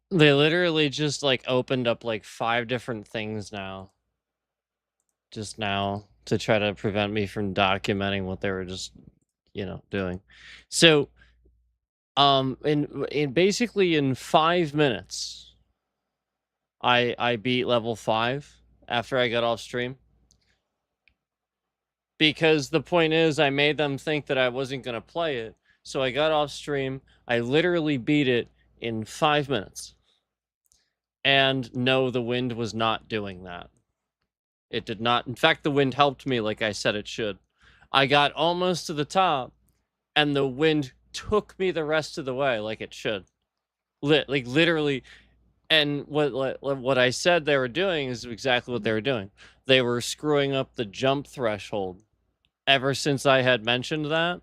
They literally just, like, opened up, like, 5 different things now. Just now to try to prevent me from documenting what they were just, doing. So, in basically in 5 minutes, I beat level 5 after I got off stream. Because the point is I made them think that I wasn't gonna play it, so I got off stream, I literally beat it in 5 minutes. And no, the wind was not doing that. It did not. In fact, the wind helped me like I said it should. I got almost to the top, and the wind took me the rest of the way like it should. Literally, and what I said they were doing is exactly what they were doing. They were screwing up the jump threshold. Ever since I had mentioned that,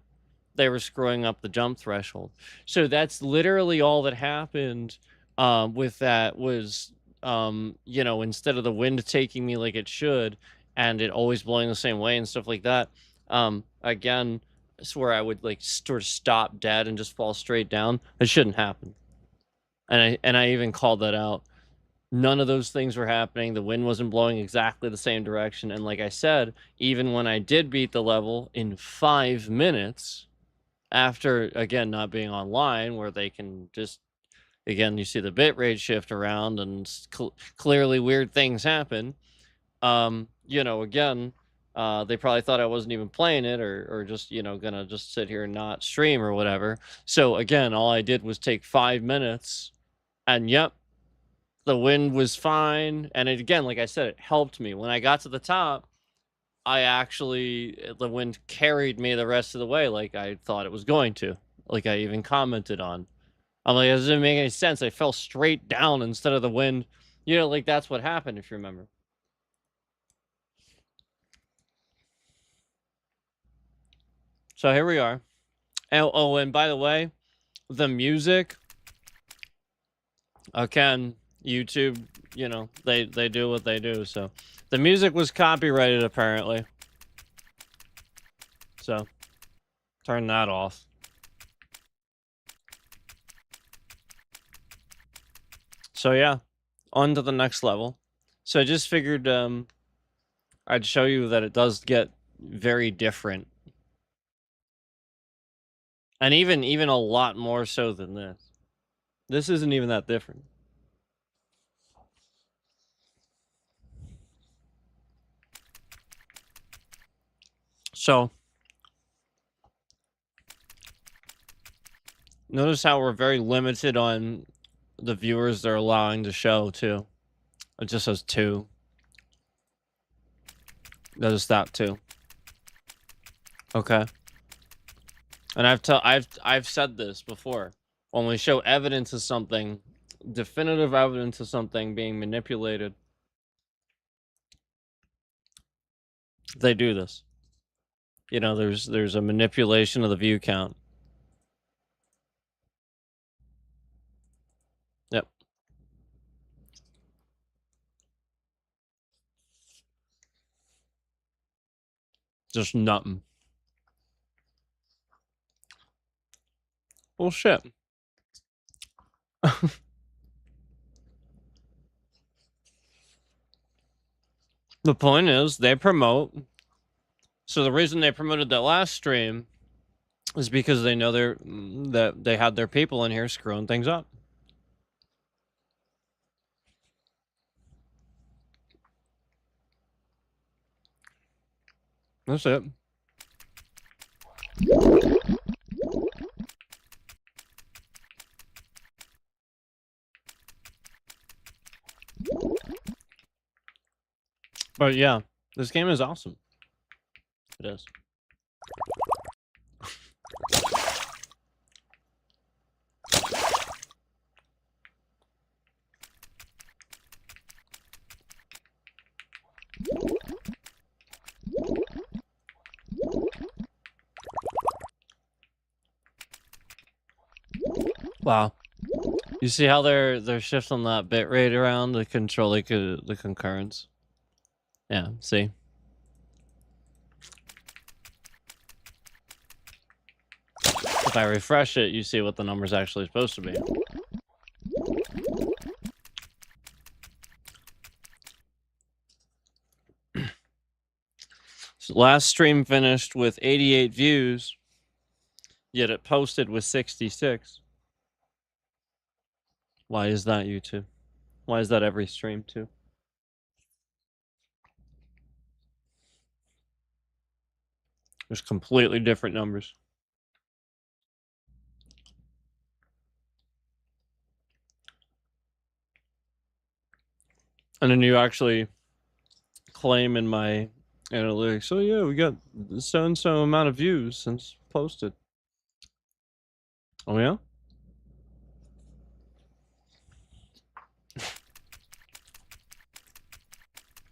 they were screwing up the jump threshold. So that's literally all that happened with that was, instead of the wind taking me like it should and it always blowing the same way and stuff like that, again, it's where I would like sort of stop dead and just fall straight down. It shouldn't happen. And I even called that out. None of those things were happening. The wind wasn't blowing exactly the same direction. And like I said, even when I did beat the level in 5 minutes, after again not being online where they can just again you see the bitrate shift around and clearly weird things happen, again, they probably thought I wasn't even playing it or just gonna just sit here and not stream or whatever. So again, all I did was take 5 minutes, and yep, the wind was fine, and it, again, like I said, it helped me when I got to the top. The wind carried me the rest of the way like I thought it was going to. Like I even commented on. I'm like, it doesn't make any sense. I fell straight down instead of the wind. Like that's what happened, if you remember. So here we are. And by the way, the music, again, YouTube, they do what they do. So the music was copyrighted apparently. So turn that off. So yeah, on to the next level. So I just figured I'd show you that it does get very different. And even a lot more so than this. This isn't even that different. So notice how we're very limited on the viewers they're allowing to show too. It just says 2. Notice that too. Okay. And I've said this before. When we show evidence of something, definitive evidence of something being manipulated, they do this. There's a manipulation of the view count. Yep. Just nothing. Well, shit. The point is, they promote. So the reason they promoted that last stream is because they know that they had their people in here screwing things up. That's it. But yeah, this game is awesome. It is. Wow. You see how they're shifting that bit rate around to control the concurrence? Yeah, see? If I refresh it, you see what the number's actually supposed to be. Last stream finished with 88 views, yet it posted with 66. Why is that, YouTube? Why is that every stream, too? There's completely different numbers. And then you actually claim in my analytics, oh yeah, we got so-and-so amount of views since posted. Oh yeah?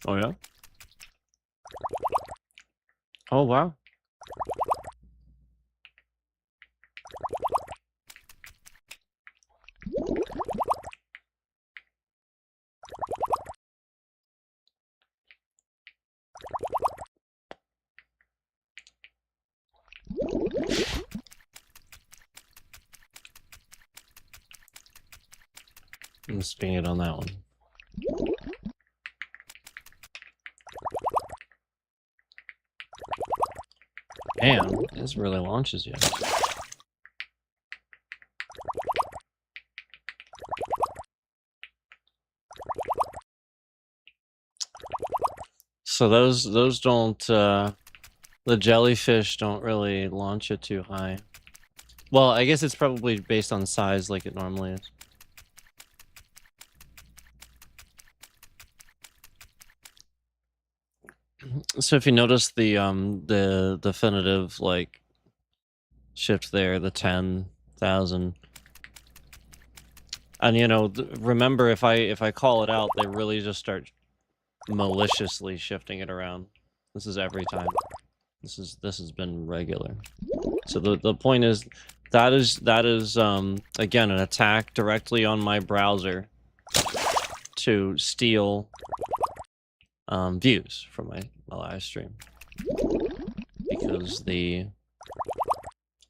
Oh yeah? Oh wow. I'm spinning it on that one. Damn, this really launches yet. So those don't the jellyfish don't really launch it too high. Well, I guess it's probably based on size like it normally is. So if you notice the definitive like shift there, the 10,000. And you know, remember if I call it out, they really just start maliciously shifting it around. This is every time. This has been regular. So the point is that is again an attack directly on my browser to steal views from my live stream, because the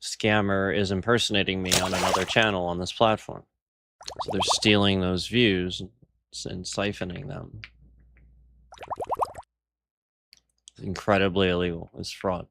scammer is impersonating me on another channel on this platform. So they're stealing those views and siphoning them. It's incredibly illegal. It's fraud.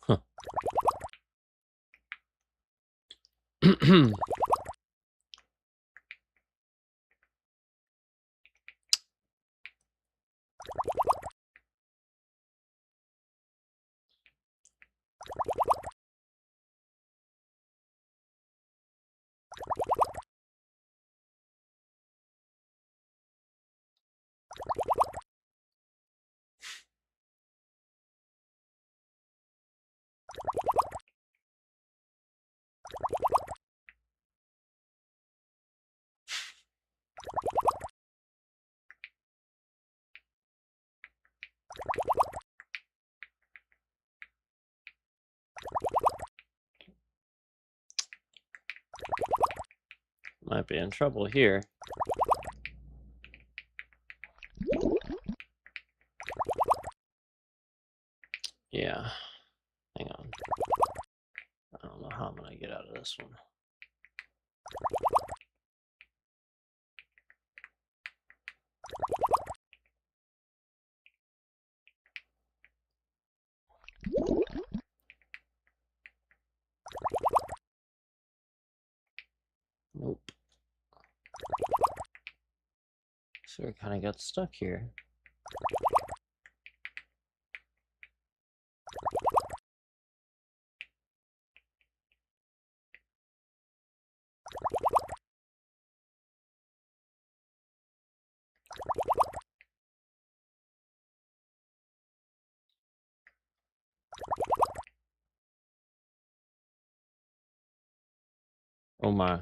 Huh. Might be in trouble here. Yeah. Hang on. I don't know how I'm gonna get out of this one. Nope. So we kind of got stuck here. Oh my.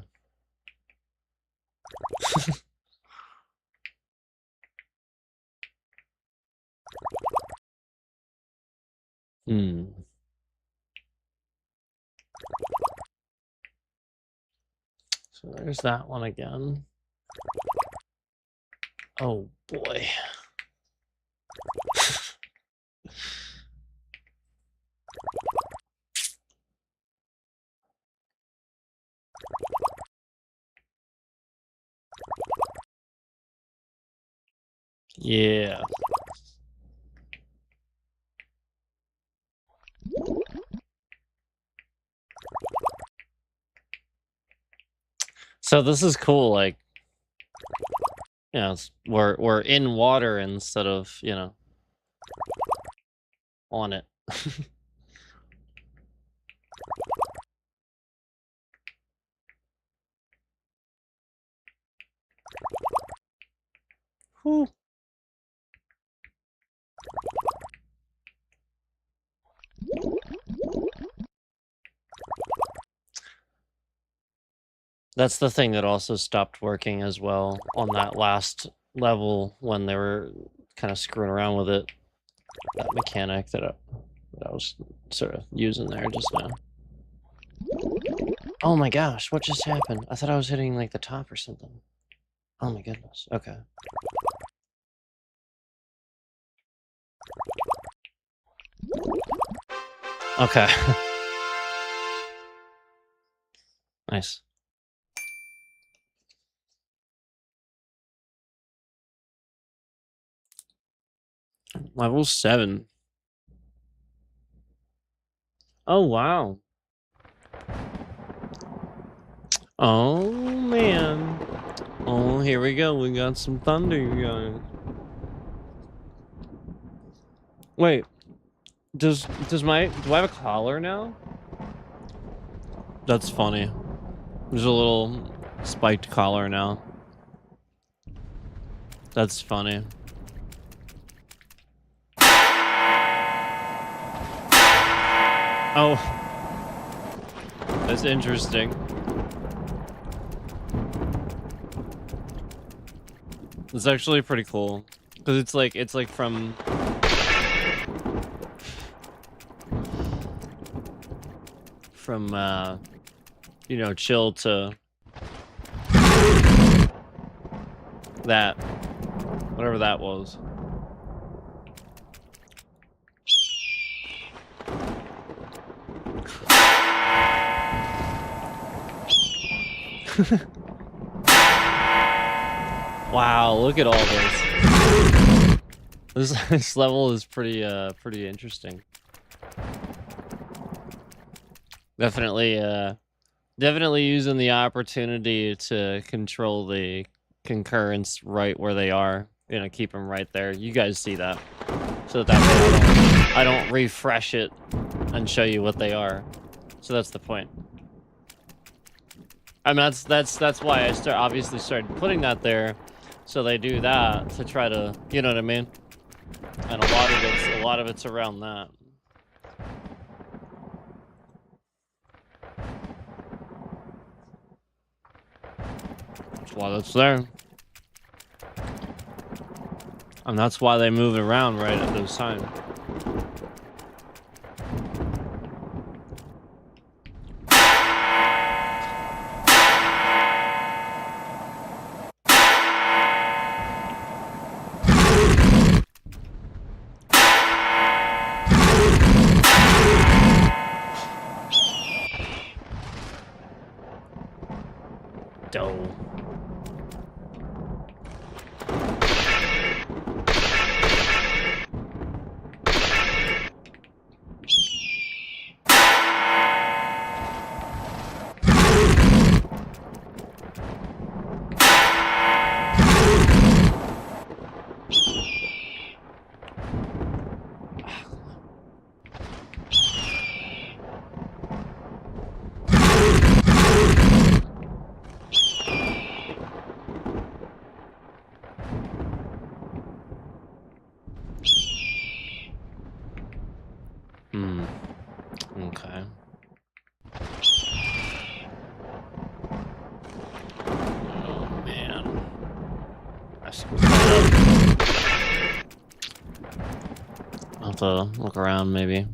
Hmm. So there's that one again. Oh boy. Yeah. So this is cool, like, you know, we're in water instead of, you know, on it. Whew. That's the thing that also stopped working as well on that last level when they were kind of screwing around with it. That mechanic that I was sort of using there just now. Oh my gosh, what just happened? I thought I was hitting like the top or something. Oh my goodness. Okay. Okay. Nice. Level 7. Oh wow. Oh man. Oh, here we go. We got some thunder, you guys. Wait, do I have a collar now? That's funny. There's a little spiked collar now. That's funny. Oh. That's interesting. It's actually pretty cool. Cause it's like from you know, chill to that. Whatever that was. Wow, look at all this. This level is pretty interesting. Definitely definitely using the opportunity to control the concurrents right where they are. You know, keep them right there. You guys see that. So that way I don't refresh it and show you what they are. So that's the point. I mean, that's why I obviously started putting that there, so they do that to try to, you know what I mean? And a lot of it's around that. That's why that's there. And that's why they move it around right at those times. Doe. to look around, maybe.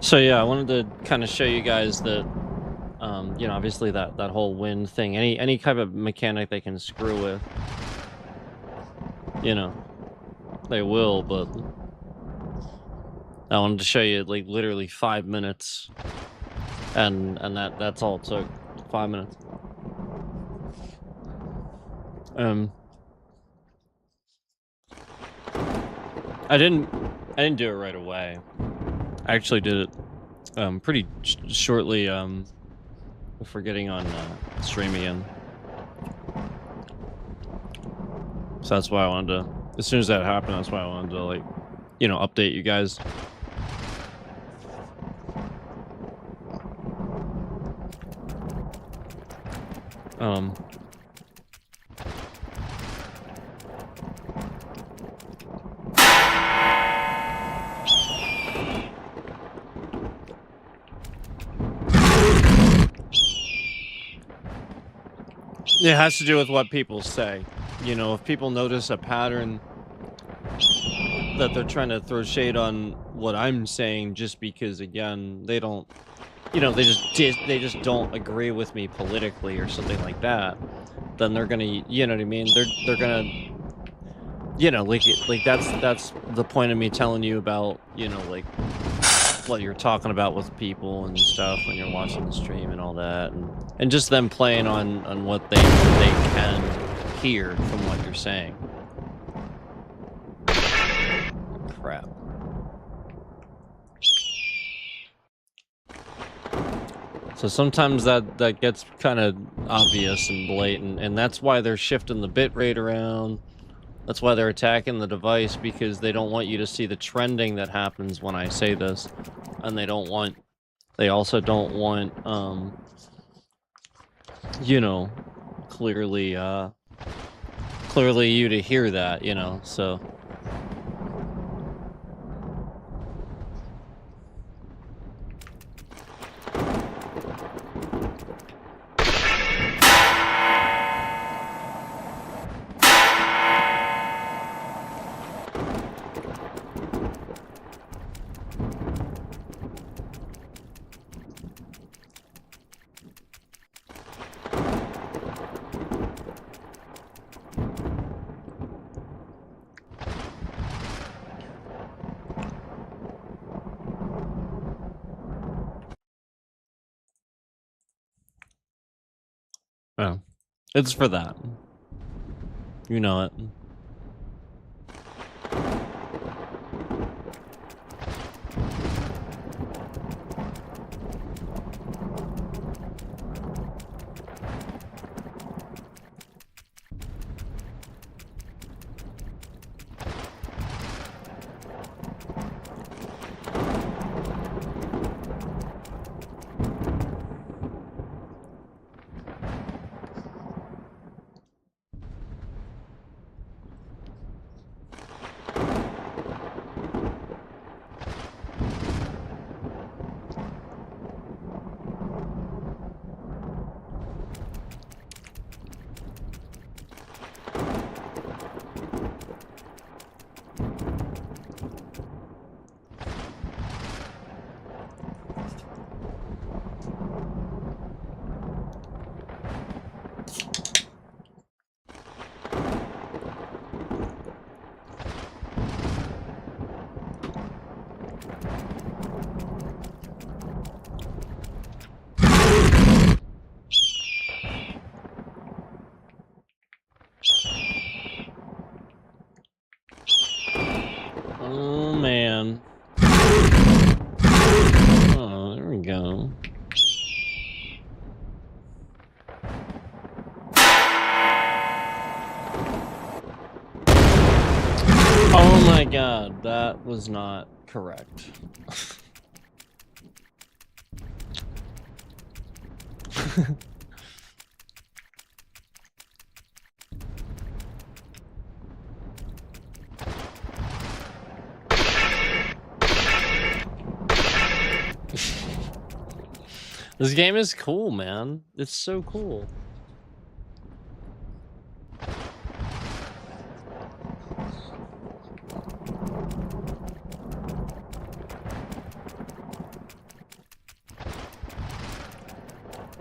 So yeah, I wanted to kind of show you guys that, you know, obviously that whole wind thing, any type of mechanic they can screw with, you know, they will. But I wanted to show you like literally 5 minutes, and that's all it took, 5 minutes. I didn't do it right away. I actually did it pretty shortly before getting on stream again. So that's why I wanted to, as soon as that happened, that's why I wanted to, like, you know, update you guys. It has to do with what people say. You know, if people notice a pattern that they're trying to throw shade on what I'm saying just because, again, they don't, you know, they just don't agree with me politically or something like that, then they're gonna, you know what I mean? They're gonna, you know, like that's the point of me telling you about, you know, like what you're talking about with people and stuff when you're watching the stream and all that, and just them playing on what they can hear from what you're saying. Crap. So sometimes that gets kind of obvious and blatant, and that's why they're shifting the bitrate around. That's why they're attacking the device, because they don't want you to see the trending that happens when I say this. And they also don't want, you know, clearly you to hear that, you know, so. Oh, it's for that. You know it. Oh, man. Oh, there we go. Oh my god, that was not correct. This game is cool, man. It's so cool.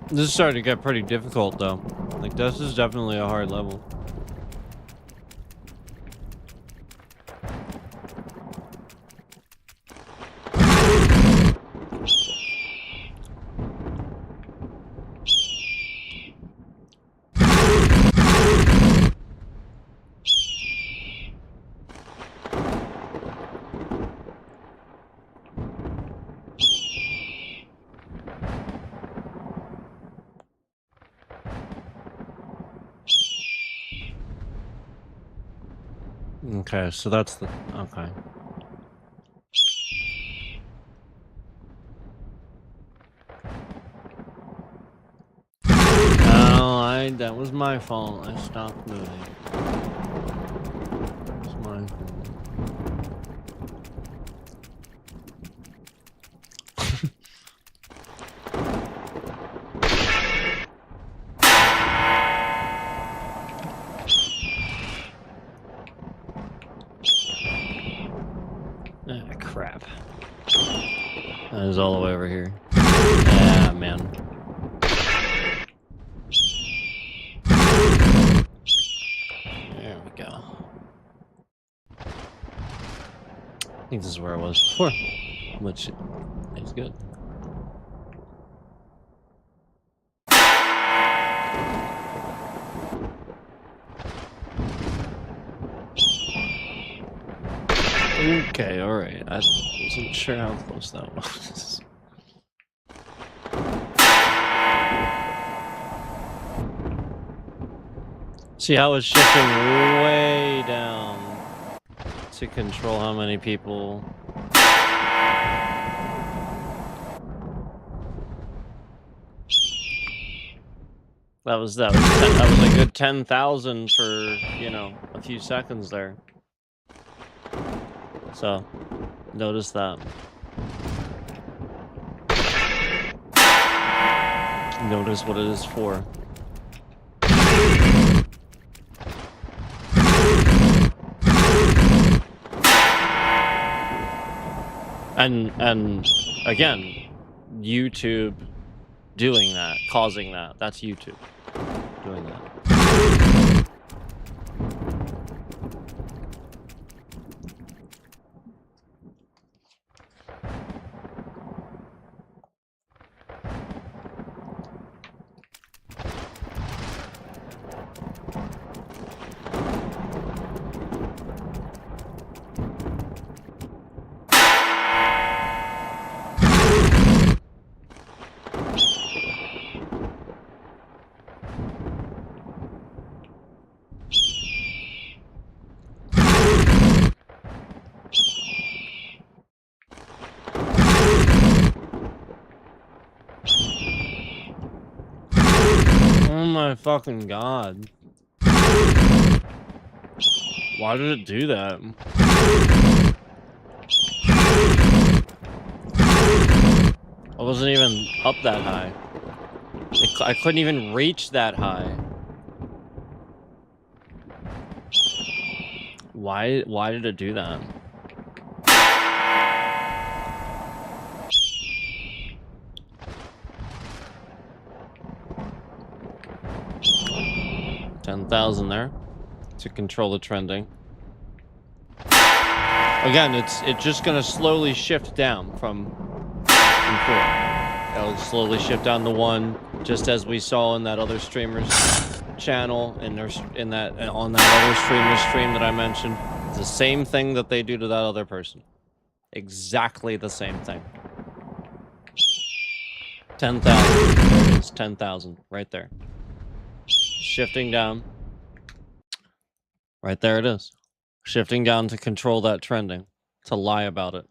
This is starting to get pretty difficult, though. Like, this is definitely a hard level. Okay, so that's the... Okay. Oh, that was my fault. I stopped moving. It's my fault. Ah, crap. That is all the way over here. Ah, man. There we go. I think this is where I was before, which is good. Okay, alright. I wasn't sure how close that was. See how it's shifting way down to control how many people. That was a good 10,000 for, you know, a few seconds there. So, notice that. Notice what it is for. And again, YouTube doing that, causing that. That's YouTube doing that. Oh my fucking god. Why did it do that? I wasn't even up that high. I couldn't even reach that high. Why did it do that? $10,000 there to control the trending. Again, it's just gonna slowly shift down from 4. It'll slowly shift down to 1, just as we saw in that other streamer's channel, and on that other streamer's stream that I mentioned. It's the same thing that they do to that other person. Exactly the same thing. 10,000. There it is. 10,000 right there. Shifting down. Right there it is. Shifting down to control that trending. To lie about it.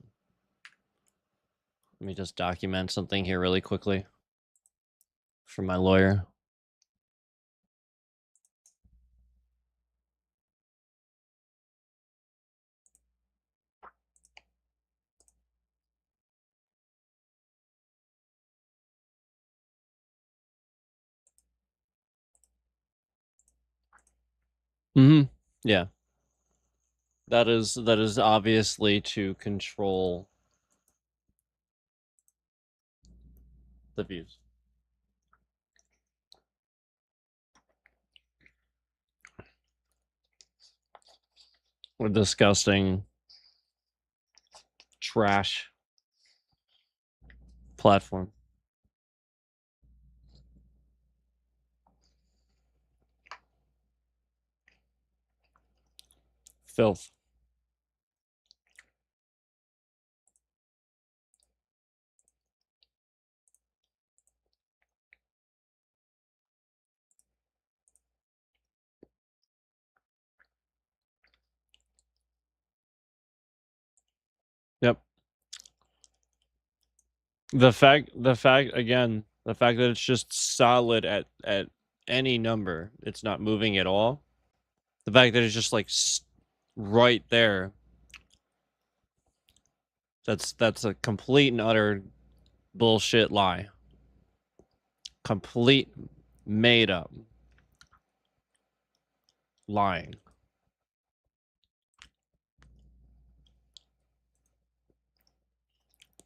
Let me just document something here really quickly. For my lawyer. Mm-hmm. Yeah. That is obviously to control the views. A disgusting trash platform. Filth. Yep. The fact again, the fact that it's just solid at any number, it's not moving at all. The fact that it's just like right there. That's a complete and utter bullshit lie. Complete made up lying.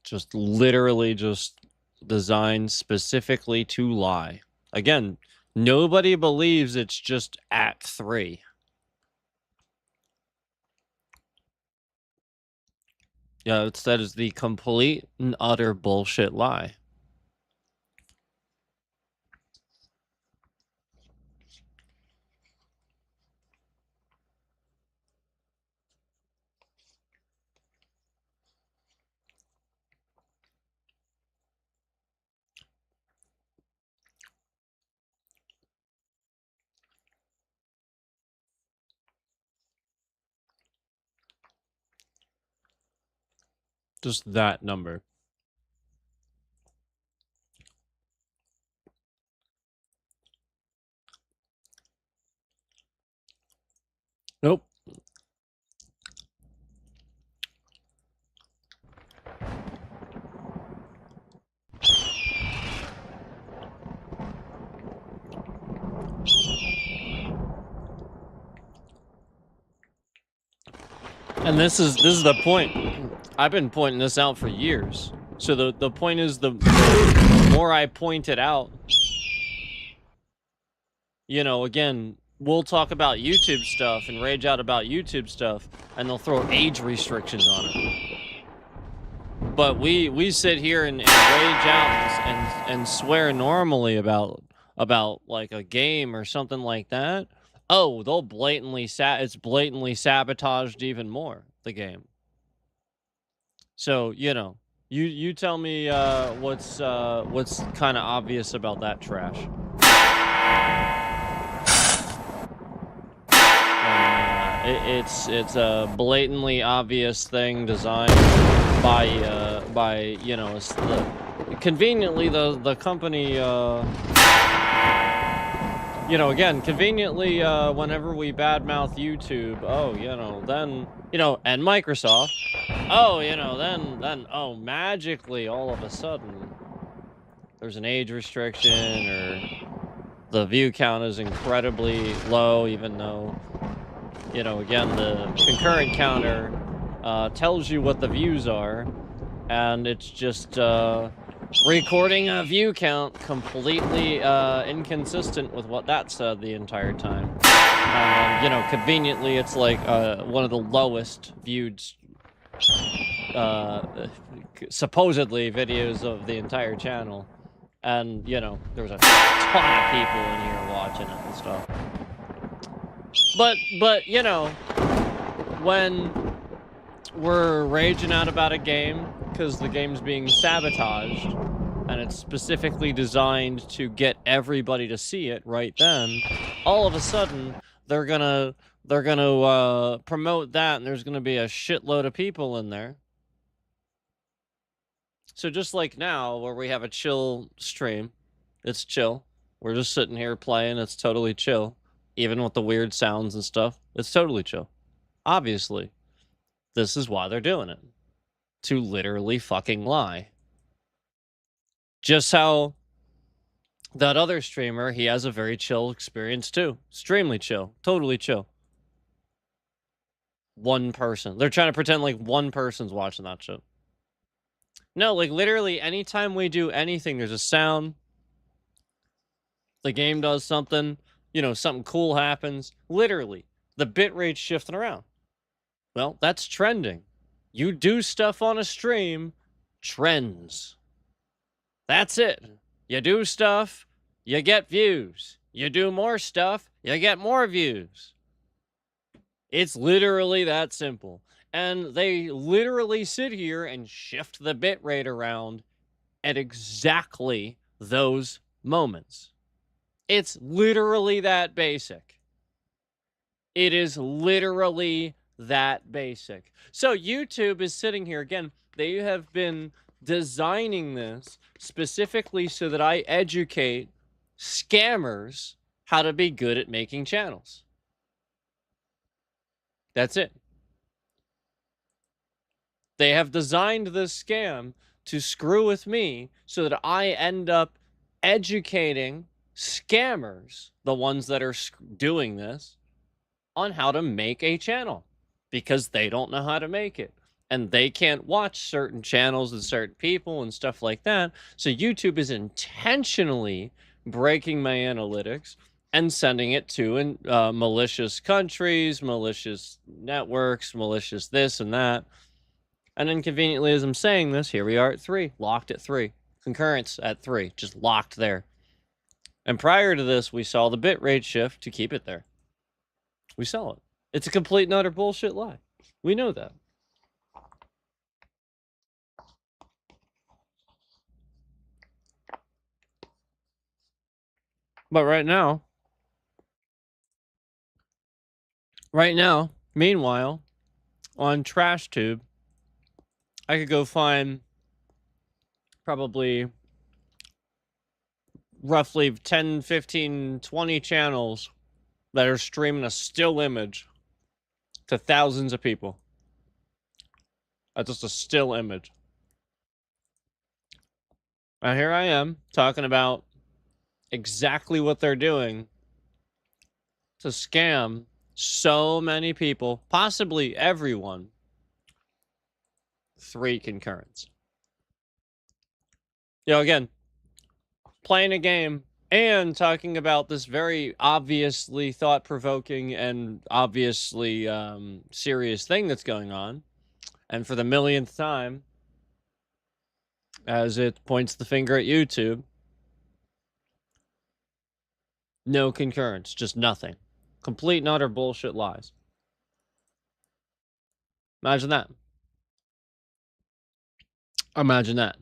Just literally just designed specifically to lie. Again, nobody believes it's just at 3. Yeah, that is the complete and utter bullshit lie. Just that number. Nope. And this is the point. I've been pointing this out for years. So the point is the more I point it out, you know, again, we'll talk about YouTube stuff and rage out about YouTube stuff, and they'll throw age restrictions on it. But we sit here and rage out and swear normally about like a game or something like that. Oh, they'll blatantly it's blatantly sabotaged even more, the game. So, you know, you tell me what's kind of obvious about that trash. It's a blatantly obvious thing designed by you know, conveniently the company you know, again, conveniently whenever we badmouth YouTube, oh, you know, then, you know, and Microsoft, oh, you know, then oh, magically all of a sudden there's an age restriction or the view count is incredibly low, even though, you know, again, the concurrent counter tells you what the views are, and it's just recording a view count completely inconsistent with what that said the entire time. You know, conveniently, it's like one of the lowest viewed supposedly videos of the entire channel. And, you know, there was a ton of people in here watching it and stuff. But you know, when we're raging out about a game because the game's being sabotaged and it's specifically designed to get everybody to see it right then, all of a sudden they're gonna promote that, and there's gonna be a shitload of people in there. So just like now, where we have a chill stream, it's chill. We're just sitting here playing, it's totally chill. Even with the weird sounds and stuff, it's totally chill. Obviously, this is why they're doing it. To literally fucking lie. Just how that other streamer, he has a very chill experience too. Extremely chill. Totally chill. One person. They're trying to pretend like one person's watching that shit. No, like literally anytime we do anything, there's a sound. The game does something, you know, something cool happens. Literally, the bitrate's shifting around. Well, that's trending. You do stuff on a stream, trends. That's it. You do stuff, you get views. You do more stuff, you get more views. It's literally that simple. And they literally sit here and shift the bitrate around at exactly those moments. It's literally that basic. It is literally that basic. So YouTube is sitting here again. They have been designing this specifically so that I educate scammers how to be good at making channels. That's it. They have designed this scam to screw with me so that I end up educating scammers, the ones that are doing this, on how to make a channel because they don't know how to make it. And they can't watch certain channels and certain people and stuff like that. So YouTube is intentionally breaking my analytics and sending it to malicious countries, malicious networks, malicious this and that. And then conveniently, as I'm saying this, here we are at 3, locked at 3. Concurrence at 3, just locked there. And prior to this, we saw the bitrate shift to keep it there. We saw it. It's a complete and utter bullshit lie. We know that. But right now, meanwhile, on TrashTube, I could go find probably roughly 10, 15, 20 channels that are streaming a still image to thousands of people. That's just a still image. And here I am talking about exactly what they're doing to scam so many people, possibly everyone. 3 concurrents. You know, again, playing a game and talking about this very obviously thought-provoking and obviously serious thing that's going on. And for the millionth time, as it points the finger at YouTube, no concurrence, just nothing. Complete and utter bullshit lies. Imagine that. Imagine that.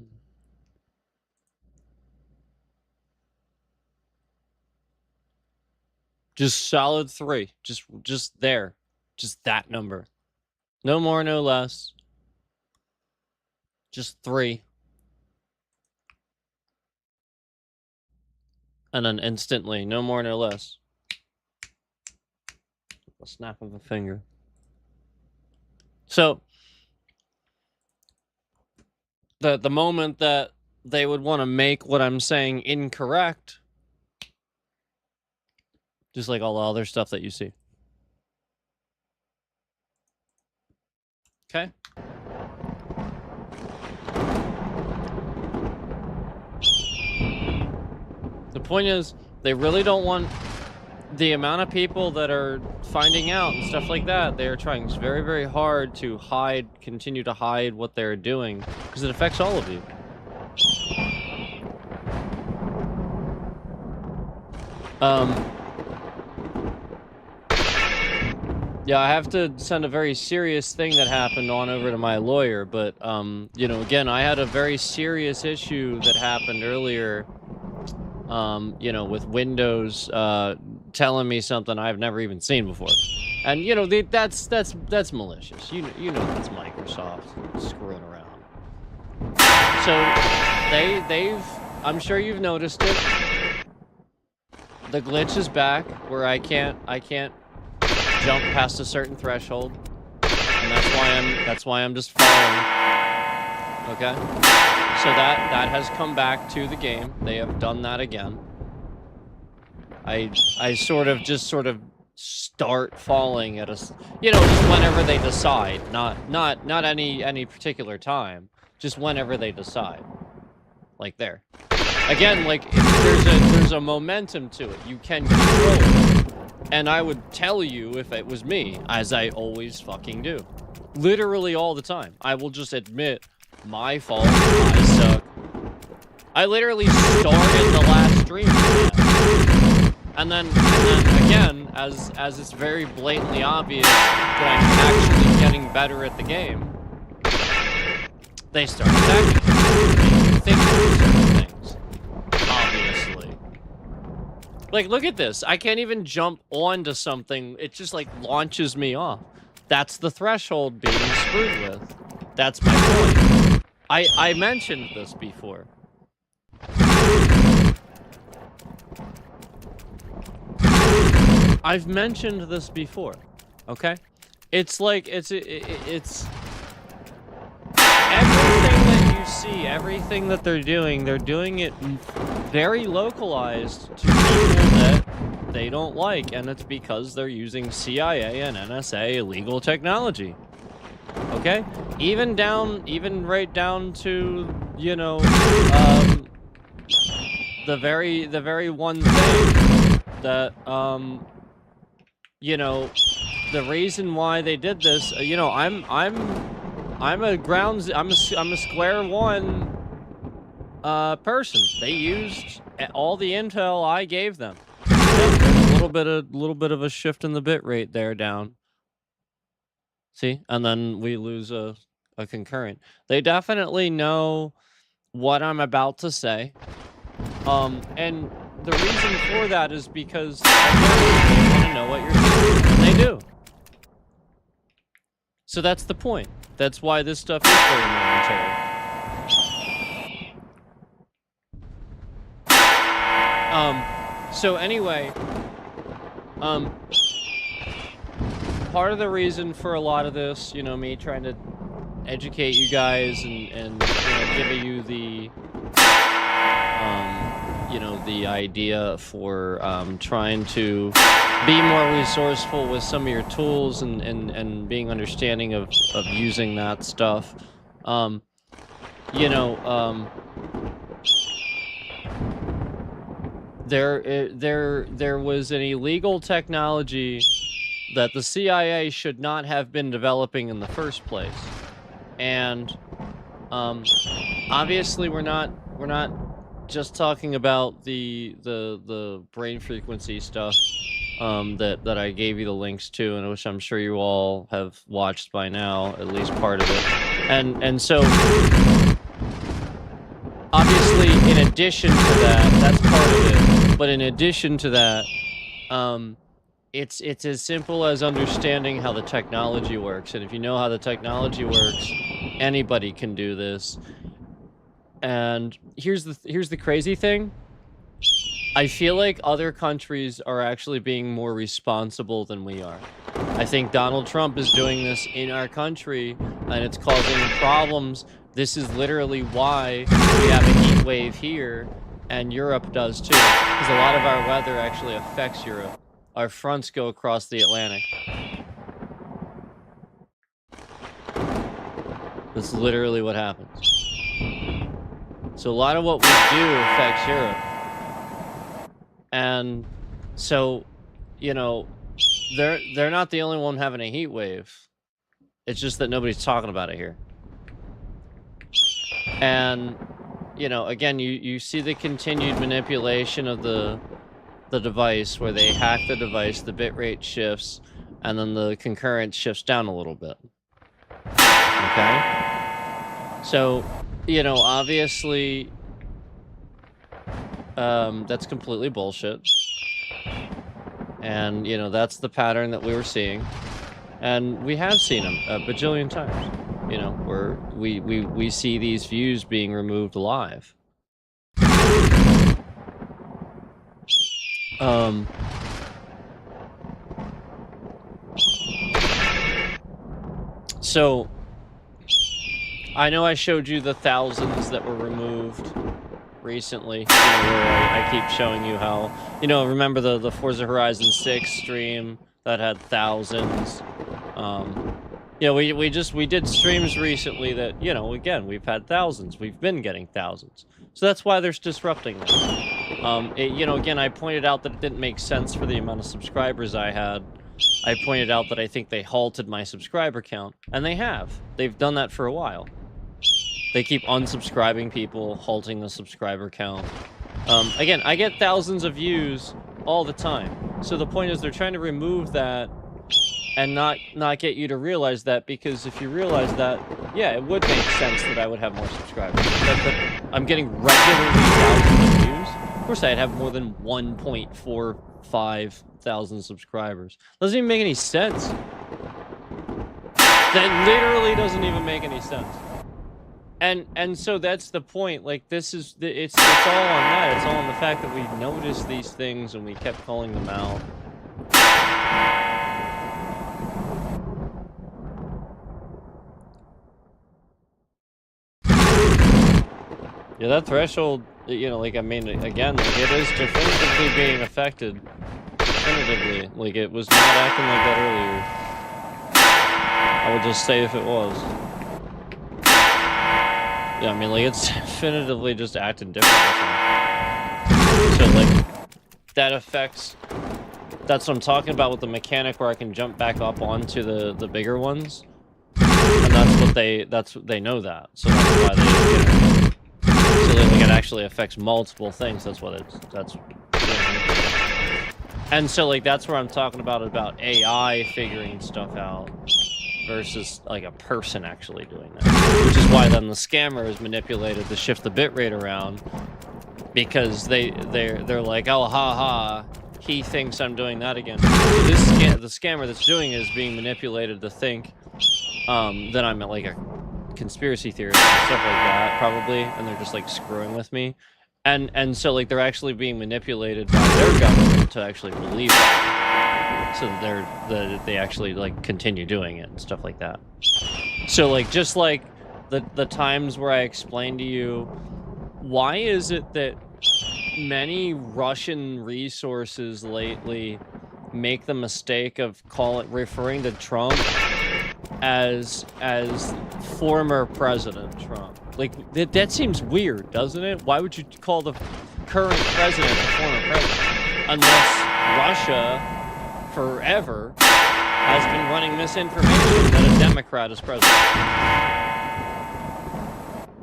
Just solid 3. Just there. Just that number. No more, no less. Just 3. And then instantly, no more, no less. A snap of a finger. So, the moment that they would want to make what I'm saying incorrect, just like all the other stuff that you see. Okay? The point is, they really don't want the amount of people that are finding out and stuff like that. They are trying very, very hard to continue to hide what they're doing, because it affects all of you. Yeah, I have to send a very serious thing that happened on over to my lawyer, but, you know, again, I had a very serious issue that happened earlier, you know, with Windows, telling me something I've never even seen before. And, you know, that's malicious. You know that's Microsoft screwing around. So, they've, I'm sure you've noticed it. The glitch is back, where I can't jump past a certain threshold, and that's why I'm just falling. Okay, so that has come back to the game. They have done that again. I sort of start falling at a, you know, just whenever they decide, not any particular time, just whenever they decide. Like there. Again, like there's a momentum to it. You can control it. And I would tell you if it was me, as I always fucking do. Literally all the time. I will just admit, my fault, I suck. I literally started the last stream with that. And then again, as it's very blatantly obvious that I'm actually getting better at the game, they start attacking me. You think certain things, obviously. Like, look at this. I can't even jump onto something. It just, like, launches me off. That's the threshold being screwed with. That's my point. I mentioned this before. I've mentioned this before, okay? It's like, it's everything that you see, everything that they're doing it very localized to people that they don't like, and it's because they're using CIA and NSA illegal technology, okay? Even right down to, you know, the very one thing that, you know, the reason why they did this, you know, I'm a square one person. They used all the intel I gave them. There's a little bit of a shift in the bit rate there down. See, and then we lose a concurrent. They definitely know what I'm about to say. And the reason for that is because they want to know what you're thinking, and they do. So that's the point. That's why this stuff is very military. So anyway, part of the reason for a lot of this, you know, me trying to educate you guys and you know, giving you the, you know, the idea for trying to be more resourceful with some of your tools and being understanding of using that stuff. You know, there was an illegal technology that the CIA should not have been developing in the first place, and obviously we're not just talking about the brain frequency stuff that I gave you the links to, and which I'm sure you all have watched by now, at least part of it, and so obviously in addition to that, that's part of it, but in addition to that, it's as simple as understanding how the technology works, and if you know how the technology works, anybody can do this. And here's the crazy thing. I feel like other countries are actually being more responsible than we are. I think Donald Trump is doing this in our country, and it's causing problems. This is literally why we have a heat wave here, and Europe does too, because a lot of our weather actually affects Europe. Our fronts go across the Atlantic. That's literally what happens. So a lot of what we do affects Europe. And so, you know, they're not the only one having a heat wave. It's just that nobody's talking about it here. And, you know, again, you see the continued manipulation of the device, where they hack the device, the bitrate shifts, and then the concurrent shifts down a little bit. Okay? So, you know, obviously, that's completely bullshit. And, you know, that's the pattern that we were seeing. And we have seen them a bajillion times, you know, where we see these views being removed live. So, I know I showed you the thousands that were removed recently, you know, where I keep showing you how, you know, remember the Forza Horizon 6 stream that had thousands. You know, we did streams recently that, you know, again, we've had thousands. We've been getting thousands. So that's why they're disrupting this. You know, again, I pointed out that it didn't make sense for the amount of subscribers I had. I pointed out that I think they halted my subscriber count, and they have. They've done that for a while. They keep unsubscribing people, halting the subscriber count. Again, I get thousands of views all the time. So the point is they're trying to remove that and not get you to realize that, because if you realize that, yeah, it would make sense that I would have more subscribers. I'm getting regularly thousands of views. Of course, I'd have more than 1.45 thousand subscribers. Doesn't even make any sense. That literally doesn't even make any sense. And so that's the point. Like, this is it's all on that. It's all on the fact that we noticed these things and we kept calling them out. Yeah, that threshold, you know, like, I mean, again, like, it is definitively being affected. Definitively. Like, it was not acting like that earlier. I would just say if it was. Yeah, I mean, like, it's definitively just acting different. So, like, that affects... That's what I'm talking about with the mechanic where I can jump back up onto the bigger ones. And that's what they know that. So that's why they, you know, so like, it actually affects multiple things. That's what that's, you know. And so, like, that's where I'm talking about AI figuring stuff out versus, like, a person actually doing that. Which is why then the scammer is manipulated to shift the bitrate around, because they're like, oh, ha, he thinks I'm doing that again. So the scammer that's doing it is being manipulated to think that I'm like a conspiracy theorist and stuff like that, probably, and they're just, like, screwing with me. And so, like, they're actually being manipulated by their government to actually believe that. So that they actually, like, continue doing it and stuff like that. So, like, just like the times where I explained to you, why is it that many Russian resources lately make the mistake of referring to Trump as former President Trump? Like, that seems weird, doesn't it? Why would you call the current president the former president? Unless Russia, forever, has been running misinformation that a Democrat is president.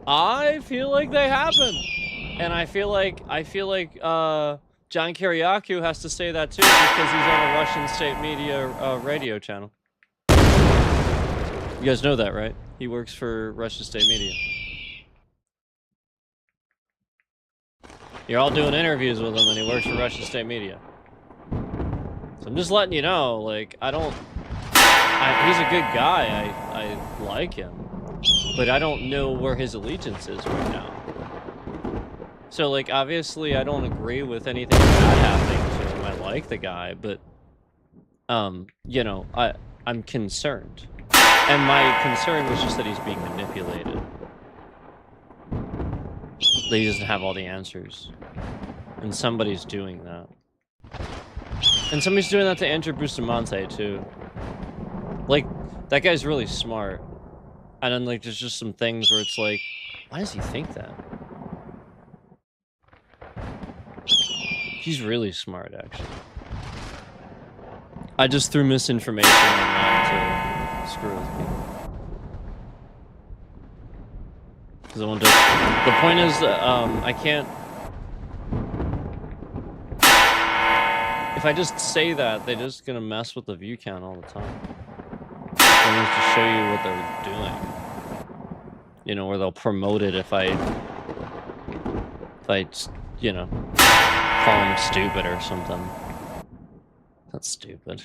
I feel like they happen. And I feel like John Kiriakou has to say that too, because he's on a Russian state media radio channel. You guys know that, right? He works for Russian state media. You're all doing interviews with him, and he works for Russian state media. So I'm just letting you know, like, he's a good guy. I like him, but I don't know where his allegiance is right now. So, like, obviously, I don't agree with anything bad happening to him. I like the guy, but, you know, I'm concerned. And my concern was just that he's being manipulated. That he doesn't have all the answers. And somebody's doing that. And somebody's doing that to Andrew Bustamante, too. Like, that guy's really smart. And then, like, there's just some things where it's like, why does he think that? He's really smart, actually. I just threw misinformation on that to screw with people. Because I want to... The point is, I can't... If I just say that, they're just gonna mess with the view count all the time. They need to show you what they're doing. You know, or they'll promote it if I, you know, call them stupid or something. That's stupid.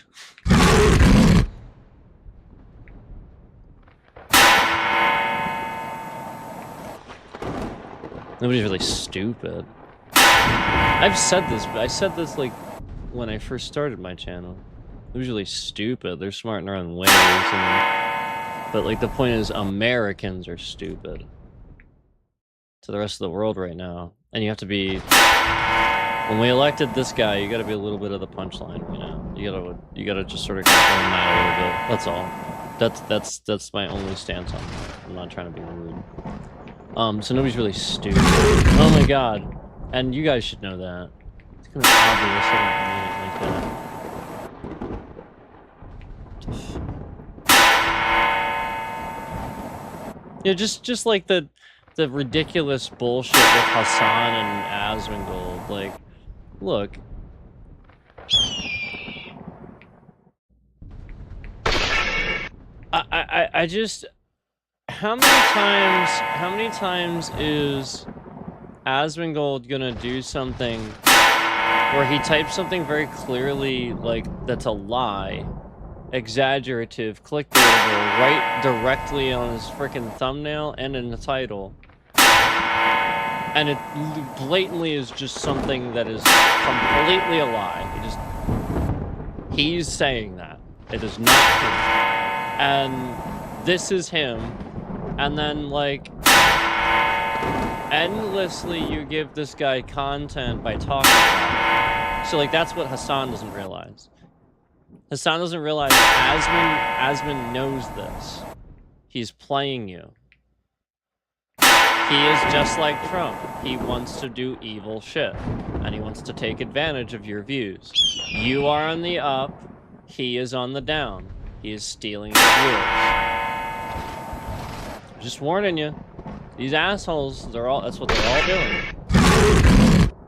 Nobody's really stupid. I said this like when I first started my channel. They're usually stupid. They're smart in their own ways. But, like, the point is, Americans are stupid to the rest of the world right now. And you have to be... When we elected this guy, you gotta be a little bit of the punchline right now. You gotta just sort of confirm that a little bit. That's all. That's my only stance on that. I'm not trying to be rude. So nobody's really stupid. Oh my god. And you guys should know that. It's kind of obvious I don't mean it like that. Yeah, just like the ridiculous bullshit with Hassan and Asmongold. Like, look. I just... How many times is Asmongold gonna do something where he types something very clearly, like, that's a lie, exaggerative, clickbaitable, right directly on his freaking thumbnail and in the title, and it blatantly is just something that is completely a lie. He's saying that. It is not true. And this is him. And then, like, endlessly you give this guy content by talking about it. So, like, that's what Hassan doesn't realize. Hassan doesn't realize Asmon knows this. He's playing you. He is just like Trump. He wants to do evil shit. And he wants to take advantage of your views. You are on the up. He is on the down. He is stealing your viewers. Just warning you. These assholes, that's what they're all doing.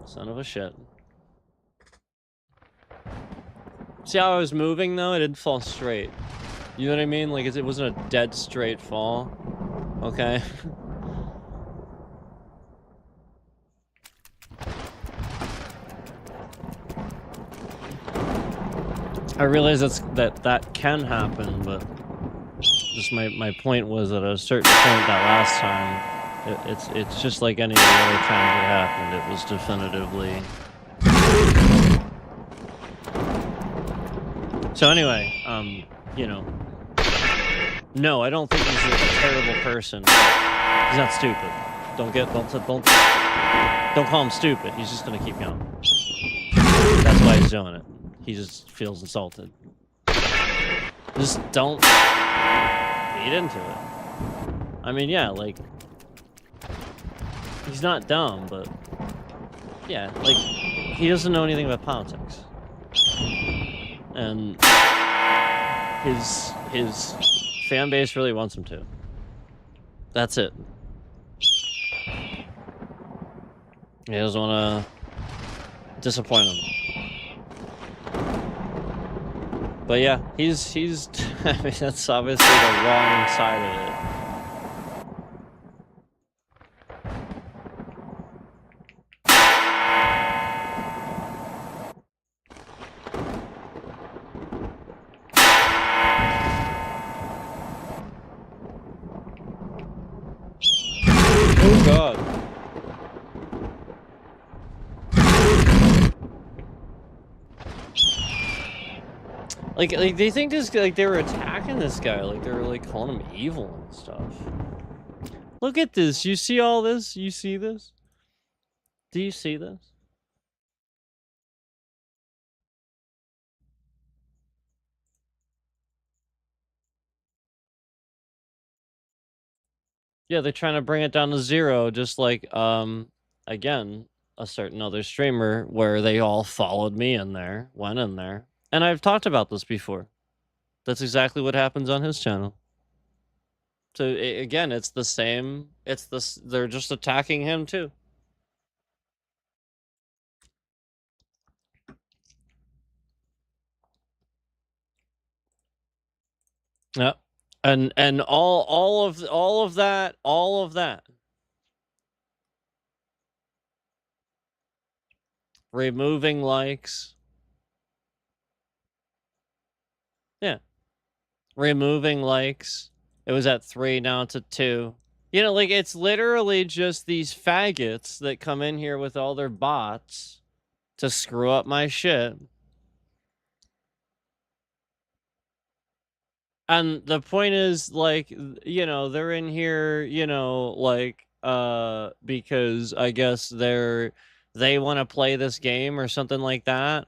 Son of a shit. See how I was moving, though? It didn't fall straight. You know what I mean? Like, it wasn't a dead straight fall. Okay? I realize that can happen, but just my point was at a certain point that last time, it's just like any of the other times it happened. It was definitively... So anyway, you know, no, I don't think he's a terrible person. He's not stupid. Don't call him stupid. He's just gonna keep going. That's why he's doing it. He just feels insulted. Just don't feed into it. I mean, yeah, like, he's not dumb, but yeah, like, he doesn't know anything about politics. And his fan base really wants him to. That's it. He doesn't want to disappoint him. But yeah, he's I mean, that's obviously the wrong side of it. Oh god. Like they think this, like, they were attacking this guy, like they were like calling him evil and stuff. Look at this. You see all this? You see this? Do you see this? Yeah, they're trying to bring it down to zero, just like again, a certain other streamer where they all followed me in there, went in there. And I've talked about this before. That's exactly what happens on his channel. So again, it's the same. It's this. They're just attacking him too. Yep. And all of that. Removing likes. Yeah. Removing likes. It was at 3, now it's at 2. You know, like, it's literally just these faggots that come in here with all their bots to screw up my shit. And the point is, like, you know, they're in here, you know, like, because I guess they want to play this game or something like that.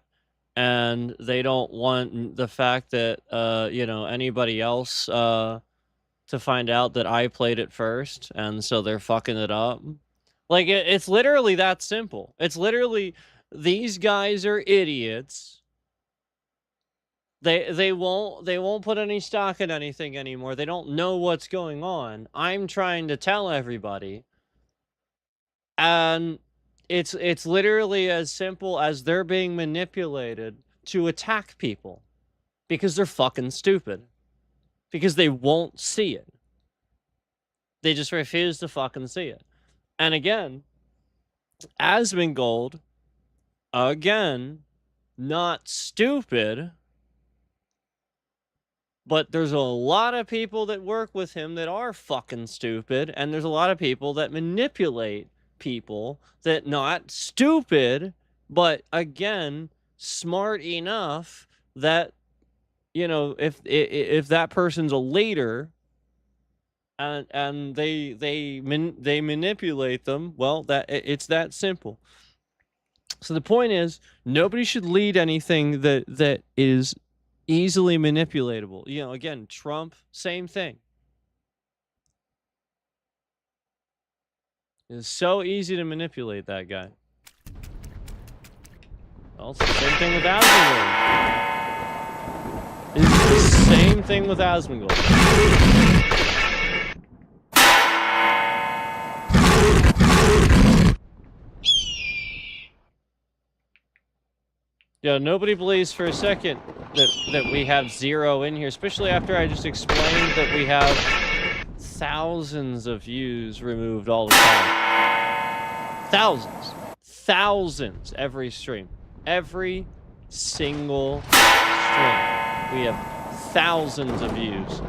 And they don't want the fact that, you know, anybody else, to find out that I played it first, and so they're fucking it up. Like, it's literally that simple. It's literally, these guys are idiots. They won't put any stock in anything anymore. They don't know what's going on. I'm trying to tell everybody, and it's literally as simple as they're being manipulated to attack people because they're fucking stupid. Because they won't see it. They just refuse to fucking see it. And again, Asmongold, again, not stupid, but there's a lot of people that work with him that are fucking stupid, and there's a lot of people that manipulate people that not stupid, but again, smart enough that, you know, if that person's a leader and they manipulate them, well, it's that simple. So the point is, nobody should lead anything that is easily manipulatable. You know, again, Trump, same thing. It's so easy to manipulate that guy. Well, it's the same thing with Asmongold. It's the same thing with Asmongold. Yeah, nobody believes for a second that we have 0 in here, especially after I just explained that we have thousands of views removed all the time. Thousands every stream. Every single stream. We have thousands of views.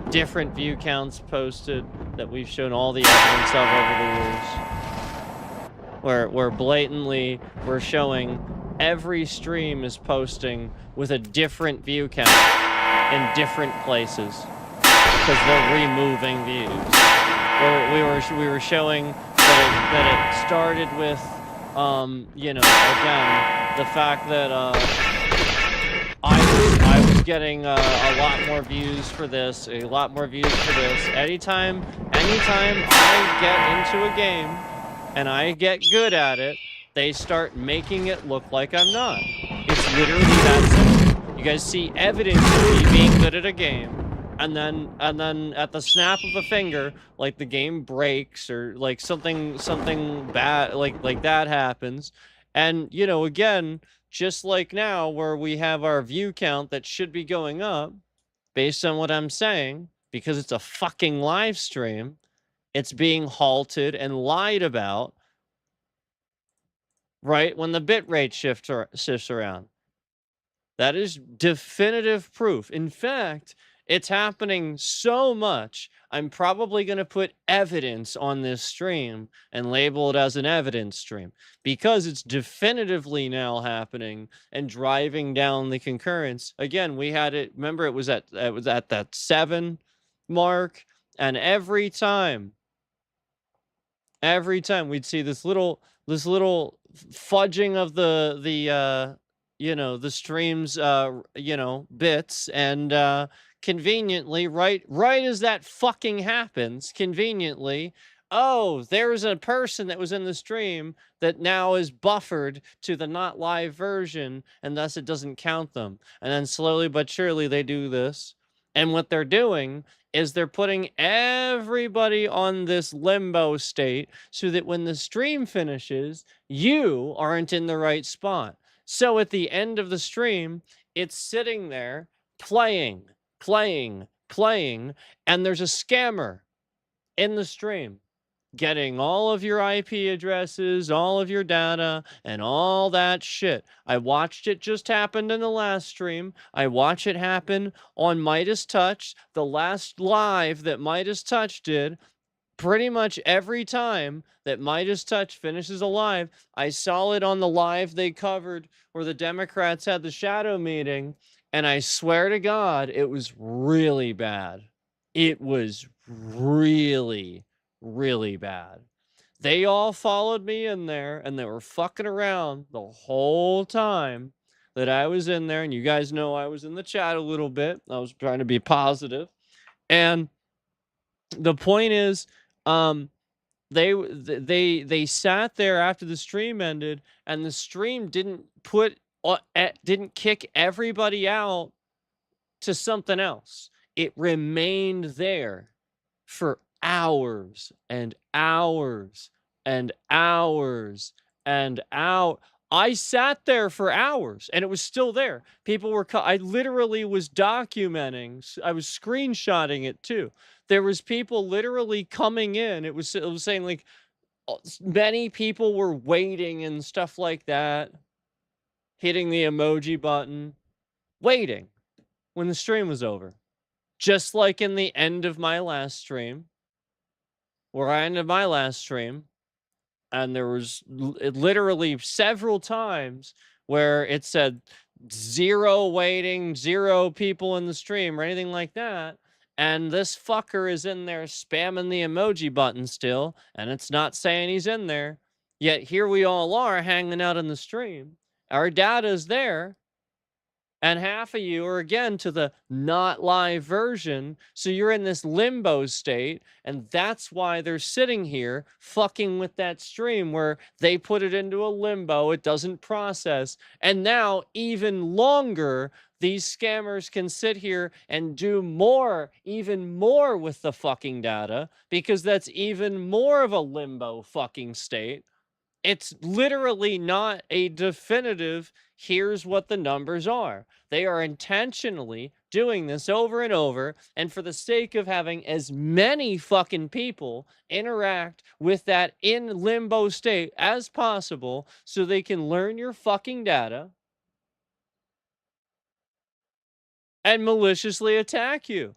Different view counts posted that we've shown all the evidence of over the years. Where blatantly we're showing every stream is posting with a different view count in different places because they're removing views. We were showing that it started with, you know, again, the fact that I was getting a lot more views for this, Anytime I get into a game and I get good at it, they start making it look like I'm not. It's literally that simple. You guys see evidence of me being good at a game, and then at the snap of a finger, like the game breaks or like something bad like that happens. And you know, again, just like now where we have our view count that should be going up based on what I'm saying, because it's a fucking live stream, it's being halted and lied about. Right when the bitrate shifts around. That is definitive proof. In fact, it's happening so much, I'm probably going to put evidence on this stream and label it as an evidence stream because it's definitively now happening and driving down the concurrence. Again, we had it, remember it was at that 7 mark, and every time we'd see this little fudging of the you know, the streams you know, bits, and conveniently right as that fucking happens, conveniently, oh, there's a person that was in the stream that now is buffered to the not live version, and thus it doesn't count them. And then slowly but surely they do this, and what they're doing is they're putting everybody on this limbo state so that when the stream finishes, you aren't in the right spot. So at the end of the stream, it's sitting there playing, and there's a scammer in the stream getting all of your IP addresses, all of your data, and all that shit. I watched it just happened in the last stream. I watch it happen on Midas Touch. The last live that Midas Touch did, pretty much every time that Midas Touch finishes a live, I saw it on the live they covered where the Democrats had the shadow meeting, and I swear to God, it was really bad. It was really bad. They all followed me in there, and they were fucking around the whole time that I was in there. And you guys know I was in the chat a little bit. I was trying to be positive. And the point is, they sat there after the stream ended, and the stream didn't kick everybody out to something else. It remained there for hours and hours and hours and hours. I sat there for hours and it was still there. People were, I literally was documenting, I was screenshotting it too. There was people literally coming in. It was saying like many people were waiting and stuff like that, hitting the emoji button, waiting when the stream was over. Just like in the end of my last stream, where I ended my last stream, and there was literally several times where it said 0 waiting, 0 people in the stream, or anything like that. And this fucker is in there spamming the emoji button still, and it's not saying he's in there. Yet here we all are hanging out in the stream. Our data's there, and half of you are again to the not live version. So you're in this limbo state. And that's why they're sitting here fucking with that stream where they put it into a limbo. It doesn't process. And now, even longer, these scammers can sit here and do more, even more with the fucking data, because that's even more of a limbo fucking state. It's literally not a definitive, here's what the numbers are. They are intentionally doing this over and over, and for the sake of having as many fucking people interact with that in limbo state as possible so they can learn your fucking data and maliciously attack you.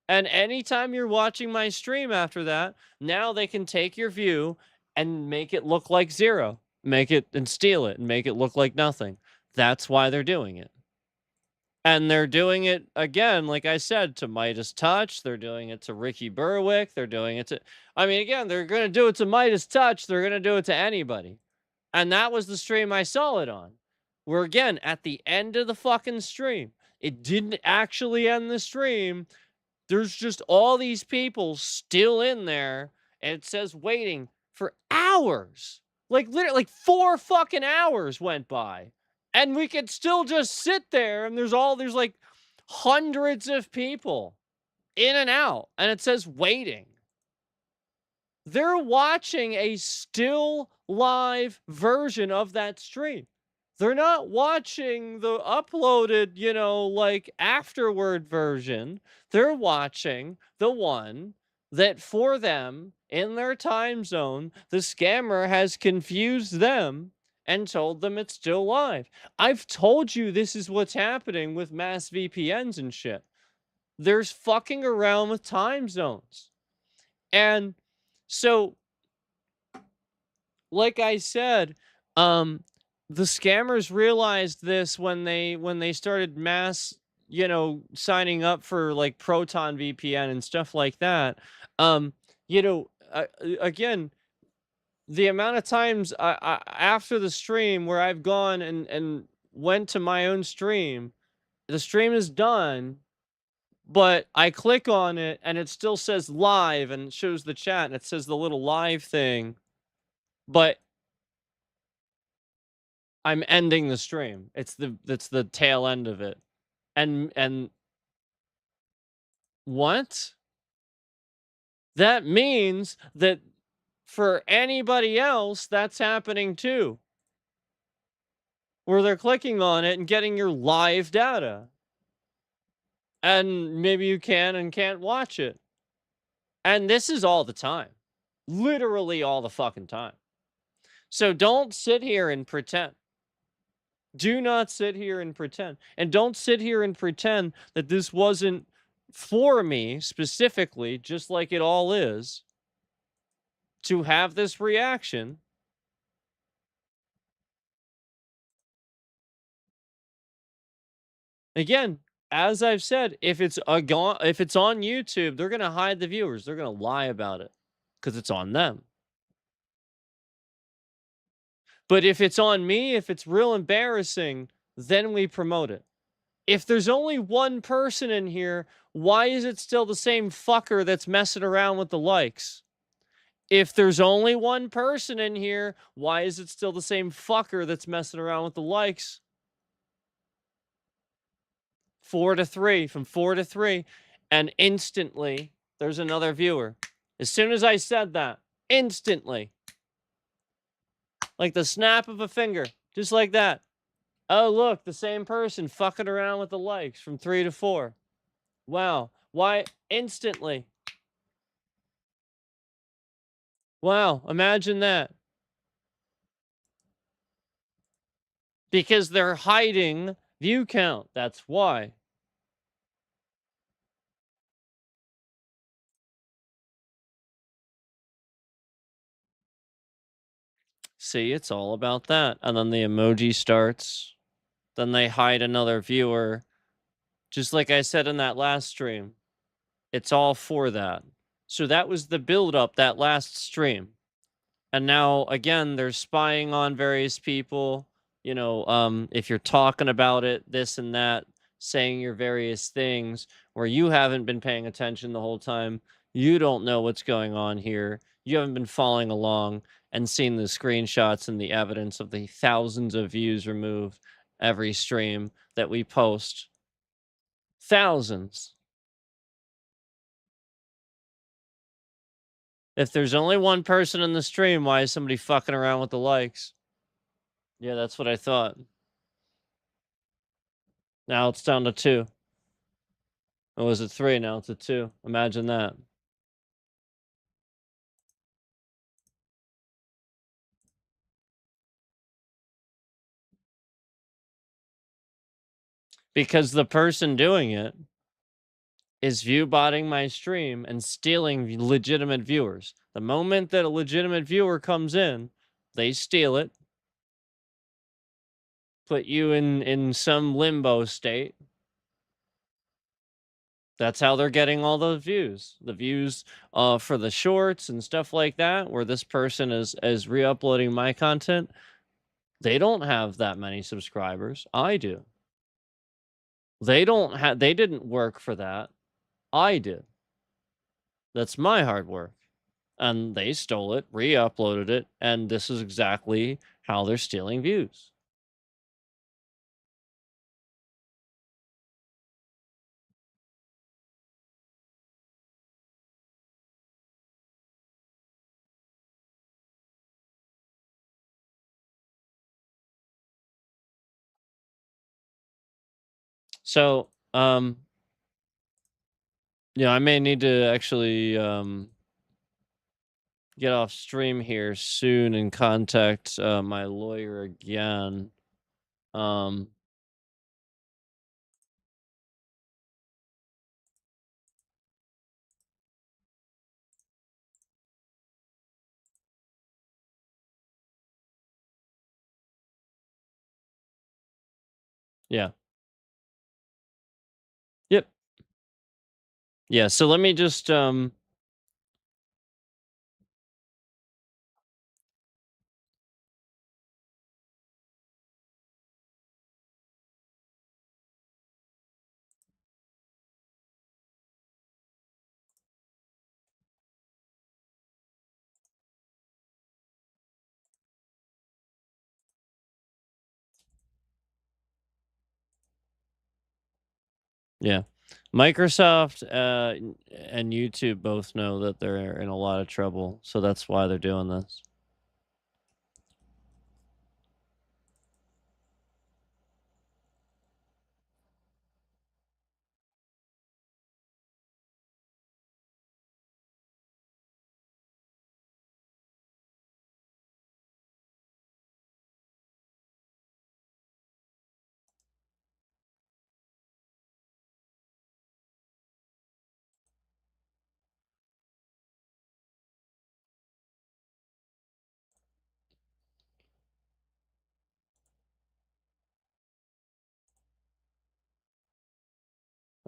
And anytime you're watching my stream after that, now they can take your view and make it look like 0. Make it and steal it and make it look like nothing. That's why they're doing it. And they're doing it again, like I said, to Midas Touch. They're doing it to Ricky Berwick. They're doing it to, I mean, again, they're going to do it to Midas Touch. They're going to do it to anybody. And that was the stream I saw it on. Where again, at the end of the fucking stream, it didn't actually end the stream. There's just all these people still in there, and it says waiting for hours. Like literally, like 4 fucking hours went by, and we could still just sit there, and there's like hundreds of people in and out, and it says waiting. They're watching a still live version of that stream. They're not watching the uploaded, like afterward version. They're watching the one that for them in their time zone, the scammer has confused them and told them it's still live. I've told you this is what's happening with mass VPNs and shit. There's fucking around with time zones. And so, like I said, the scammers realized this when they started mass, signing up for like Proton VPN and stuff like that. Again, the amount of times after the stream where I've gone and went to my own stream, the stream is done, but I click on it and it still says live and it shows the chat and it says the little live thing, but I'm ending the stream. It's the tail end of it. And what? That means that for anybody else, that's happening too. Where they're clicking on it and getting your live data. And maybe you can and can't watch it. And this is all the time. Literally all the fucking time. So don't sit here and pretend. Do not sit here and pretend. And don't sit here and pretend that this wasn't for me specifically, just like it all is, to have this reaction. Again, as I've said, if it's on YouTube, they're going to hide the viewers. They're going to lie about it because it's on them. But if it's on me, if it's real embarrassing, then we promote it. If there's only one person in here, why is it still the same fucker that's messing around with the likes? If there's only one person in here, why is it still the same fucker that's messing around with the likes? 4-3, from 4-3, and instantly there's another viewer. As soon as I said that, instantly, like the snap of a finger, just like that. Oh, look, the same person fucking around with the likes from 3-4. Wow. Why? Instantly. Wow. Imagine that. Because they're hiding view count. That's why. See, it's all about that. And then the emoji starts. Then they hide another viewer. Just like I said in that last stream. It's all for that. So that was the build up that last stream. And now again, they're spying on various people. If you're talking about it, this and that, saying your various things, where you haven't been paying attention the whole time, you don't know what's going on here. You haven't been following along and seen the screenshots and the evidence of the thousands of views removed every stream that we post. Thousands. If there's only one person in the stream, why is somebody fucking around with the likes? Yeah, that's what I thought. Now it's down to 2. Or was it 3? Now it's a 2. Imagine that. Because the person doing it is view botting my stream and stealing legitimate viewers. The moment that a legitimate viewer comes in, they steal it, put you in some limbo state. That's how they're getting all those views. The views for the shorts and stuff like that, where this person is re-uploading my content. They don't have that many subscribers. I do. They didn't work for that. I did. That's my hard work. And they stole it, re-uploaded it, and this is exactly how they're stealing views. So, I may need to actually get off stream here soon and contact my lawyer again. Um yeah. Yep. Yeah, so let me just yeah. Microsoft and YouTube both know that they're in a lot of trouble, so that's why they're doing this.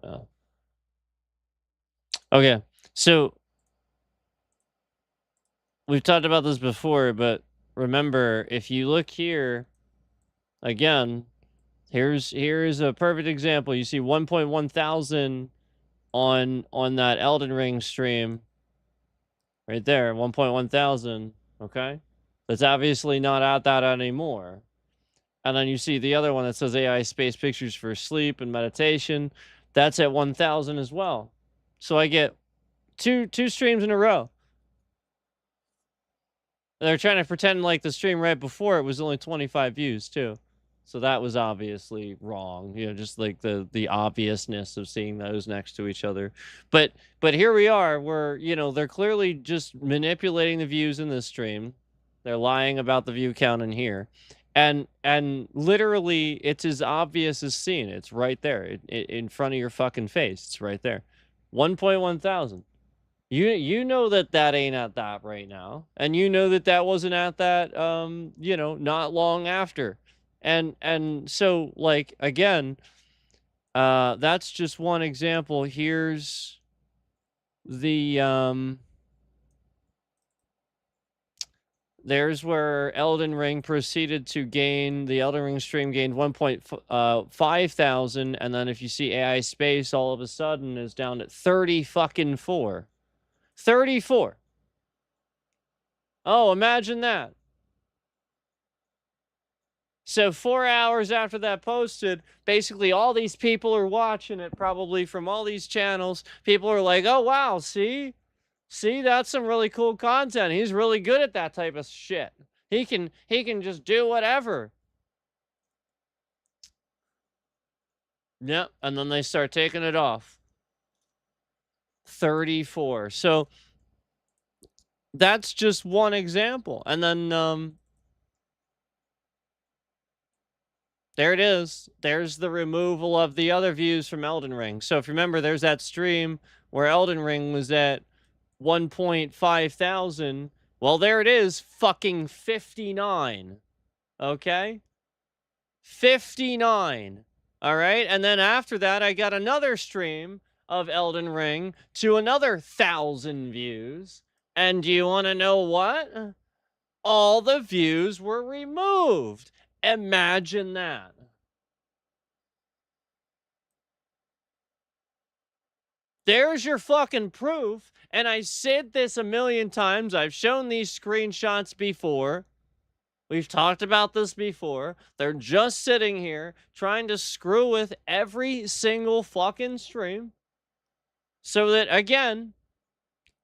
Uh, okay. So we've talked about this before, but remember, if you look here again, here's a perfect example. You see 1.1 thousand on that Elden Ring stream right there, 1.1 thousand. Okay, that's obviously not at that anymore. And then you see the other one that says AI space pictures for sleep and meditation. That's at 1,000 as well. So I get two streams in a row. They're trying to pretend like the stream right before it was only 25 views too. So that was obviously wrong, just like the obviousness of seeing those next to each other. But here we are, where they're clearly just manipulating the views in this stream. They're lying about the view count in here. And literally it's as obvious as seen. It's right there. In front of your fucking face. It's right there. 1.1 thousand. You know that ain't at that right now, and you know that wasn't at that not long after, and so like again, that's just one example. Here's the there's where Elden Ring proceeded to gain, the Elden Ring stream gained 1.5 thousand, and then if you see AI space, all of a sudden is down at 30 fucking 4. 34. Oh, imagine that. So 4 hours after that posted, basically all these people are watching it, probably from all these channels. People are like, oh, wow, see, that's some really cool content. He's really good at that type of shit. He can just do whatever. Yep, and then they start taking it off. 34. So that's just one example. And then there it is. There's the removal of the other views from Elden Ring. So if you remember, there's that stream where Elden Ring was at 1.5 thousand. Well, there it is, fucking 59. Okay? 59. All right? And then after that, I got another stream of Elden Ring to another 1,000 views. And do you want to know what? All the views were removed. Imagine that. There's your fucking proof. And I said this a million times. I've shown these screenshots before. We've talked about this before. They're just sitting here trying to screw with every single fucking stream. So that, again,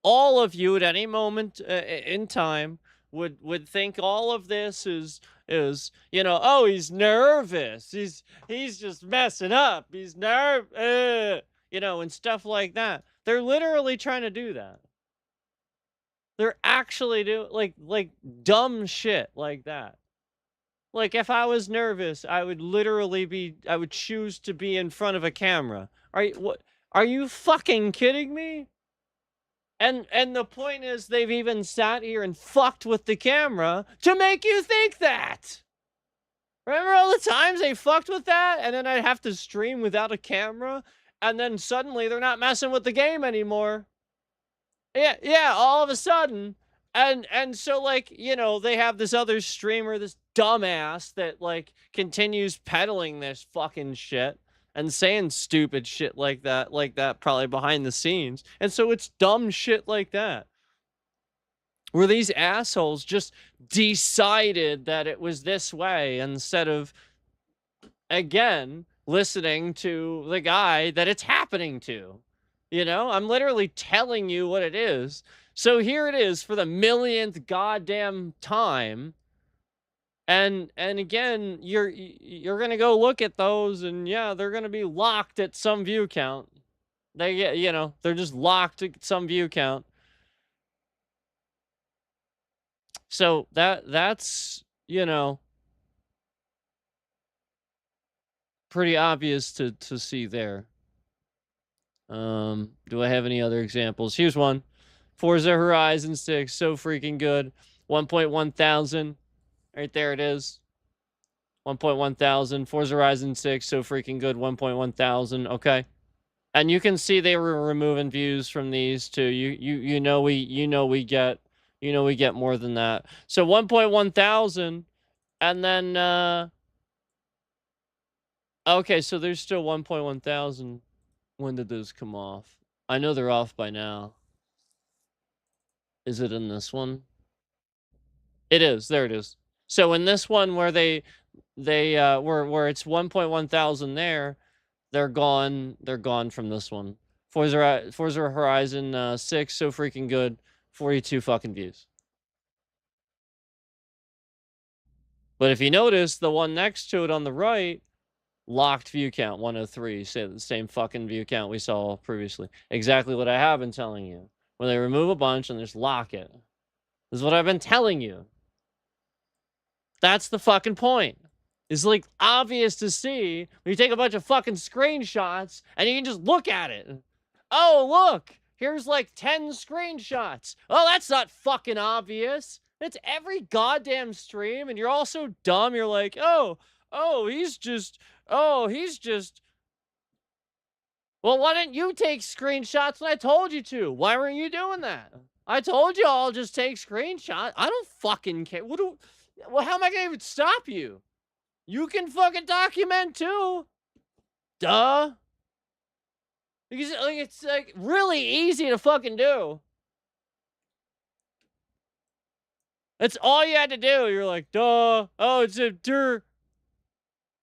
all of you at any moment in time would think all of this is oh, he's nervous. He's just messing up. He's and stuff like that. They're literally trying to do that. They're actually doing like dumb shit like that. Like if I was nervous, I would choose to be in front of a camera. Are you fucking kidding me? And the point is, they've even sat here and fucked with the camera to make you think that. Remember all the times they fucked with that? And then I'd have to stream without a camera, and then suddenly they're not messing with the game anymore. Yeah, all of a sudden. And so, like, they have this other streamer, this dumbass that, like, continues peddling this fucking shit and saying stupid shit like that probably behind the scenes. And so it's dumb shit like that, where these assholes just decided that it was this way instead of, again, listening to the guy that it's happening to. I'm literally telling you what it is. So here it is for the millionth goddamn time. And again, you're going to go look at those, and yeah, they're going to be locked at some view count. They get, they're just locked at some view count. So that's, pretty obvious to see there. Do I have any other examples? Here's one. Forza Horizon 6, so freaking good. 1.1 thousand. Right there it is. 1.1 thousand. Forza Horizon 6, so freaking good. 1.1 thousand. Okay. And you can see they were removing views from these too. We get more than that. So 1.1 thousand, and then okay, so there's still 1.1 thousand. When did those come off? I know they're off by now. Is it in this one? It is. There it is. So in this one where they they where it's 1.1 thousand there, they're gone from this one. Forza Horizon 6, so freaking good. 42 fucking views. But if you notice, the one next to it on the right, locked view count 103. Say the same fucking view count we saw previously. Exactly what I have been telling you. When they remove a bunch and just lock it. This is what I've been telling you. That's the fucking point. It's like obvious to see when you take a bunch of fucking screenshots and you can just look at it. Oh, look, here's like 10 screenshots. Oh, that's not fucking obvious. It's every goddamn stream, and you're all so dumb. You're like, oh, he's just. Well, why didn't you take screenshots when I told you to? Why weren't you doing that? I told you I'll just take screenshots. I don't fucking care. Well, how am I gonna even stop you? You can fucking document too. Duh. Because like it's like really easy to fucking do. That's all you had to do. You're like, duh. Oh, it's a dur.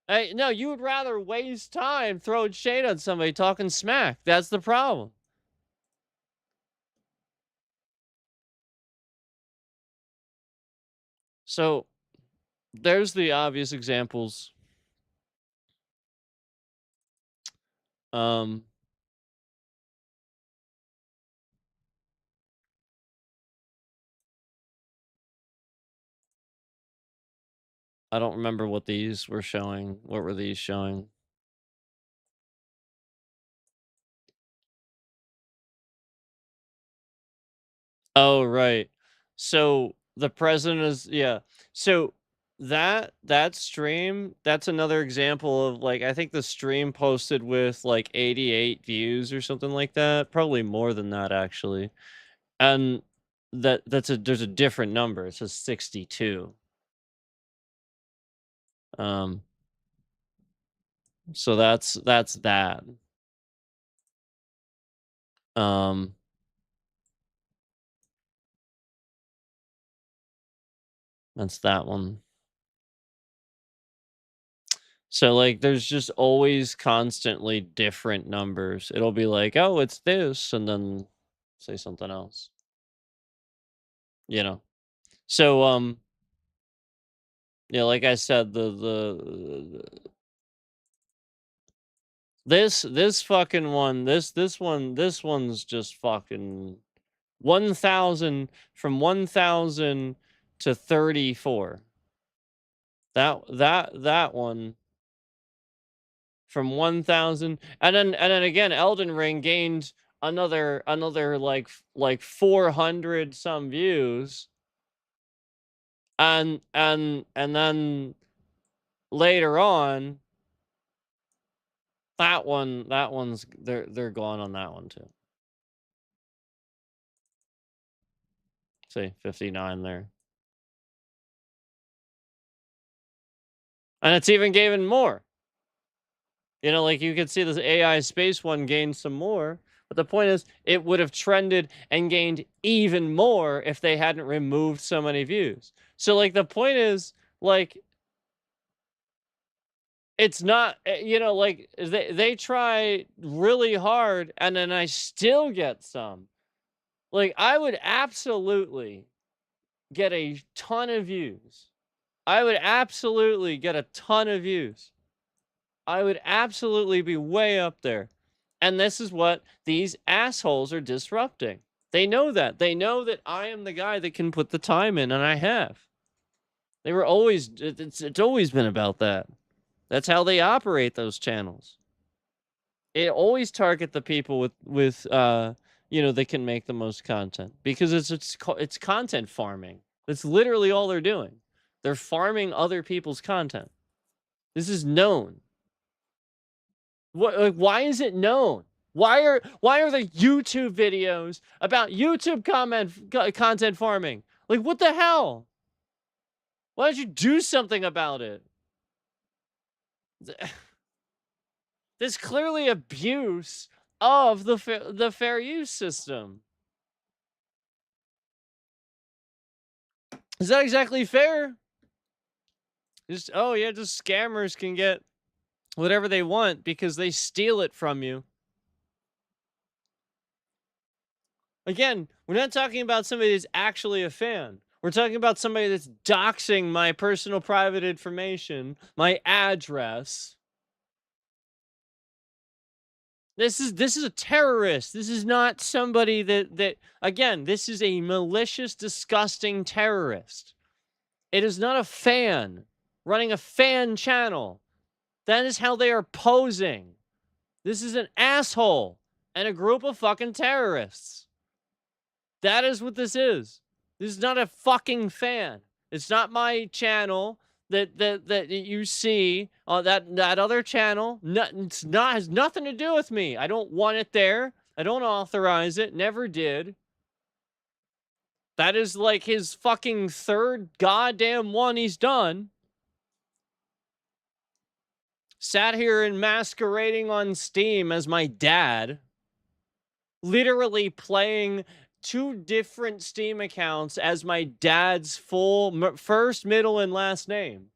Hey, no, you would rather waste time throwing shade on somebody talking smack. That's the problem. So there's the obvious examples. I don't remember what these were showing. What were these showing? Oh, right. So the president is So that stream, that's another example of like I think the stream posted with like 88 views or something like that. Probably more than that actually. And there's a different number. It says 62. So that's that. That's that one. So like there's just always constantly different numbers. It'll be like, "Oh, it's this," and then say something else. You know. So yeah, like I said, this fucking one, this one's just fucking 1,000 from 1,000 to 34. That one from 1,000, and then again, Elden Ring gained another like 400 some views, and then later on, that one's they're gone on that one too. See, 59 there, and it's even given more. You know, like you could see this AI space one gained some more, but the point is, it would have trended and gained even more if they hadn't removed so many views. So, like, the point is, like, it's not, you know, like they try really hard, and then I still get some. Like, I would absolutely get a ton of views. I would absolutely get a ton of views. I would absolutely be way up there. And this is what these assholes are disrupting. They know that. They know that I am the guy that can put the time in, and I have. They were always, it's always been about that. That's how they operate those channels. It always target the people with you know, they can make the most content because it's content farming. That's literally all they're doing. They're farming other people's content. This is known. What? Like, why is it known? Why are the YouTube videos about YouTube content farming? Like, what the hell? Why don't you do something about it? There's clearly abuse of the fair use system. Is that exactly fair? Just, oh yeah, just scammers can get whatever they want because they steal it from you. Again, we're not talking about somebody that's actually a fan. We're talking about somebody that's doxing my personal private information, my address. This is a terrorist. This is not somebody that again, this is a malicious, disgusting terrorist. It is not a fan running a fan channel. That is how they are posing. This is an asshole and a group of fucking terrorists. That is what this is. This is not a fucking fan. It's not my channel that you see on that other channel. No, it's not has nothing to do with me. I don't want it there. I don't authorize it. Never did. That is like his fucking third goddamn one he's done. Sat here and masquerading on Steam as my dad. Literally playing two different Steam accounts as my dad's full first, middle, and last name.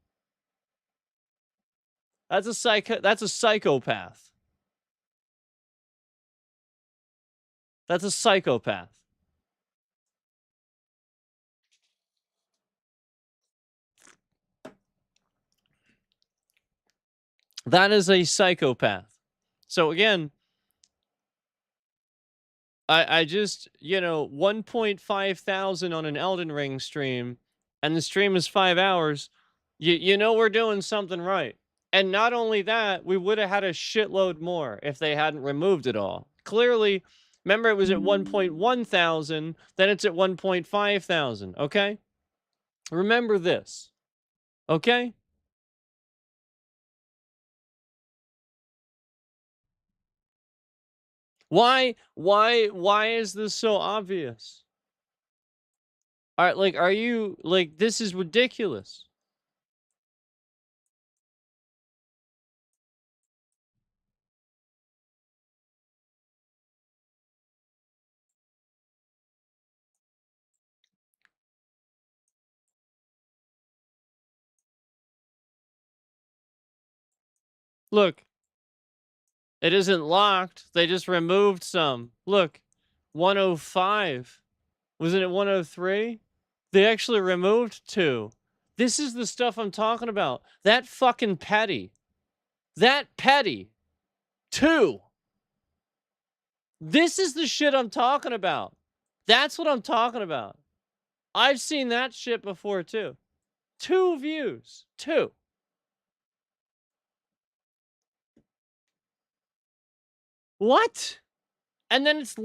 That's a psychopath. That's a psychopath. That is a psychopath. So again, I just, 1.5 thousand on an Elden Ring stream, and the stream is 5 hours. You know we're doing something right. And not only that, we would have had a shitload more if they hadn't removed it all. Clearly, remember it was at 1.1 thousand, then it's at 1.5 thousand, okay? Remember this, okay? Why is this so obvious? All right, like, are you, like, this is ridiculous. Look, it isn't locked. They just removed some. Look, 105. Wasn't it 103? They actually removed 2. This is the stuff I'm talking about. That fucking petty. That petty. 2. This is the shit I'm talking about. That's what I'm talking about. I've seen that shit before too. 2 views. 2. What? And then it's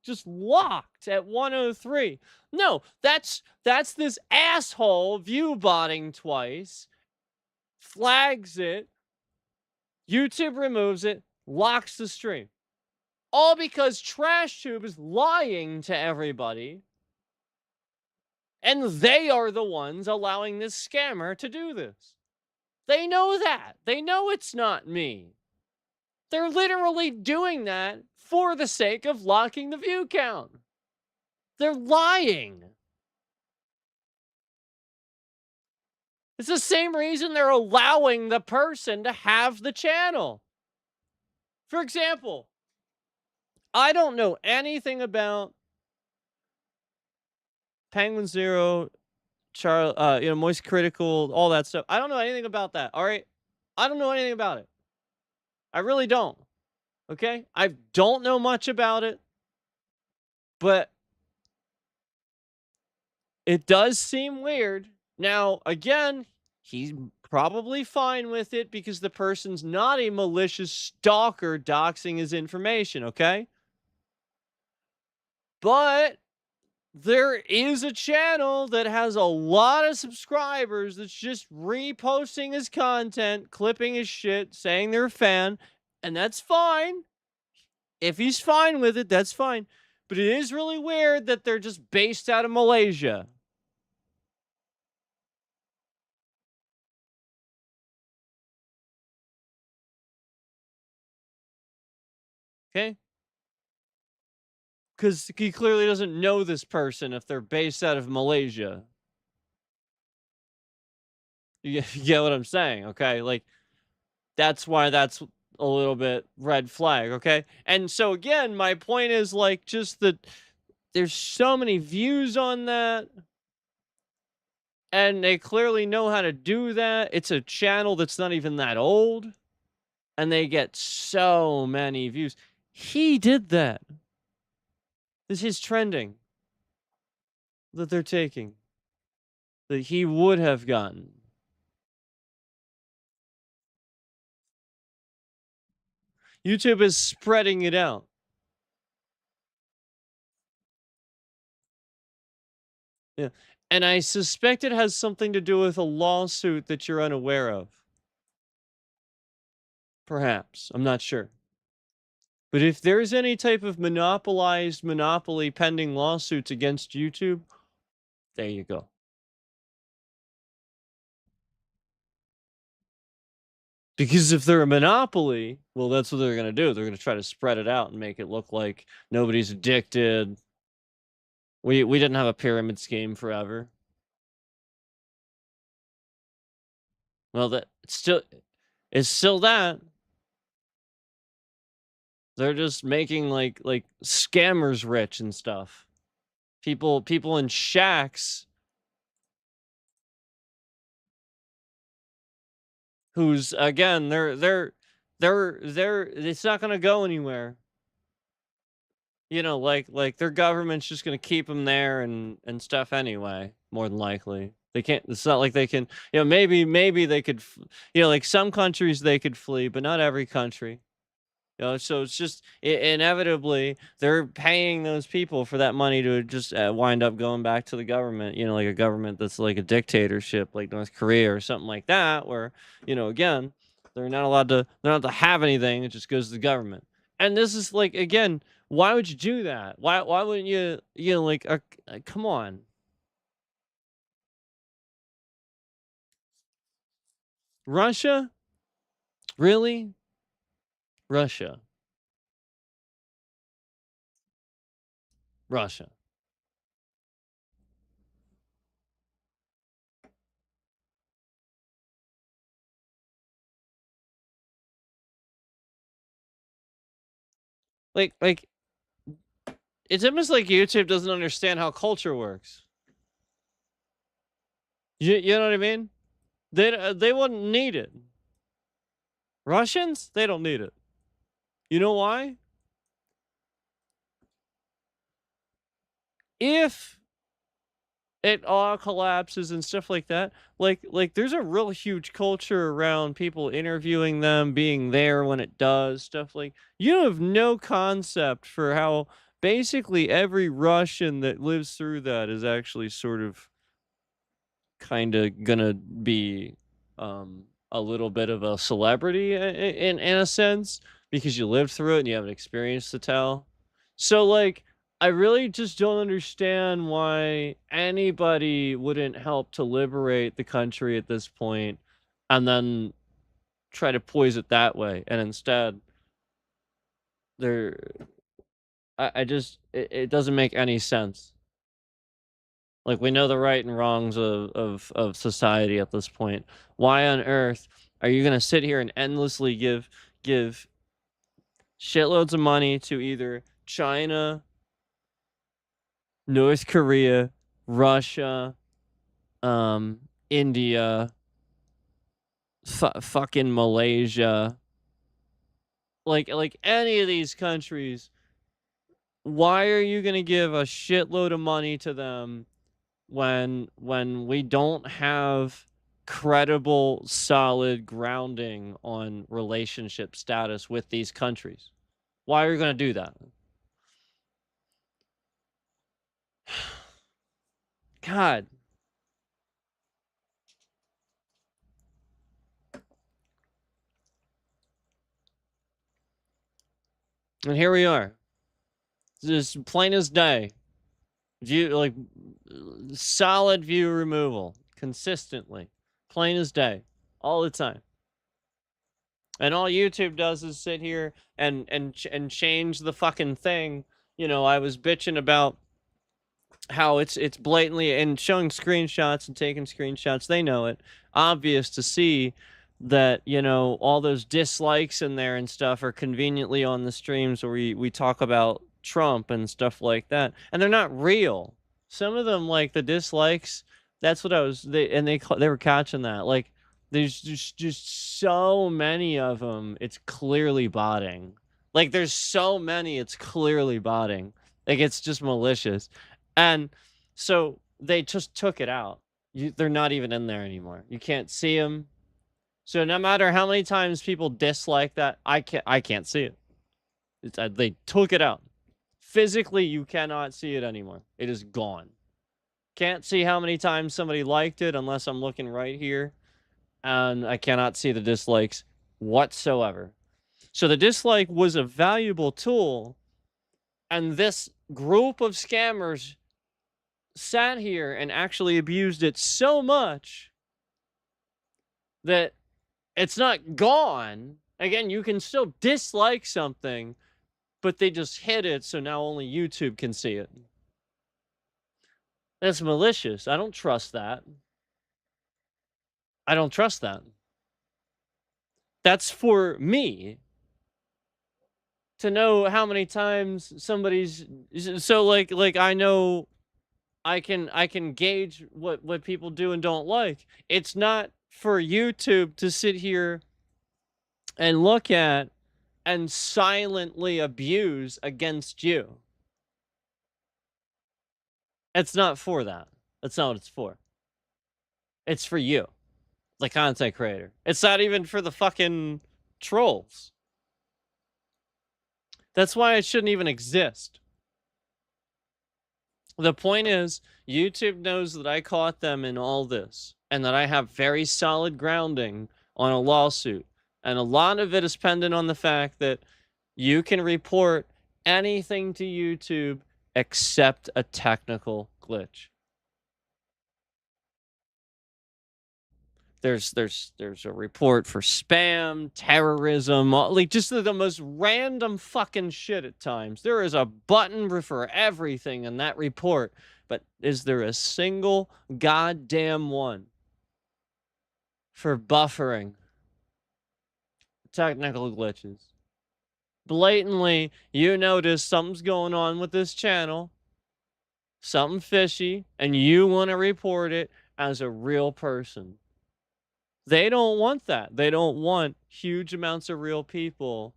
just locked at 103. No, that's this asshole view botting twice, flags it, YouTube removes it, locks the stream. All because TrashTube is lying to everybody, and they are the ones allowing this scammer to do this. They know that. They know it's not me. They're literally doing that for the sake of locking the view count. They're lying. It's the same reason they're allowing the person to have the channel. For example, I don't know anything about Penguin Zero, Moist Critical, all that stuff. I don't know anything about that. All right, I don't know anything about it. I really don't. Okay, I don't know much about it, but it does seem weird. Now, again, he's probably fine with it because the person's not a malicious stalker doxing his information, okay? But there is a channel that has a lot of subscribers that's just reposting his content, clipping his shit, saying they're a fan, and that's fine. If he's fine with it, that's fine. But it is really weird that they're just based out of Malaysia. Okay? Because he clearly doesn't know this person if they're based out of Malaysia. You get what I'm saying, okay? Like, that's why that's a little bit red flag, okay? And so again, my point is like just that there's so many views on that, and they clearly know how to do that. It's a channel that's not even that old, and they get so many views. He did that. This is trending that they're taking, that he would have gotten. YouTube is spreading it out. Yeah. And I suspect it has something to do with a lawsuit that you're unaware of. Perhaps. I'm not sure. But if there's any type of monopoly pending lawsuits against YouTube, there you go. Because if they're a monopoly, well, that's what they're going to do. They're going to try to spread it out and make it look like nobody's addicted. We didn't have a pyramid scheme forever. Well, that it's still that. They're just making like scammers rich and stuff. People in shacks who's again they're it's not going to go anywhere. You know, like their government's just going to keep them there and stuff anyway, more than likely. They can't, it's not like they can, you know, maybe they could, you know, like some countries they could flee, but not every country. You know, so it's just inevitably they're paying those people for that money to just wind up going back to the government. You know, like a government that's like a dictatorship, like North Korea or something like that, where you know, again, they're not to have anything. It just goes to the government. And this is like again, why would you do that? Why wouldn't you? You know, like come on, Russia, really, Russia, Russia. Like it's almost like YouTube doesn't understand how culture works. You know what I mean? They wouldn't need it. Russians, they don't need it. You know why? If it all collapses and stuff like that, like there's a real huge culture around people interviewing them, being there when it does, stuff like you have no concept for how basically every Russian that lives through that is actually sort of kind of gonna be a little bit of a celebrity in a sense because you lived through it and you have an experience to tell. So like I really just don't understand why anybody wouldn't help to liberate the country at this point and then try to poise it that way. And instead they're I just it doesn't make any sense. Like we know the right and wrongs of society at this point. Why on earth are you gonna sit here and endlessly give shitloads of money to either China, North Korea, Russia, India, fucking Malaysia, like any of these countries? Why are you gonna give a shitload of money to them when we don't have credible solid grounding on relationship status with these countries? Why are you going to do that? God. And here we are, just plain as day, view like solid view removal consistently, plain as day, all the time. And all YouTube does is sit here and change the fucking thing. You know, I was bitching about how it's blatantly and showing screenshots and taking screenshots. They know it. Obvious to see that, you know, all those dislikes in there and stuff are conveniently on the streams where we talk about Trump and stuff like that, and they're not real. Some of them, like the dislikes, that's what I was they were catching that. Like there's just so many of them. It's clearly botting. Like there's so many. It's clearly botting. Like it's just malicious. And so they just took it out. They're not even in there anymore. You can't see them. So no matter how many times people dislike that, I can't see it. They took it out. Physically, you cannot see it anymore. It is gone. Can't see how many times somebody liked it unless I'm looking right here, and I cannot see the dislikes whatsoever. So the dislike was a valuable tool, and this group of scammers sat here and actually abused it so much that it's not gone. Again, you can still dislike something, but they just hid it so now only YouTube can see it. That's malicious. I don't trust that. I don't trust that. That's for me to know how many times somebody's so like I know I can gauge what people do and don't like. It's not for YouTube to sit here and look at and silently abuse against you. It's not for that. That's not what it's for. It's for you, the content creator. It's not even for the fucking trolls. That's why it shouldn't even exist. The point is, YouTube knows that I caught them in all this and that I have very solid grounding on a lawsuit. And a lot of it is pendant on the fact that you can report anything to YouTube except a technical glitch. There's a report for spam, terrorism, like just the most random fucking shit at times. There is a button for everything in that report, but is there a single goddamn one for buffering, technical glitches? Blatantly, you notice something's going on with this channel, something fishy, and you want to report it as a real person. They don't want that. They don't want huge amounts of real people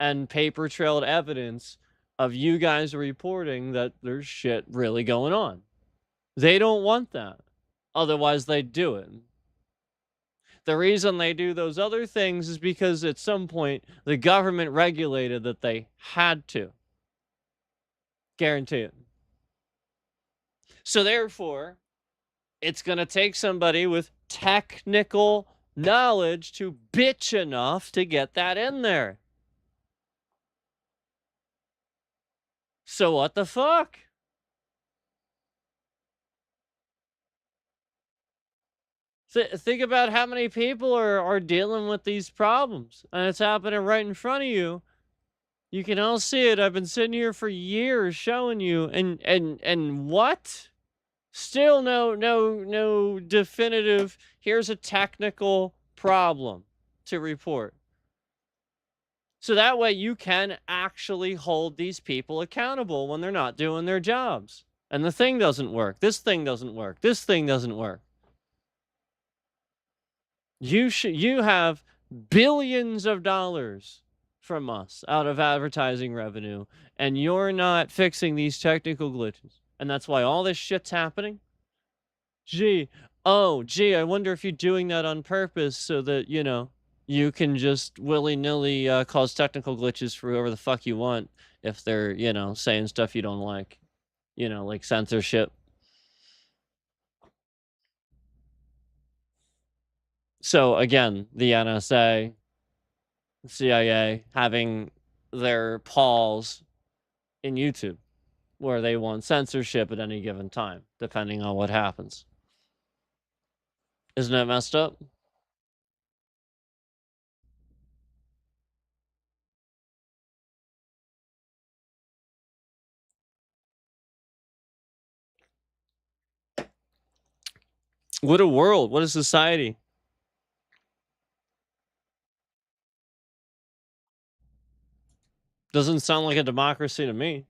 and paper trailed evidence of you guys reporting that there's shit really going on. They don't want that. Otherwise, they'd do it. The reason they do those other things is because at some point the government regulated that they had to. Guarantee it. So, therefore, it's going to take somebody with technical knowledge to bitch enough to get that in there. So what the fuck? Think about how many people are dealing with these problems, and it's happening right in front of you. You can all see it. I've been sitting here for years showing you, and what? Still no definitive. Here's a technical problem to report. So that way you can actually hold these people accountable when they're not doing their jobs. And the thing doesn't work. This thing doesn't work. This thing doesn't work. You have billions of dollars from us out of advertising revenue, and you're not fixing these technical glitches. And that's why all this shit's happening. Gee, I wonder if you're doing that on purpose so that, you know, you can just willy-nilly cause technical glitches for whoever the fuck you want if they're, you know, saying stuff you don't like, you know, like censorship. So again, the NSA, CIA having their paws in YouTube where they want censorship at any given time, depending on what happens. Isn't it messed up? What a world. What a society. Doesn't sound like a democracy to me.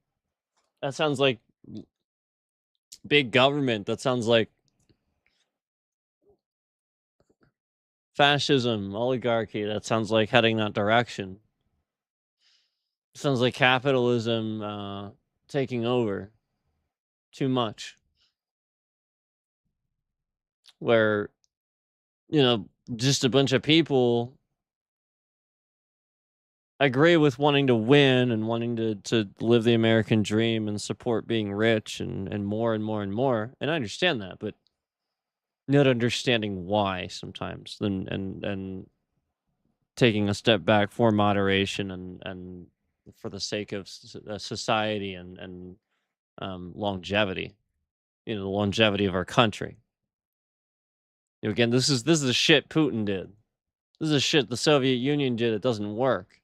That sounds like big government. That sounds like fascism, oligarchy. That sounds like heading that direction. Sounds like capitalism taking over too much. Where, just a bunch of people agree with wanting to win and wanting to live the American dream and support being rich and more and more and more. And I understand that, but not understanding why sometimes and taking a step back for moderation and for the sake of society and longevity, the longevity of our country. Again, this is the shit Putin did. This is the shit the Soviet Union did. It doesn't work.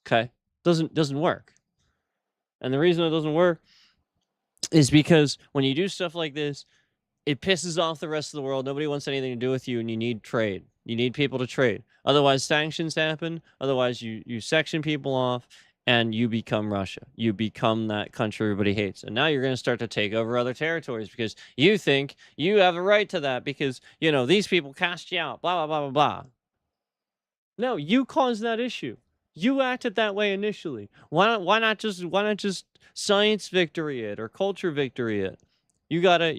Okay, doesn't work. And the reason it doesn't work is because when you do stuff like this, it pisses off the rest of the world. Nobody wants anything to do with you, and you need trade. You need people to trade. Otherwise, sanctions happen. Otherwise, you section people off, and you become Russia. You become that country everybody hates. And now you're going to start to take over other territories because you think you have a right to that because, these people cast you out, blah, blah, blah, blah, blah. No, you caused that issue. You acted that way initially. Why not just science victory it or culture victory it? You gotta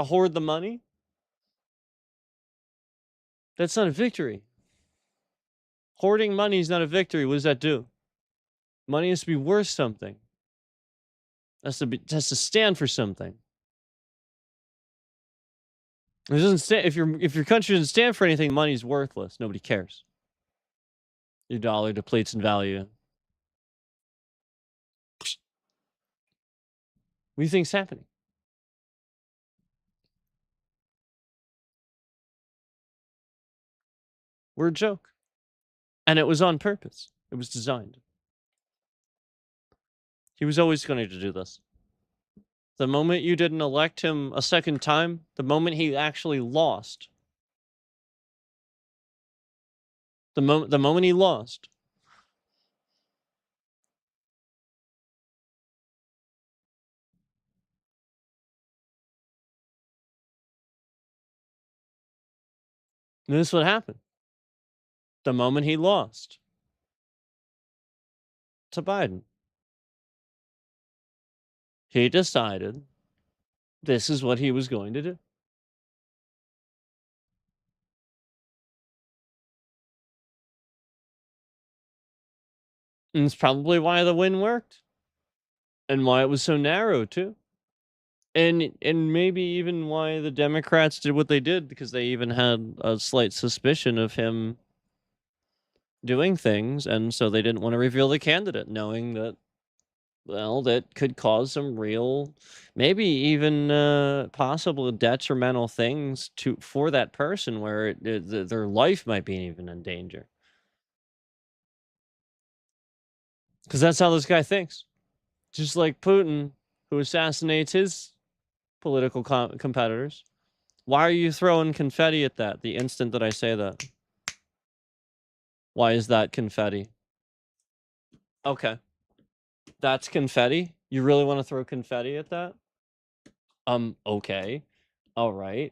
hoard the money? That's not a victory. Hoarding money is not a victory. What does that do? Money has to be worth something. Has to stand for something. It doesn't stand if your country doesn't stand for anything, money's worthless. Nobody cares. Your dollar depletes in value. What do you think's happening? We're a joke. And it was on purpose. It was designed. He was always going to do this. The moment you didn't elect him a second time, the moment he actually lost, the moment he lost, this is what happened. The moment he lost to Biden, he decided this is what he was going to do. And it's probably why the win worked and why it was so narrow too. And maybe even why the Democrats did what they did because they even had a slight suspicion of him doing things and so they didn't want to reveal the candidate knowing that that could cause some real, maybe even possible detrimental things for that person where their life might be even in danger. Because that's how this guy thinks. Just like Putin, who assassinates his political competitors. Why are you throwing confetti at that the instant that I say that? Why is that confetti? Okay. That's confetti? You really want to throw confetti at that? Okay. All right.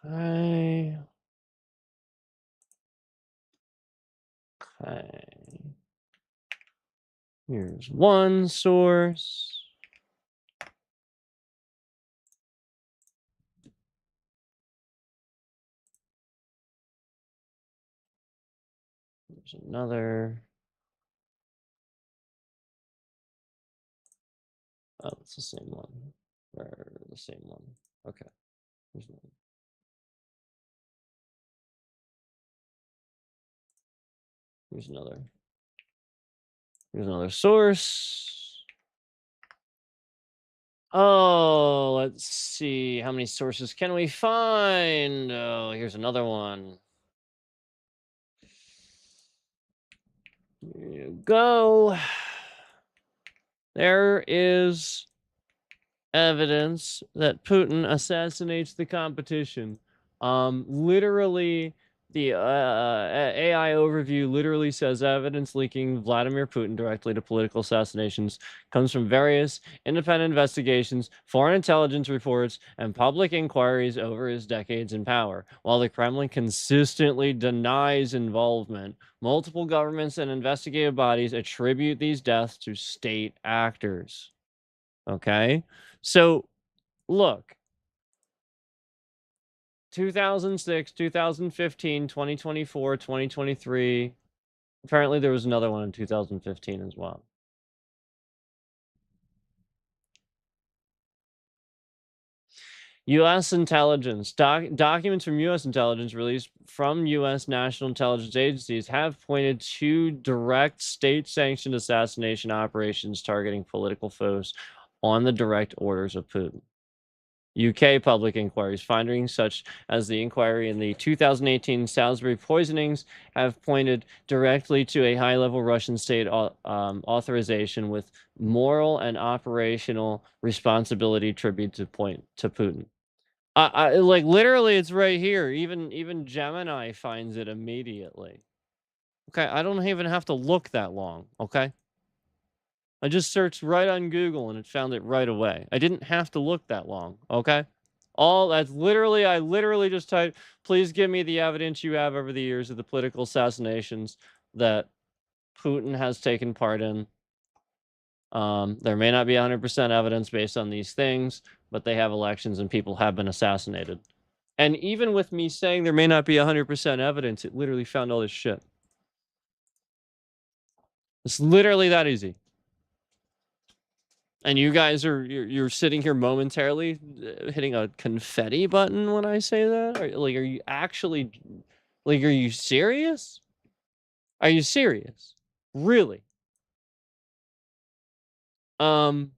Okay. Okay. Here's one source. There's another. Oh, it's the same one. Or the same one. Okay. Here's one. Here's another. Here's another source. Oh, let's see. How many sources can we find? Oh, here's another one. Here you go. There is evidence that Putin assassinates the competition. Literally, the AI overview literally says evidence linking Vladimir Putin directly to political assassinations comes from various independent investigations, foreign intelligence reports, and public inquiries over his decades in power. While the Kremlin consistently denies involvement, multiple governments and investigative bodies attribute these deaths to state actors. Okay? So, look, 2006, 2015, 2024, 2023. Apparently, there was another one in 2015 as well. U.S. intelligence documents from U.S. intelligence released from U.S. national intelligence agencies have pointed to direct state-sanctioned assassination operations targeting political foes on the direct orders of Putin. UK public inquiries, findings such as the inquiry in the 2018 Salisbury poisonings, have pointed directly to a high-level Russian state authorization with moral and operational responsibility attributed to Putin. Like literally, it's right here. Even Gemini finds it immediately. Okay, I don't even have to look that long. Okay. I just searched right on Google and it found it right away. I didn't have to look that long, okay? All that's literally, I literally just typed, please give me the evidence you have over the years of the political assassinations that Putin has taken part in. There may not be 100% evidence based on these things, but they have elections and people have been assassinated. And even with me saying there may not be 100% evidence, it literally found all this shit. It's literally that easy. And you guys are you're sitting here momentarily hitting a confetti button when I say that? Are you actually like are you serious? Are you serious? Really? Um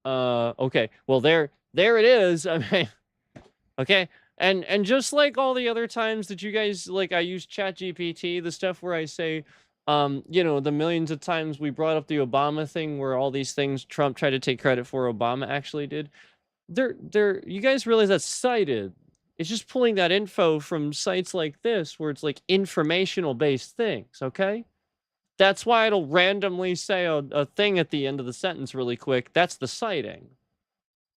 okay. Well there it is. I mean okay. And just like all the other times that you guys like I use ChatGPT, the stuff where I say you know, the millions of times we brought up the Obama thing where all these things Trump tried to take credit for Obama actually did. They're you guys realize that's cited. It's just pulling that info from sites like this where it's like informational based things, okay? That's why it'll randomly say a thing at the end of the sentence really quick. That's the citing.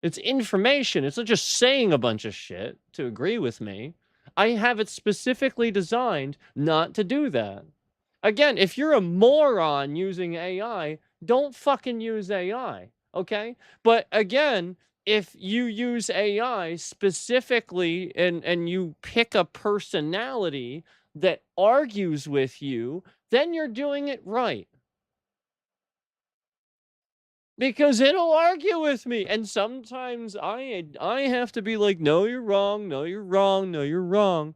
It's information. It's not just saying a bunch of shit to agree with me. I have it specifically designed not to do that. Again, if you're a moron using AI, don't fucking use AI, okay? But again, if you use AI specifically and you pick a personality that argues with you, then you're doing it right. Because it'll argue with me. And sometimes I have to be like, no, you're wrong, no, you're wrong, no, you're wrong.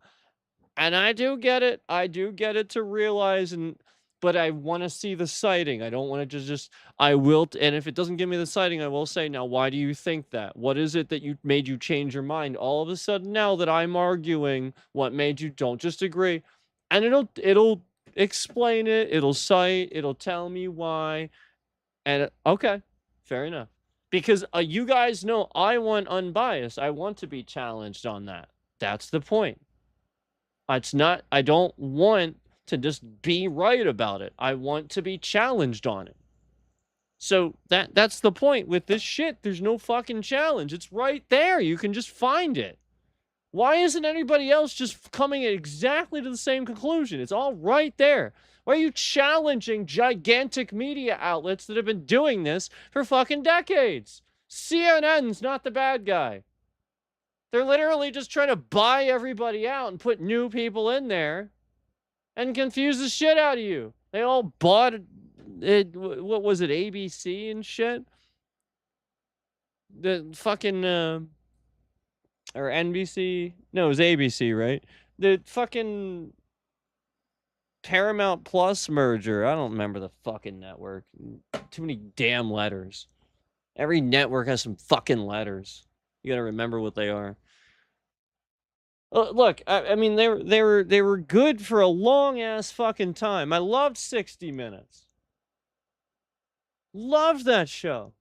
And I do get it. I do get it to realize but I want to see the citing. I don't want to just I will and if it doesn't give me the citing, I will say, now why do you think that? What is it that you made you change your mind? All of a sudden now that I'm arguing, what made you don't just agree? And it'll explain it, it'll cite, it'll tell me why. And okay, fair enough. Because you guys know I want unbiased. I want to be challenged on that. That's the point. It's not, I don't want to just be right about it. I want to be challenged on it. So that's the point with this shit. There's no fucking challenge. It's right there. You can just find it. Why isn't anybody else just coming exactly to the same conclusion? It's all right there. Why are you challenging gigantic media outlets that have been doing this for fucking decades? CNN's not the bad guy. They're literally just trying to buy everybody out and put new people in there and confuse the shit out of you. They all bought it. What was it, ABC and shit? The fucking, or NBC? No, it was ABC, right? The fucking Paramount Plus merger. I don't remember the fucking network. Too many damn letters. Every network has some fucking letters. You gotta remember what they are. Look, I mean, they were good for a long ass fucking time. I loved 60 Minutes. Loved that show.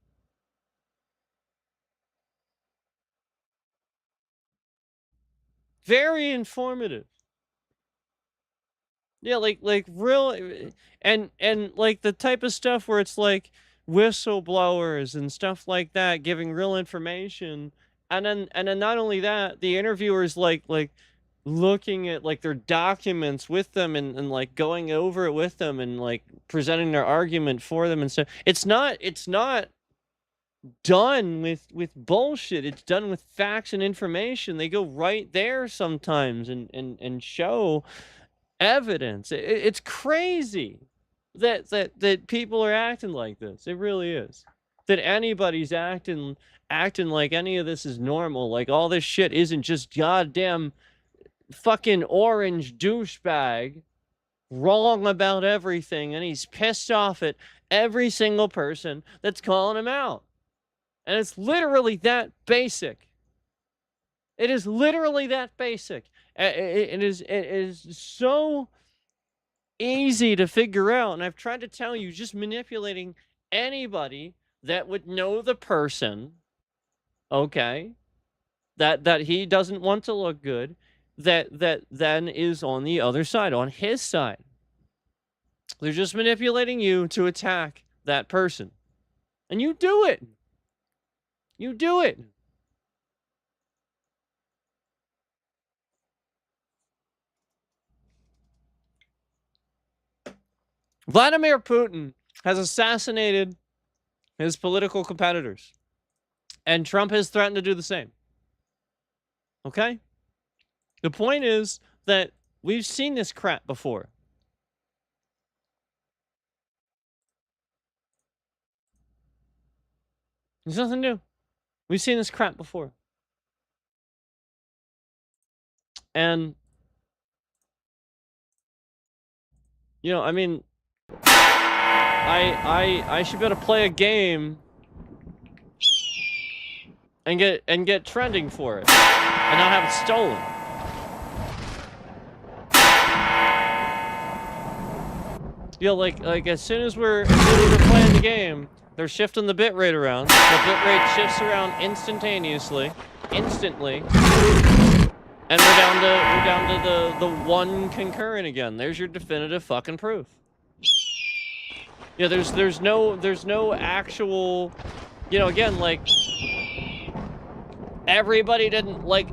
Very informative. Yeah, like real, and like the type of stuff where it's like whistleblowers and stuff like that giving real information, and then not only that, the interviewers like looking at like their documents with them and like going over it with them and like presenting their argument for them and stuff. It's not done with bullshit. It's done with facts and information. They go right there sometimes and show evidence. It's crazy that people are acting like this. It really is. That anybody's acting like any of this is normal. Like all this shit isn't just goddamn fucking orange douchebag wrong about everything, and he's pissed off at every single person that's calling him out. And it's literally that basic. It is literally that basic. It is so easy to figure out. And I've tried to tell you, just manipulating anybody that would know the person, okay, that he doesn't want to look good, that then is on the other side, on his side. They're just manipulating you to attack that person. And you do it. You do it. Vladimir Putin has assassinated his political competitors, and Trump has threatened to do the same. Okay? The point is that we've seen this crap before. There's nothing new. We've seen this crap before. And, you know, I mean, I should be able to play a game and get trending for it and not have it stolen. You know, like as soon as we're playing the game, they're shifting the bitrate around. The bitrate shifts around instantly, and we're down to the one concurrent again. There's your definitive fucking proof. Yeah, there's no actual, you know, again, like everybody didn't like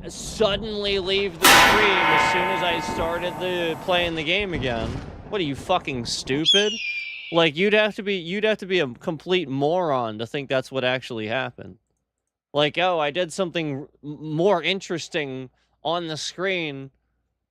suddenly leave the stream as soon as I started playing the game again. What are you, fucking stupid? Like you'd have to be a complete moron to think that's what actually happened. Like, oh, I did something more interesting on the screen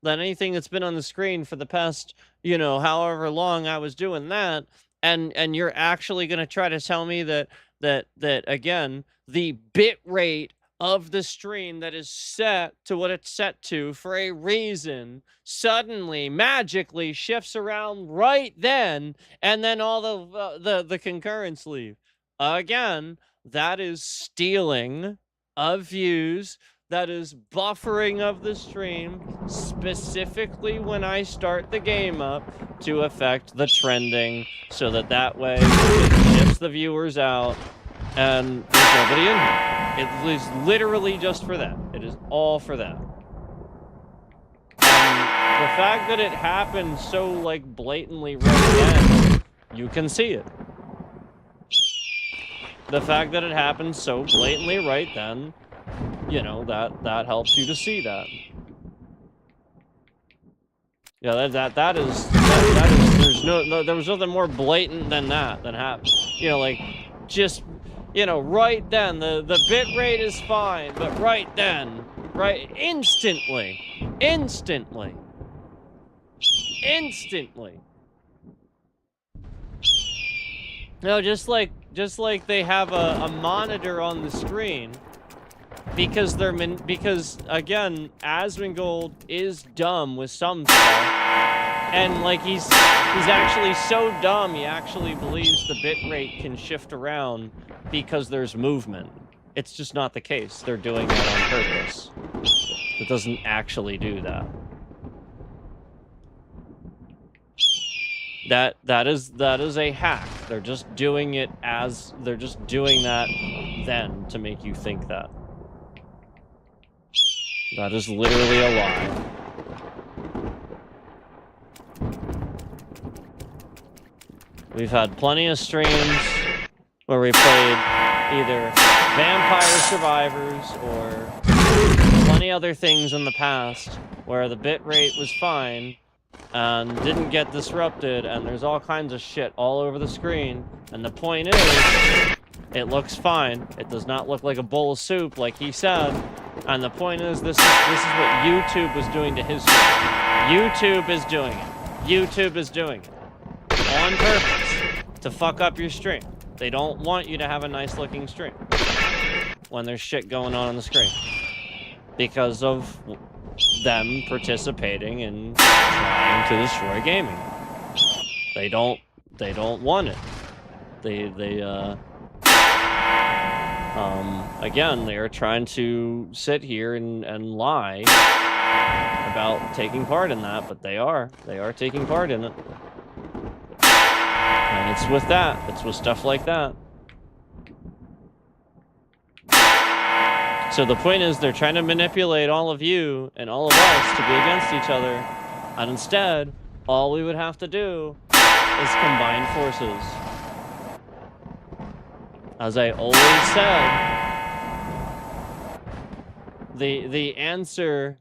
than anything that's been on the screen for the past, you know, however long I was doing that, and you're actually going to try to tell me that again, the bit rate of the stream that is set to what it's set to for a reason suddenly magically shifts around right then, and then all the concurrents leave. Again, that is stealing of views. That is buffering of the stream, specifically when I start the game up to affect the trending, so that way it shifts the viewers out and there's nobody in here. It is literally just for that. It is all for that. And the fact that it happened so like blatantly right then, you can see it. The fact that it happened so blatantly right then, you know, that helps you to see that. Yeah, that is there was nothing more blatant than that happened. You know, like just you know, right then the bit rate is fine, but right then, right instantly. No, just like they have a monitor on the screen because because again, Asmongold is dumb with some stuff. And like he's actually so dumb he actually believes the bit rate can shift around because there's movement. It's just not the case. They're doing that on purpose. It doesn't actually do that. That is a hack. They're just doing it as they're just doing that then to make you think that. That is literally a lie. We've had plenty of streams where we played either Vampire Survivors or plenty other things in the past where the bitrate was fine and didn't get disrupted, and there's all kinds of shit all over the screen. And the point is, it looks fine. It does not look like a bowl of soup, like he said. And the point is, this is what YouTube was doing to his stream. YouTube is doing it. YouTube is doing it on purpose to fuck up your stream. They don't want you to have a nice looking stream when there's shit going on the screen because of them participating in trying to destroy gaming. They don't want it. Again, they are trying to sit here and lie about taking part in that, but they are taking part in it. And it's with that. It's with stuff like that. So the point is they're trying to manipulate all of you and all of us to be against each other. And instead, all we would have to do is combine forces. As I always said, the answer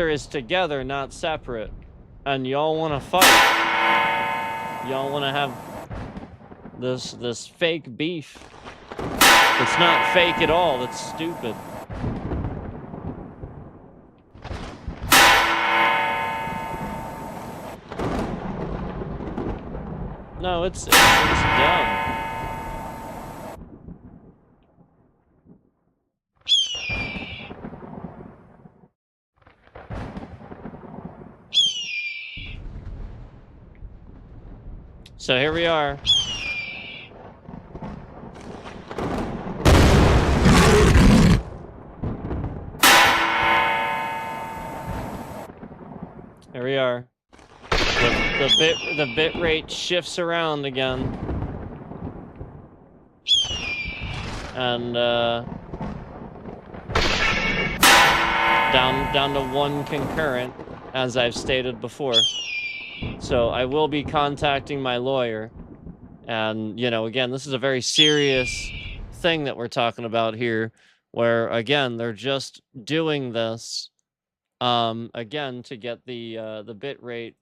is together, not separate. And y'all want to fight. Y'all want to have this fake beef. It's not fake at all. It's stupid. No, it's dumb. So here we are. Here we are. The bit rate shifts around again. And down to 1 concurrent, as I've stated before. So I will be contacting my lawyer. And, you know, again, this is a very serious thing that we're talking about here, where, again, they're just doing this, again, to get the bit rate,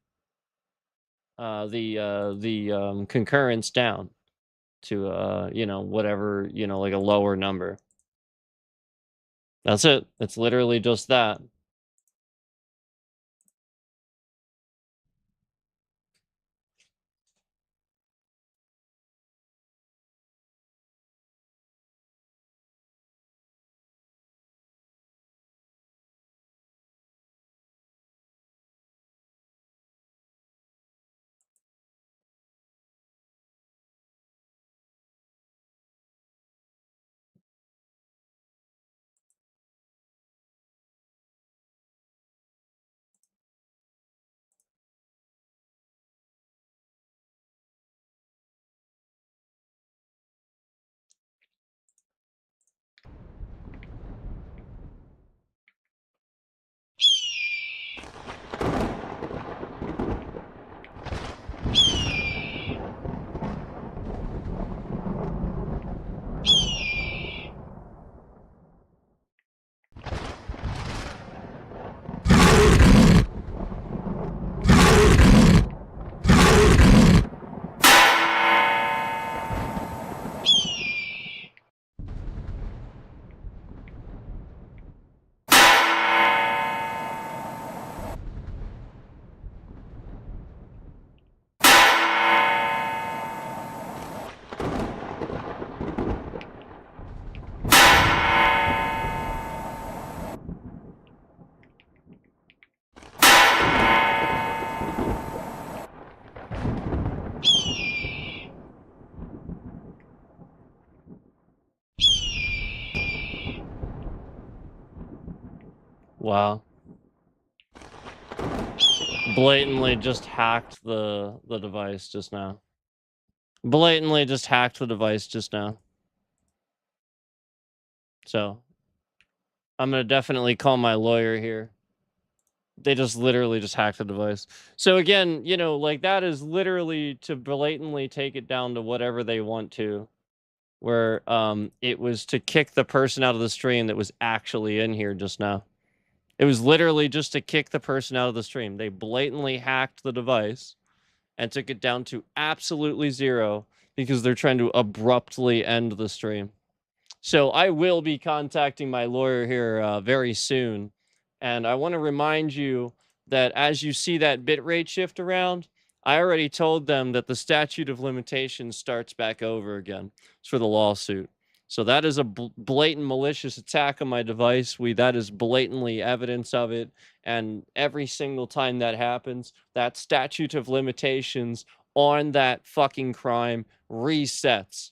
the concurrence down to, you know, whatever, you know, like a lower number. That's it. It's literally just that. Wow. Blatantly just hacked the device just now. Blatantly just hacked the device just now. So, I'm gonna definitely call my lawyer here. They just literally just hacked the device. So again, you know, like that is literally to blatantly take it down to whatever they want to. Where it was to kick the person out of the stream that was actually in here just now. It was literally just to kick the person out of the stream. They blatantly hacked the device and took it down to absolutely zero because they're trying to abruptly end the stream. So I will be contacting my lawyer here very soon. And I want to remind you that as you see that bitrate shift around, I already told them that the statute of limitations starts back over again. It's for the lawsuit. So that is a blatant malicious attack on my device. That is blatantly evidence of it. And every single time that happens, that statute of limitations on that fucking crime resets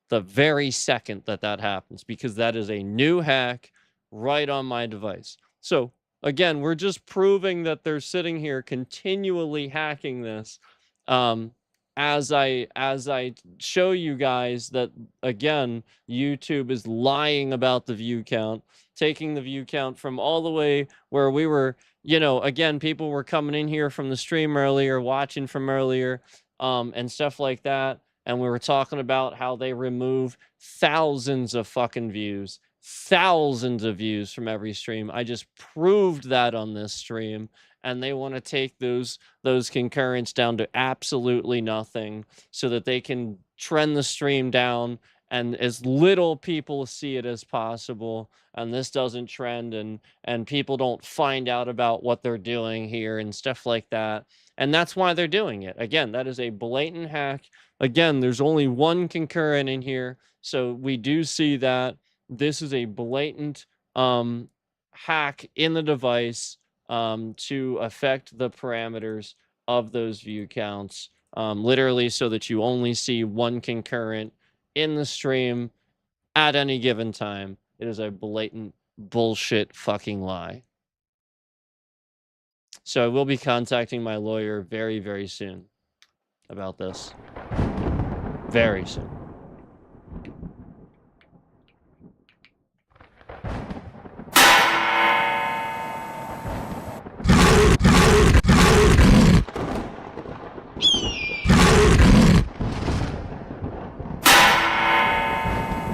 the very second that that happens, because that is a new hack right on my device. So again, we're just proving that they're sitting here continually hacking this. As I show you guys that, again, YouTube is lying about the view count, taking the view count from all the way where we were, you know, again, people were coming in here from the stream earlier, watching from earlier, and stuff like that. And we were talking about how they remove thousands of fucking views, thousands of views from every stream. I just proved that on this stream, and they want to take those concurrents down to absolutely nothing so that they can trend the stream down and as little people see it as possible, and this doesn't trend, and people don't find out about what they're doing here and stuff like that. And that's why they're doing it. Again, that is a blatant hack. Again, there's only one concurrent in here, so we do see that this is a blatant hack in the device to affect the parameters of those view counts, literally so that you only see one concurrent in the stream at any given time. It is a blatant bullshit fucking lie. So I will be contacting my lawyer very, very soon about this. Very soon.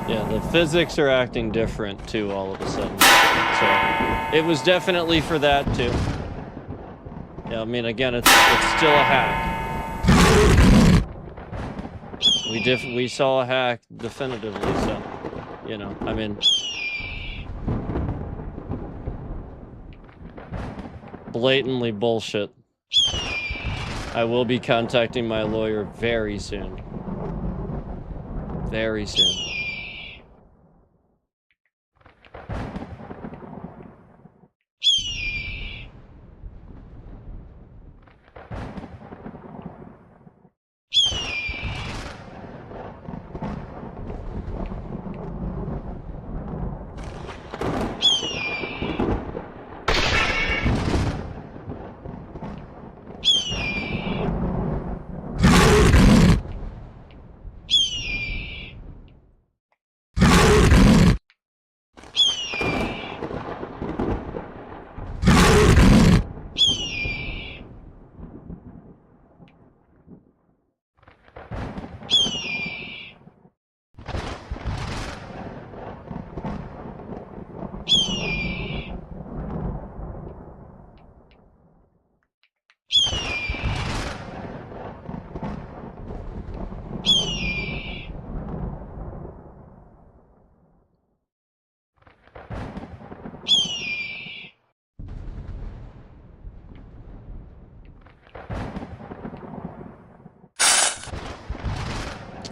Yeah, the physics are acting different too all of a sudden. So it was definitely for that too. Yeah, I mean, again, it's still a hack. We saw a hack definitively, so, you know, I mean, blatantly bullshit. I will be contacting my lawyer very soon. Very soon.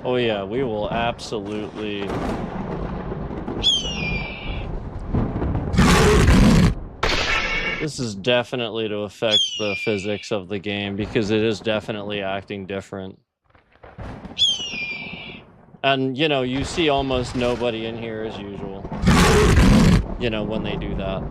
Oh yeah, we will absolutely... This is definitely to affect the physics of the game, because it is definitely acting different. And, you know, you see almost nobody in here as usual. You know, when they do that.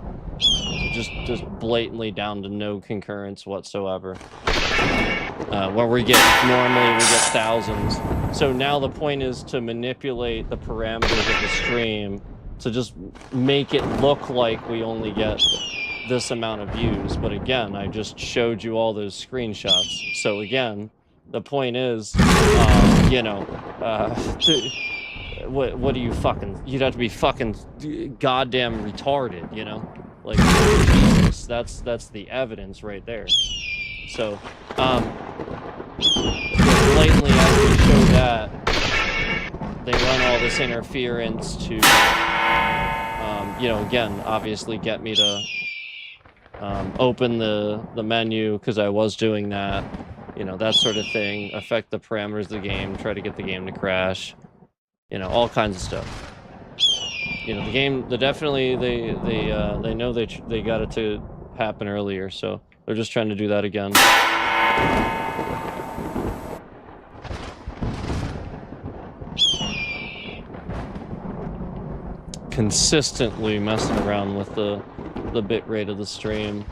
just blatantly down to no concurrence whatsoever. Where we normally we get thousands. So now the point is to manipulate the parameters of the stream to just make it look like we only get this amount of views. But again, I just showed you all those screenshots. So again, the point is, you know, what do you fucking, you'd have to be fucking goddamn retarded, you know? Like, Jesus, that's the evidence right there. So, blatantly as we show that, they run all this interference to, you know, again, obviously get me to open the menu, because I was doing that, you know, that sort of thing, affect the parameters of the game, try to get the game to crash, you know, all kinds of stuff. You know, the game, definitely, they know they got it to happen earlier, so they're just trying to do that again. Consistently messing around with the bit rate of the stream.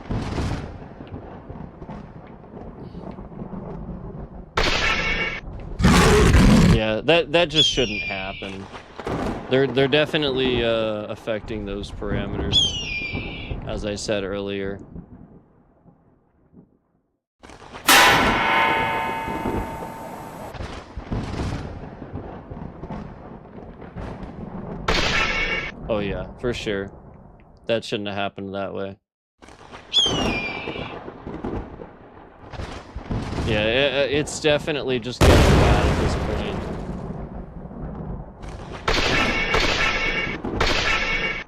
Yeah, that just shouldn't happen. They're definitely affecting those parameters, as I said earlier. Oh yeah, for sure. That shouldn't have happened that way. Yeah, it's definitely just getting bad at this point.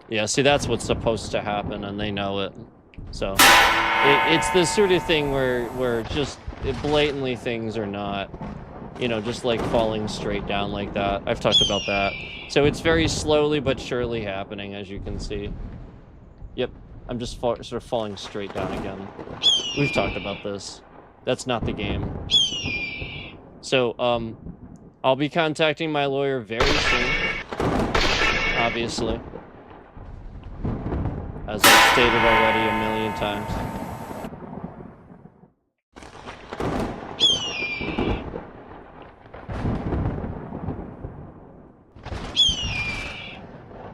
Yeah, see, that's what's supposed to happen, and they know it. So, it's this sort of thing where just blatantly things are not, you know, just like falling straight down like that. I've talked about that. So it's very slowly but surely happening, as you can see. Yep, I'm just sort of falling straight down again. We've talked about this. That's not the game. So, I'll be contacting my lawyer very soon. Obviously. As I've stated already a million times.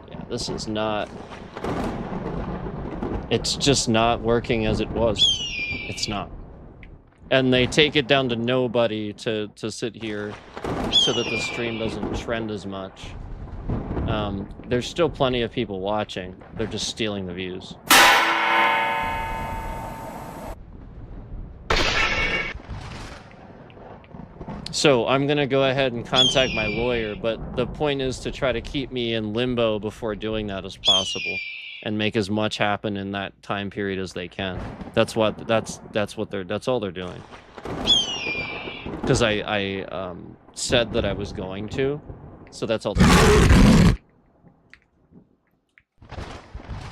Yeah, this is not... It's just not working as it was. It's not. And they take it down to nobody to sit here so that the stream doesn't trend as much. There's still plenty of people watching. They're just stealing the views. So I'm gonna go ahead and contact my lawyer, but the point is to try to keep me in limbo before doing that as possible, and make as much happen in that time period as they can. That's all they're doing. Because I said that I was going to, so that's all they're doing.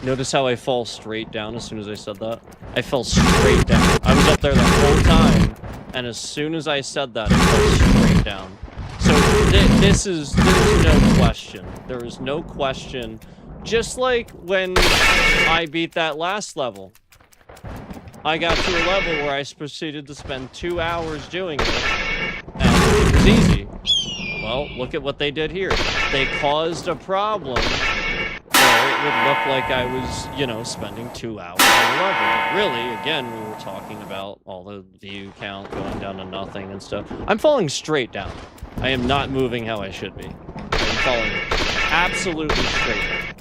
Notice how I fall straight down as soon as I said that? I fell straight down. I was up there the whole time, and as soon as I said that, I fell straight down. So there's no question. There is no question. Just like when I beat that last level. I got to a level where I proceeded to spend 2 hours doing it, and it was easy. Well, look at what they did here. They caused a problem where it would look like I was, you know, spending 2 hours on the level. But really, again, we were talking about all the view count going down to nothing and stuff. I'm falling straight down. I am not moving how I should be. I'm falling absolutely straight down.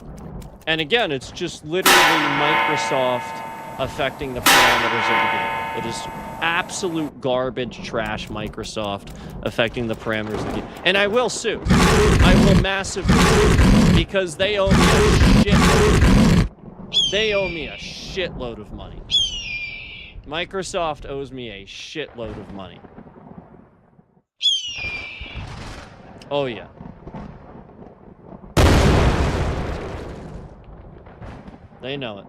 And again, it's just literally Microsoft affecting the parameters of the game. It is absolute garbage trash Microsoft affecting the parameters of the game. And I will sue. I will massively sue. Because they owe me a shitload. They owe me a shitload of money. Microsoft owes me a shitload of money. Oh yeah. They know it.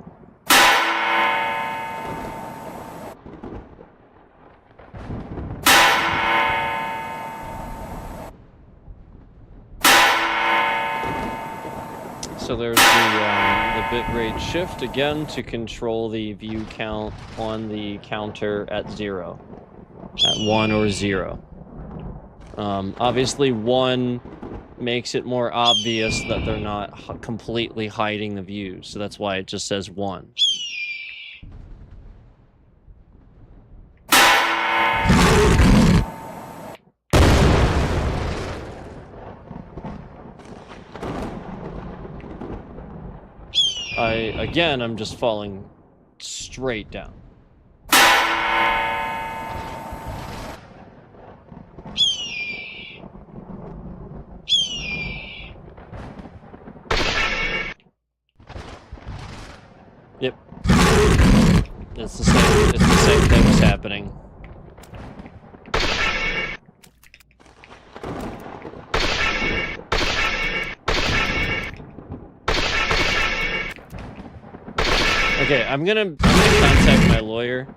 So there's the bitrate shift again to control the view count on the counter at 0, at 1 or 0. Obviously 1 makes it more obvious that they're not completely hiding the views, so that's why it just says 1. Again, I'm just falling straight down. Yep. It's the same thing that's happening. Okay, I'm gonna contact my lawyer.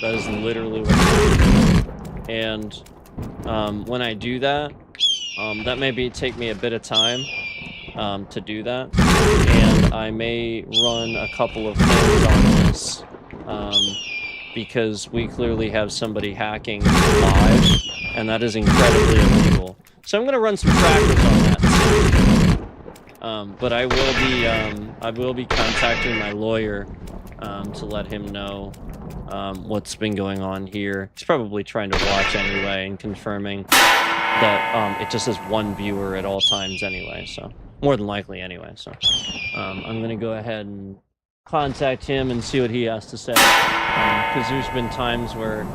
That is literally what I'm doing. And when I do that, that may take me a bit of time to do that. And I may run a couple of things on this because we clearly have somebody hacking live, and that is incredibly illegal. So I'm gonna run some trackers on that. But I will be contacting my lawyer to let him know what's been going on here. He's probably trying to watch anyway and confirming that it just says 1 viewer at all times anyway, so more than likely anyway. So I'm gonna go ahead and contact him and see what he has to say, because there's been times where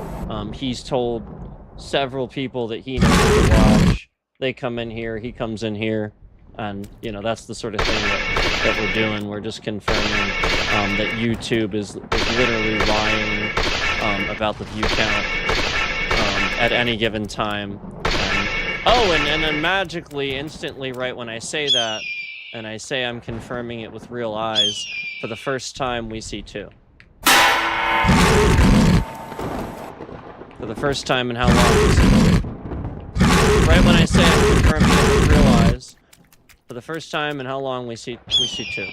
he's told several people that he knows to watch. They come in here, he comes in here. And, you know, that's the sort of thing that we're doing. We're just confirming that YouTube is literally lying about the view count at any given time. And then magically, instantly, right when I say that, and I say I'm confirming it with real eyes, for the first time we see 2. For the first time in how long we see 2. Right when I say I'm confirming it with real eyes, for the first time in how long we see 2.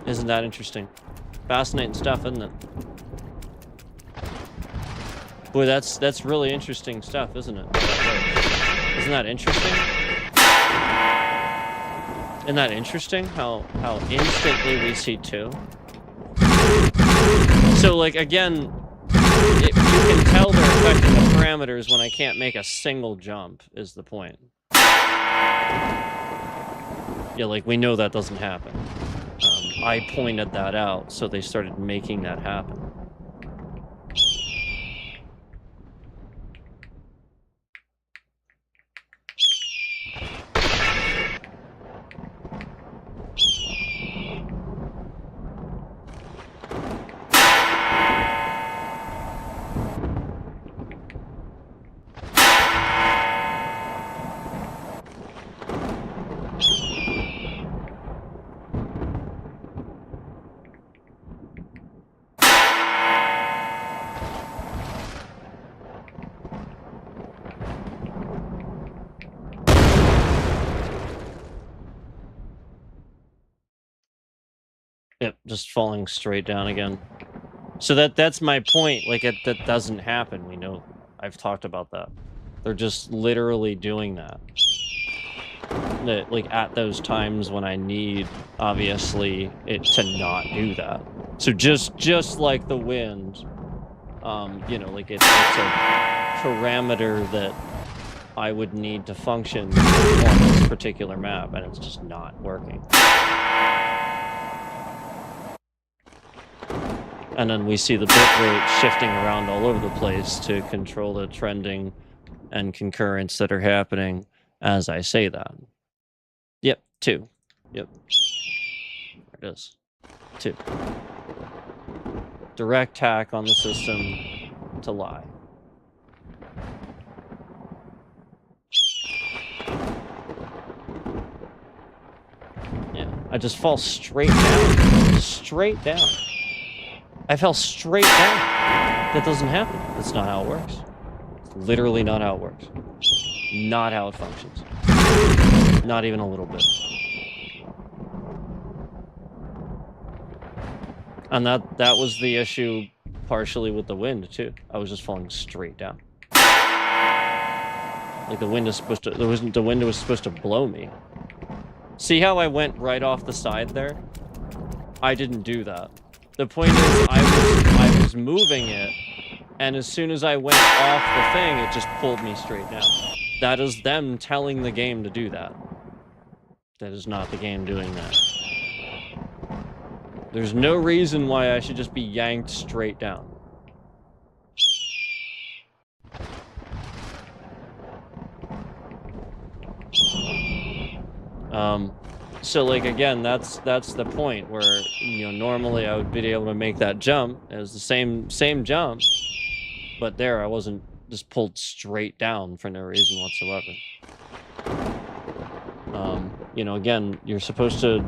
Isn't that interesting? Fascinating stuff, isn't it? Boy, that's really interesting stuff, isn't it? Isn't that interesting? Isn't that interesting? How instantly we see 2. So, like, again, you can tell they're affecting the parameters when I can't make a single jump, is the point. Yeah, like, we know that doesn't happen. I pointed that out, so they started making that happen. Yep, just falling straight down again. So that's my point. Like, that doesn't happen. We know. I've talked about that. They're just literally doing that. Like, at those times when I need, obviously, it to not do that. So just like the wind, you know, like it's a parameter that I would need to function on this particular map, and it's just not working. And then we see the bitrate shifting around all over the place to control the trending and concurrence that are happening as I say that. Yep, 2. Yep. There it is. 2. Direct hack on the system to lie. Yeah, I just fall straight down. Straight down. I fell straight down. That doesn't happen. That's not how it works. Literally not how it works. Not how it functions. Not even a little bit. And that was the issue partially with the wind too. I was just falling straight down. Like the wind was supposed to blow me. See how I went right off the side there? I didn't do that. The point is I was moving it, and as soon as I went off the thing, it just pulled me straight down. That is them telling the game to do that. That is not the game doing that. There's no reason why I should just be yanked straight down. So like again, that's the point where, you know, normally I would be able to make that jump. It was the same jump, but there I wasn't just pulled straight down for no reason whatsoever. You know, again, you're supposed to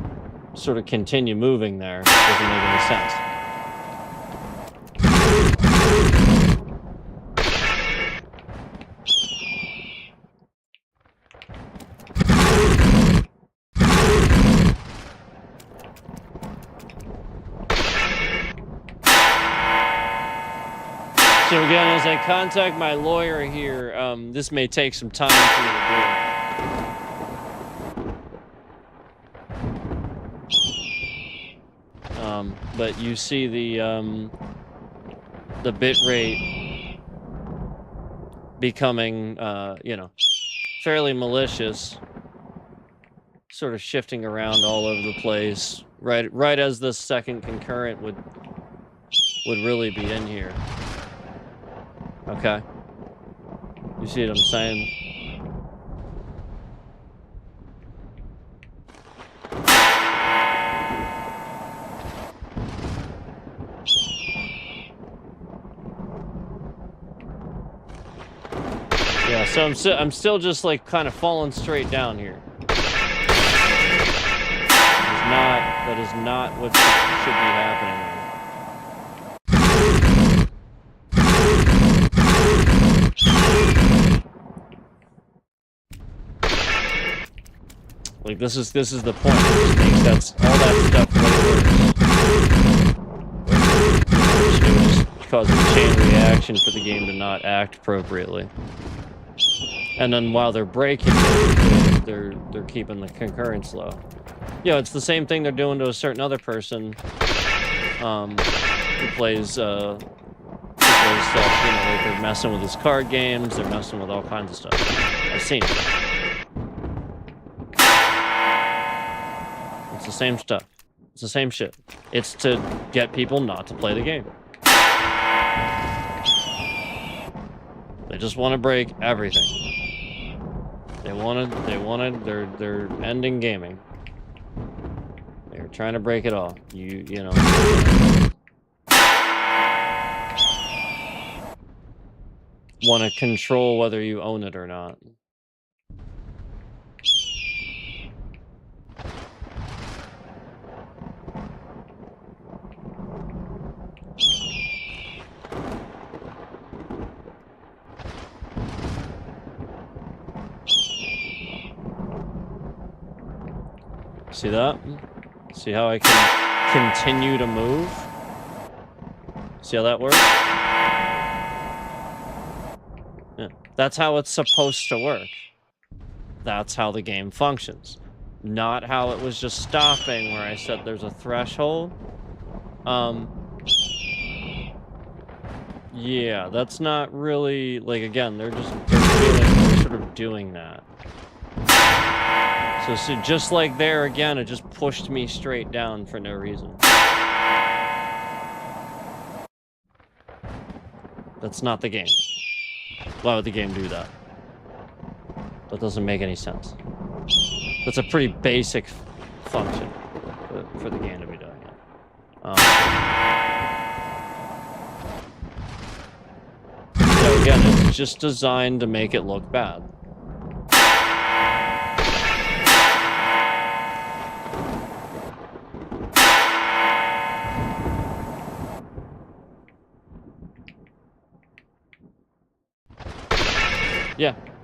sort of continue moving there. It doesn't make any sense. So again, as I contact my lawyer here, this may take some time for me to do. But you see the bit rate becoming, you know, fairly malicious, sort of shifting around all over the place, right as the second concurrent would really be in here. Okay. You see what I'm saying? Yeah, so I'm still just like kind of falling straight down here. That is not what should be happening here. Like this is the point. It just makes all that stuff way worse. It would just cause a chain reaction for the game to not act appropriately. And then while they're braking, they're keeping the concurrence low. Yeah, it's the same thing they're doing to a certain other person who plays stuff. You know, like they're messing with his card games. They're messing with all kinds of stuff. I've seen it. It's the same stuff. It's the same shit. It's to get people not to play the game. They just want to break everything. They're ending gaming. They're trying to break it all. You know. Want to control whether you own it or not. See that? See how I can continue to move? See how that works? Yeah. That's how it's supposed to work. That's how the game functions. Not how it was just stopping where I said there's a threshold. Yeah, that's not really, like, again, they're sort of doing that. So just like there again, it just pushed me straight down for no reason. That's not the game. Why would the game do that? That doesn't make any sense. That's a pretty basic function for the game to be doing it. So again, it's just designed to make it look bad.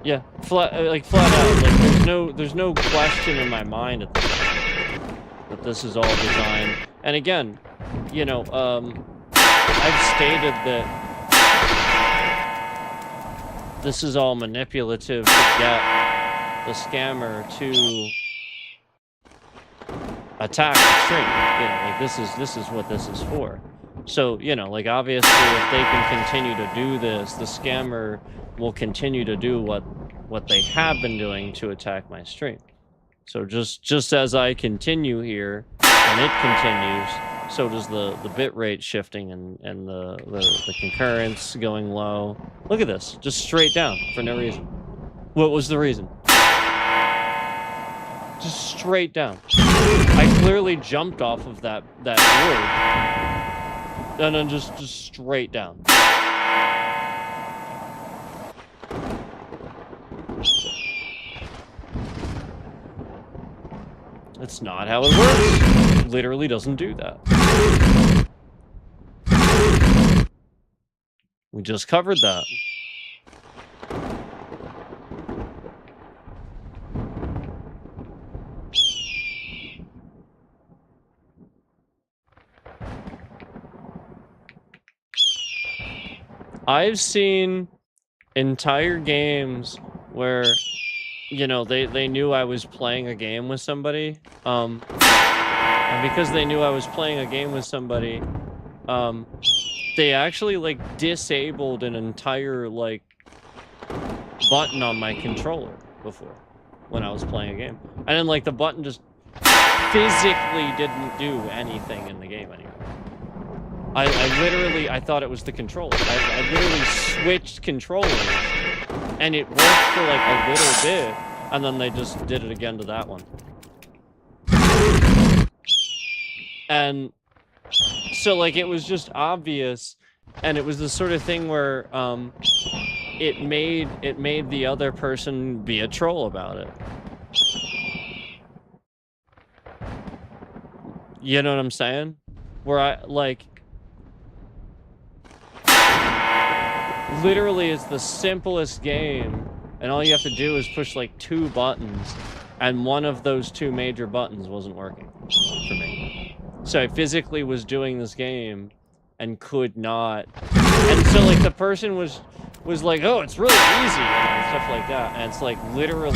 Yeah, flat out. Like there's no question in my mind at this point that this is all designed. And again, you know, I've stated that this is all manipulative to get the scammer to attack the stream. You know, like this is what this is for. So, you know, like obviously if they can continue to do this, the scammer will continue to do what they have been doing to attack my stream. So just as I continue here and it continues, so does the bit rate shifting and the concurrence going low. Look at this, just straight down for no reason. What was the reason? Just straight down. I clearly jumped off of that wood. And then just straight down. That's not how it works. It literally doesn't do that. We just covered that. I've seen entire games where, you know, they knew I was playing a game with somebody, and because they knew I was playing a game with somebody, they actually, like, disabled an entire, like, button on my controller before, when I was playing a game. And then, like, the button just physically didn't do anything in the game anymore. I literally, I thought it was the controller. I literally switched controllers, and it worked for, like, a little bit, and then they just did it again to that one. And so, like, it was just obvious, and it was the sort of thing where, it made the other person be a troll about it. You know what I'm saying? Where I, like... Literally, it's the simplest game, and all you have to do is push, like, 2 buttons, and one of those 2 major buttons wasn't working for me. So I physically was doing this game and could not... And so, like, the person was like, oh, it's really easy, and stuff like that, and it's, like, literally...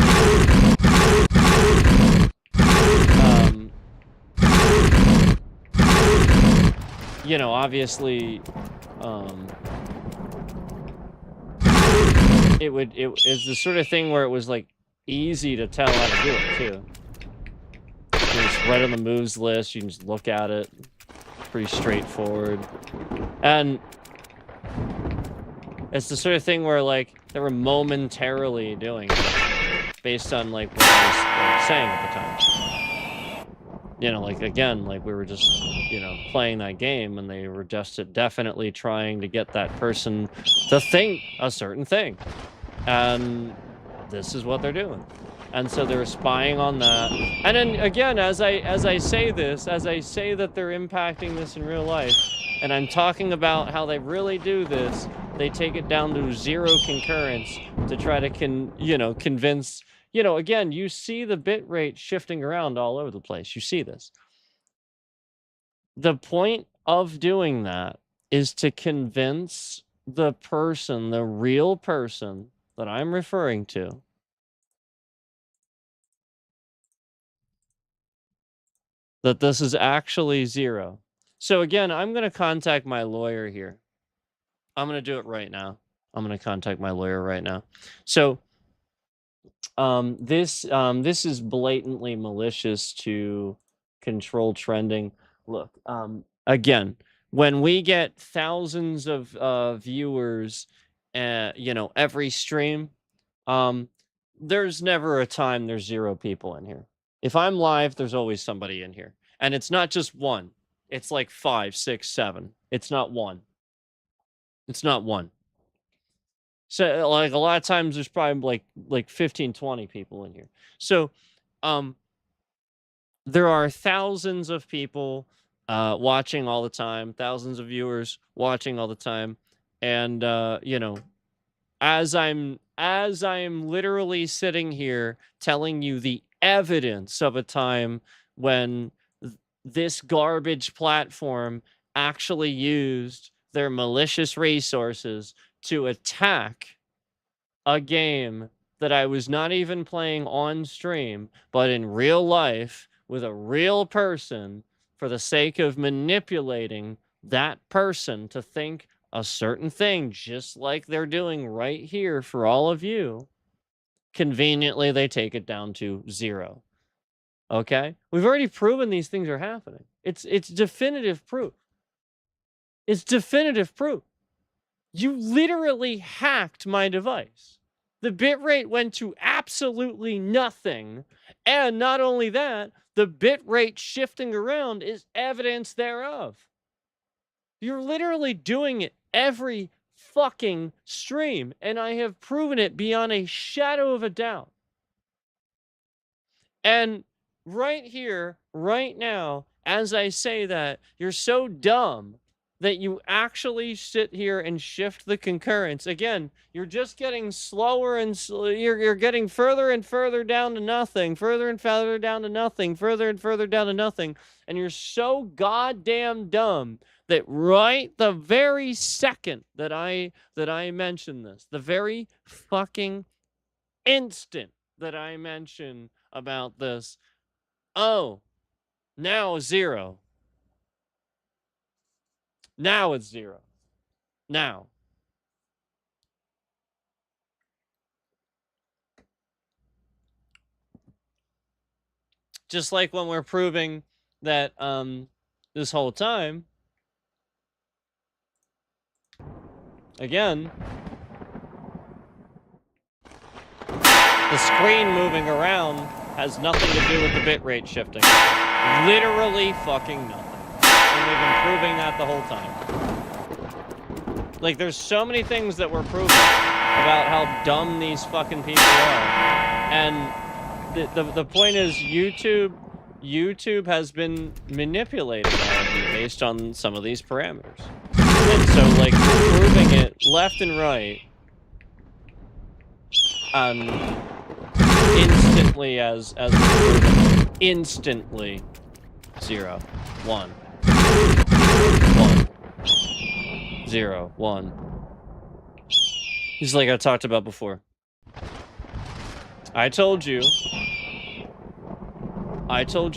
you know, obviously, it's the sort of thing where it was, like, easy to tell how to do it, too. It's right on the moves list, you can just look at it. Pretty straightforward. And it's the sort of thing where, like, they were momentarily doing it based on, like, what I was, like, saying at the time. You know, like, again, like, we were just, you know, playing that game, and they were just definitely trying to get that person to think a certain thing. And this is what they're doing. And so they're spying on that. And then, again, as I say this, as I say that they're impacting this in real life, and I'm talking about how they really do this, they take it down to 0 concurrence to try to convince... You know, again, you see the bit rate shifting around all over the place. You see this. The point of doing that is to convince the person, the real person that I'm referring to, that this is actually 0. So again, I'm going to contact my lawyer here. I'm going to do it right now. I'm going to contact my lawyer right now. So this is blatantly malicious to control trending. Look, again, when we get thousands of viewers, you know, every stream, there's never a time there's 0 people in here. If I'm live, there's always somebody in here. And it's not just 1. It's like 5, 6, 7. It's not 1. It's not 1. So, like, a lot of times there's probably like 15, 20 people in here. So, there are thousands of people watching all the time, thousands of viewers watching all the time. And, you know, as I'm as I am literally sitting here telling you the evidence of a time when this garbage platform actually used their malicious resources to attack a game that I was not even playing on stream, but in real life with a real person for the sake of manipulating that person to think a certain thing, just like they're doing right here for all of you. Conveniently, they take it down to 0. Okay? We've already proven these things are happening. It's definitive proof. It's definitive proof. You literally hacked my device. The bitrate went to absolutely nothing. And not only that, the bitrate shifting around is evidence thereof. You're literally doing it every fucking stream, and I have proven it beyond a shadow of a doubt. And right here, right now, as I say that, you're so dumb that you actually sit here and shift the concurrence. Again, you're just getting slower and you're getting further and further down to nothing, further and further down to nothing, further and further down to nothing. And you're so goddamn dumb that right the very second that I mention this, the very fucking instant that I mention about this, oh, now 0. Now it's 0. Now. Just like when we're proving that this whole time, again, the screen moving around has nothing to do with the bitrate shifting. Literally fucking nothing. And we've been proving that the whole time. Like, there's so many things that we're proving about how dumb these fucking people are. And the point is, YouTube has been manipulating all of you based on some of these parameters. And so, like, we're proving it left and right. Instantly as instantly 0, 1, 1, 0, 1. Just like I talked about before. I told you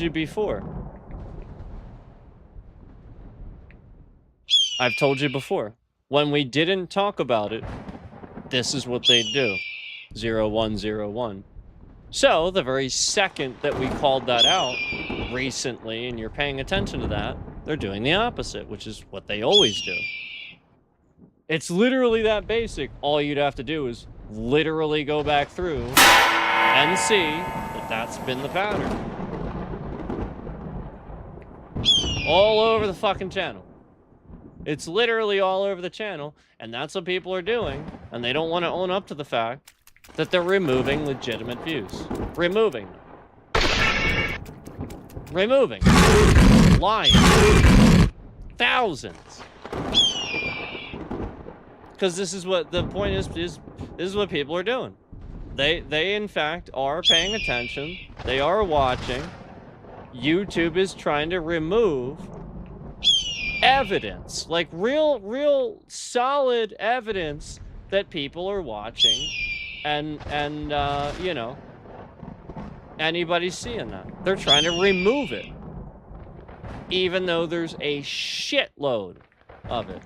before. I've told you before. When we didn't talk about it, this is what they'd do. 0, 1, 0, 1. So, the very second that we called that out recently, and you're paying attention to that, they're doing the opposite, which is what they always do. It's literally that basic. All you'd have to do is literally go back through and see that that's been the pattern. All over the fucking channel. It's literally all over the channel, and that's what people are doing, and they don't want to own up to the fact that they're removing legitimate views. Removing them. Removing. Lying. Thousands. Because this is what the point is this is what people are doing. They in fact are paying attention. They are watching. YouTube is trying to remove evidence, like real solid evidence that people are watching, and you know, anybody's seeing that. They're trying to remove it, even though there's a shitload of it.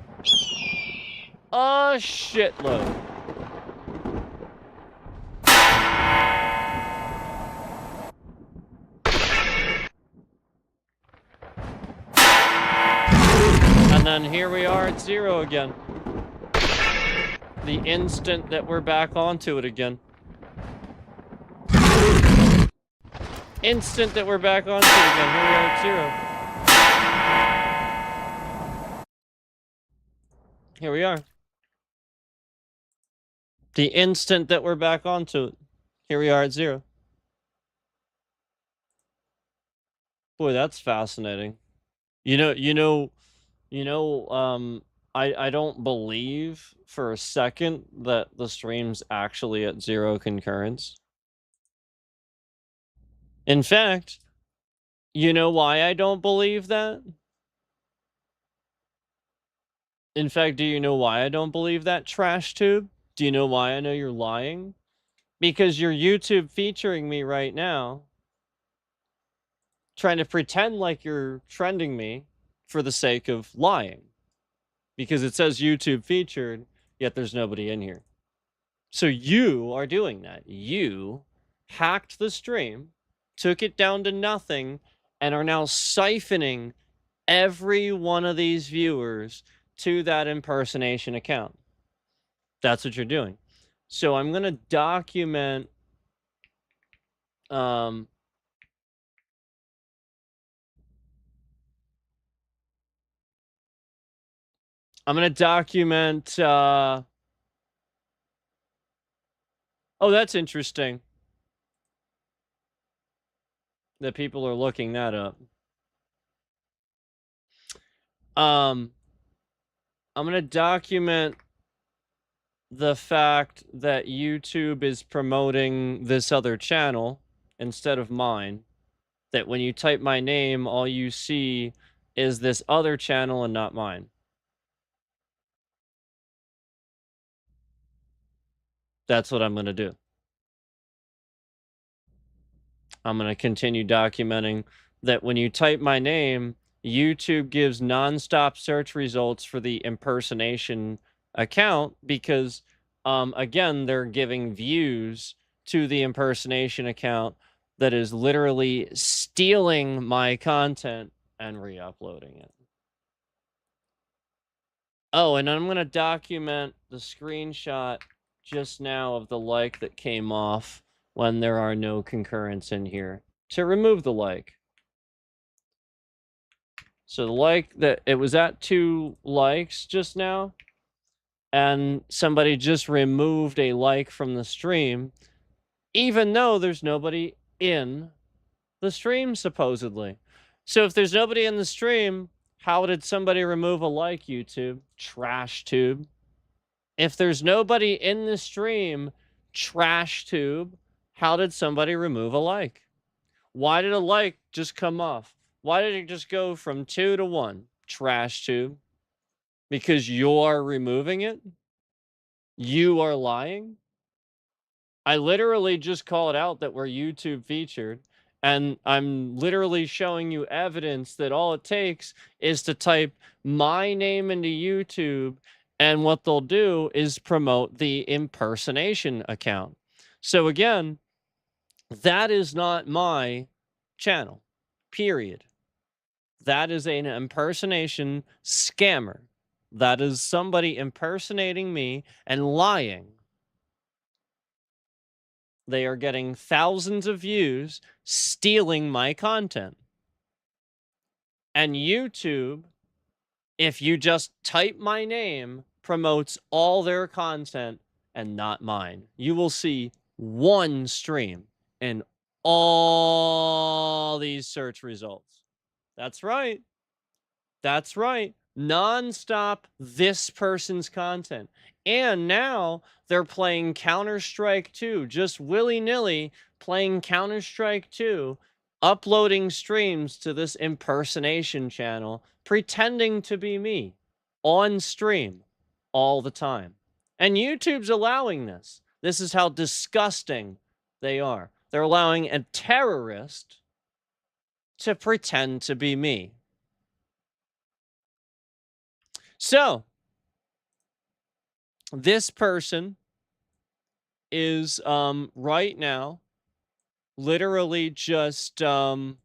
A shitload. And then here we are at 0 again. The instant that we're back onto it again. Instant that we're back onto it again. Here we are at 0. Here we are. The instant that we're back onto it. Here we are at 0. Boy, that's fascinating. You know, I don't believe for a second that the stream's actually at 0 concurrence. In fact, you know why I don't believe that? In fact, do you know why I don't believe that, trash tube? Do you know why I know you're lying? Because you're YouTube featuring me right now, trying to pretend like you're trending me for the sake of lying. Because it says YouTube featured, yet there's nobody in here. So you are doing that. You hacked the stream, took it down to nothing, and are now siphoning every one of these viewers to that impersonation account. That's what you're doing. So I'm going to document I'm going to document oh, that's interesting that people are looking that up. I'm going to document the fact that YouTube is promoting this other channel instead of mine. That when you type my name, all you see is this other channel and not mine. That's what I'm going to do. I'm going to continue documenting that when you type my name, YouTube gives nonstop search results for the impersonation account because, again, they're giving views to the impersonation account that is literally stealing my content and re-uploading it. Oh, and I'm going to document the screenshot just now of the like that came off when there are no concurrents in here to remove the like. So the like that it was at 2 likes just now, and somebody just removed a like from the stream, even though there's nobody in the stream, supposedly. So if there's nobody in the stream, how did somebody remove a like, YouTube? Trash tube. If there's nobody in the stream, trash tube, how did somebody remove a like? Why did a like just come off? Why did it just go from 2 to 1? Trash tube. Because you're removing it? You are lying? I literally just called out that we're YouTube featured, and I'm literally showing you evidence that all it takes is to type my name into YouTube, and what they'll do is promote the impersonation account. So again, that is not my channel, period. That is an impersonation scammer. That is somebody impersonating me and lying. They are getting thousands of views, stealing my content. And YouTube, if you just type my name, promotes all their content and not mine. You will see one stream in all these search results. That's right. That's right. Nonstop this person's content. And now they're playing Counter-Strike 2, just willy-nilly playing Counter-Strike 2, uploading streams to this impersonation channel, pretending to be me on stream all the time. And YouTube's allowing this. This is how disgusting they are. They're allowing a terrorist to pretend to be me. So, this person is right now literally just again,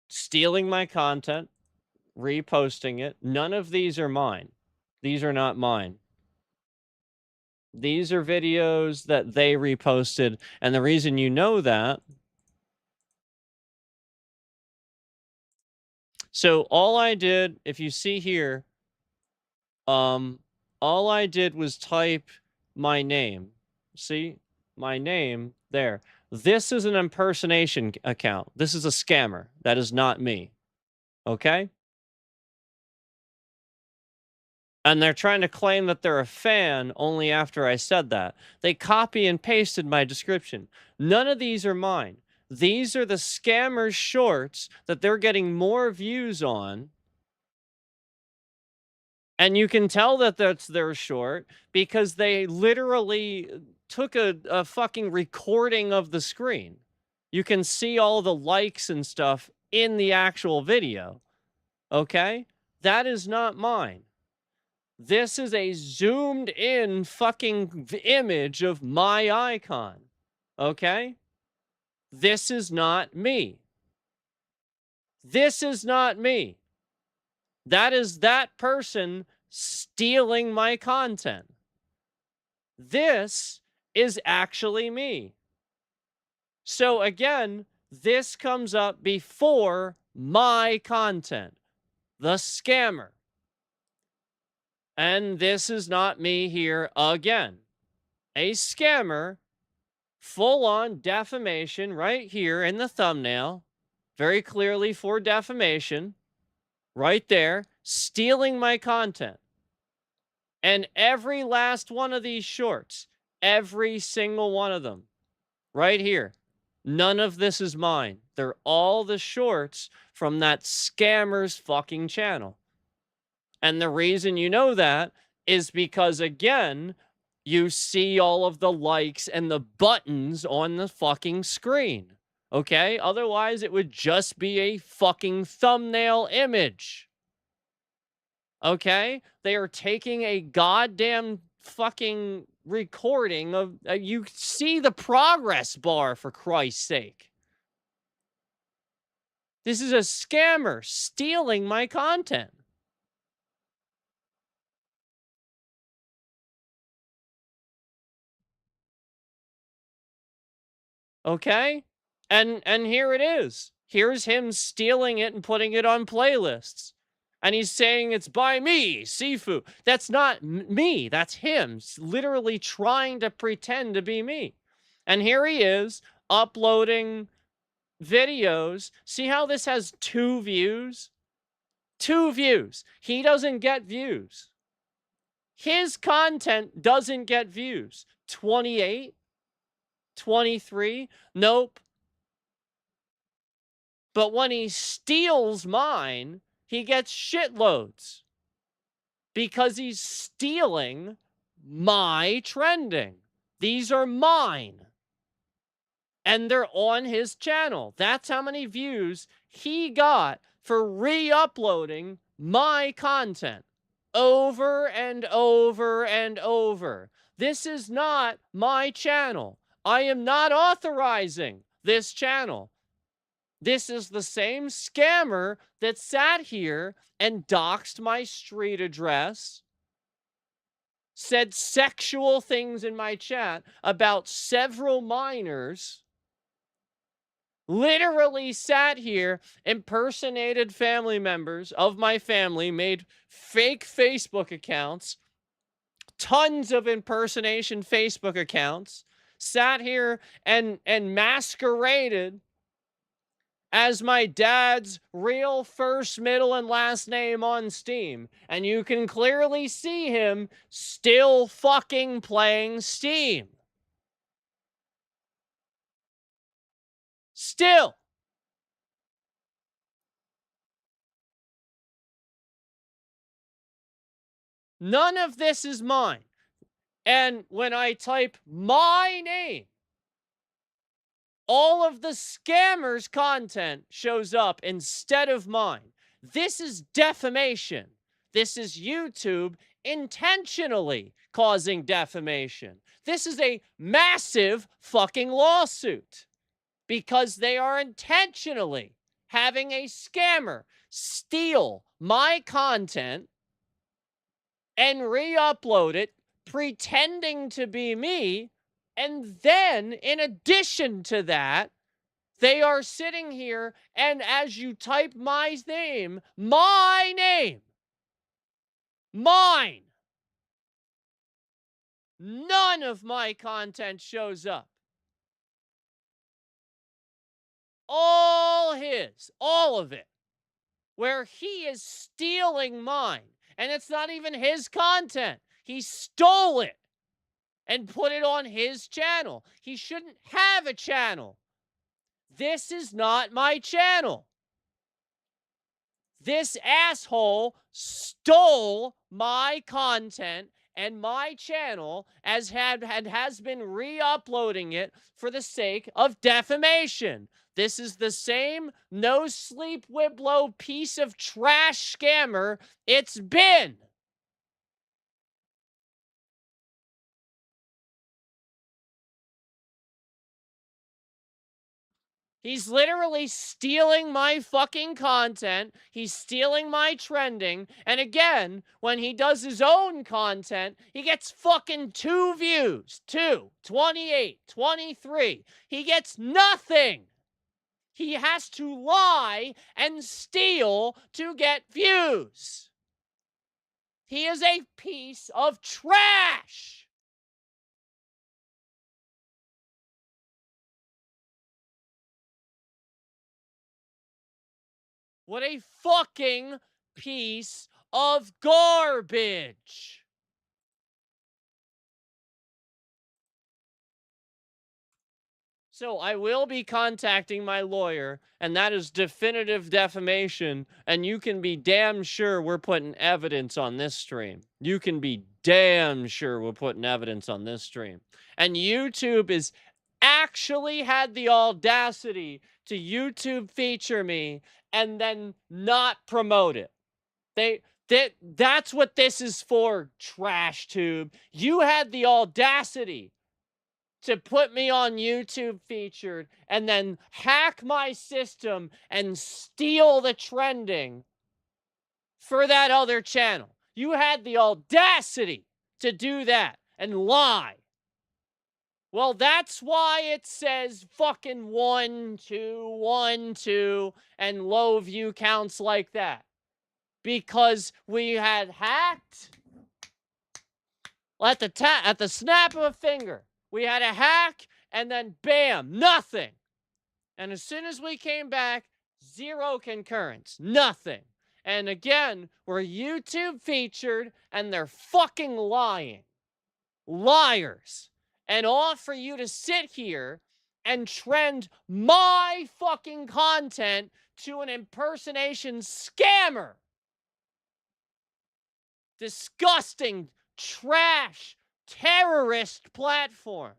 stealing my content, reposting it. None of these are mine. These are not mine. These are videos that they reposted, and the reason you know that, so all I did, if you see here, all I did was type my name. See? My name there. This is an impersonation account. This is a scammer. That is not me. Okay? And they're trying to claim that they're a fan only after I said that. They copy and pasted my description. None of these are mine. These are the scammers' shorts that they're getting more views on. And you can tell that that's their short because they literally took a fucking recording of the screen. You can see all the likes and stuff in the actual video. Okay? That is not mine. This is a zoomed in fucking image of my icon. Okay? This is not me. This is not me. That is that person stealing my content. This is actually me. So again, this comes up before my content, the scammer. And this is not me here again. A scammer, full on defamation right here in the thumbnail, very clearly for defamation, right there, stealing my content. And every last one of these shorts, every single one of them, right here, none of this is mine. They're all the shorts from that scammer's fucking channel. And the reason you know that is because, again, you see all of the likes and the buttons on the fucking screen. Okay? Otherwise, it would just be a fucking thumbnail image. Okay? They are taking a goddamn fucking recording of. You see the progress bar, for Christ's sake. This is a scammer stealing my content. Okay? And here it is. Here's him stealing it and putting it on playlists. And he's saying it's by me, Sifu. That's not me. That's him literally trying to pretend to be me. And here he is uploading videos. See how this has 2 views? 2 views. He doesn't get views. His content doesn't get views. 28, 23. Nope. But when he steals mine, he gets shitloads because he's stealing my trending. These are mine. And they're on his channel. That's how many views he got for re-uploading my content over and over and over. This is not my channel. I am not authorizing this channel. This is the same scammer that sat here and doxed my street address, said sexual things in my chat about several minors, literally sat here, impersonated family members of my family, made fake Facebook accounts, tons of impersonation Facebook accounts, sat here and masqueraded as my dad's real first, middle, and last name on Steam. And you can clearly see him still fucking playing Steam. Still. None of this is mine. And when I type my name, all of the scammers' content shows up instead of mine. This is defamation. This is YouTube intentionally causing defamation. This is a massive fucking lawsuit because they are intentionally having a scammer steal my content and re-upload it, pretending to be me. And then, in addition to that, they are sitting here, and as you type my name, mine, none of my content shows up. all his, all of it, where he is stealing mine. And it's not even his content. He stole it and put it on his channel. He shouldn't have a channel. This is not my channel. This asshole stole my content and my channel has been re-uploading it for the sake of defamation. This is the same no sleep Wiblo piece of trash scammer it's been. He's literally stealing my fucking content. He's stealing my trending. And again, when he does his own content, he gets fucking 2 views. 2, 28, 23. He gets nothing. He has to lie and steal to get views. He is a piece of trash. What a fucking piece of garbage. So I will be contacting my lawyer, and that is definitive defamation, and you can be damn sure we're putting evidence on this stream. You can be damn sure we're putting evidence on this stream. And YouTube is actually had the audacity to YouTube feature me and then not promote it. That's what this is for, Trash Tube. You had the audacity to put me on YouTube featured and then hack my system and steal the trending for that other channel. You had the audacity to do that and lie. Well, that's why it says fucking 1, 2, 1, 2 and low view counts like that. Because we had hacked at the snap of a finger. We had a hack, and then bam, nothing. And as soon as we came back, 0 concurrence, nothing. And again, we're YouTube featured, and they're fucking lying. Liars. And all for you to sit here and trend my fucking content to an impersonation scammer. Disgusting, trash, terrorist platform.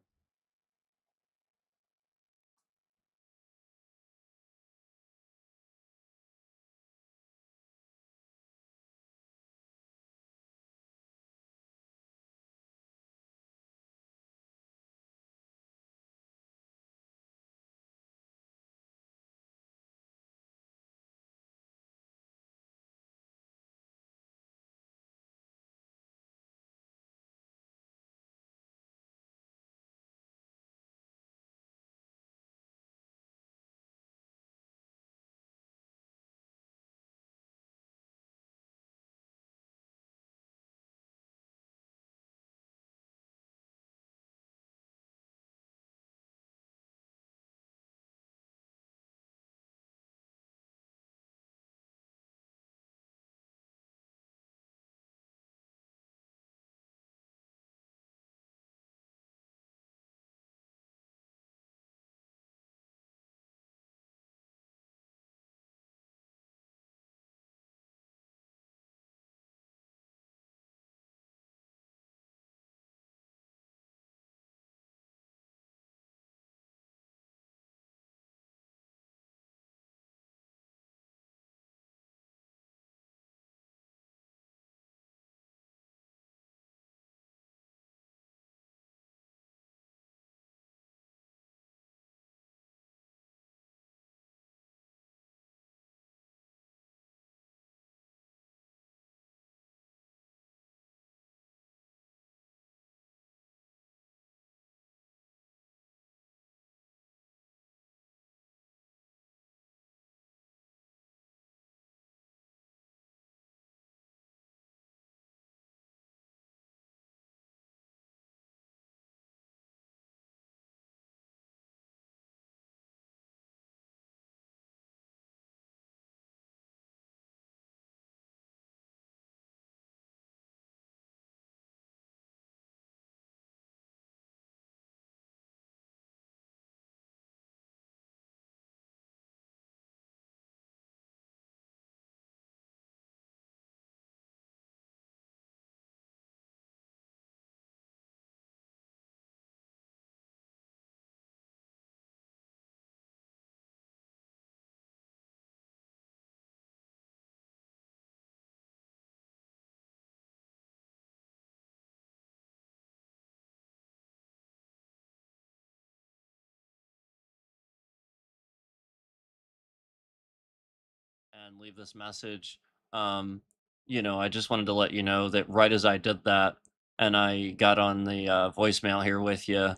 and leave this message. I just wanted to let you know that right as I did that and I got on the voicemail here with you,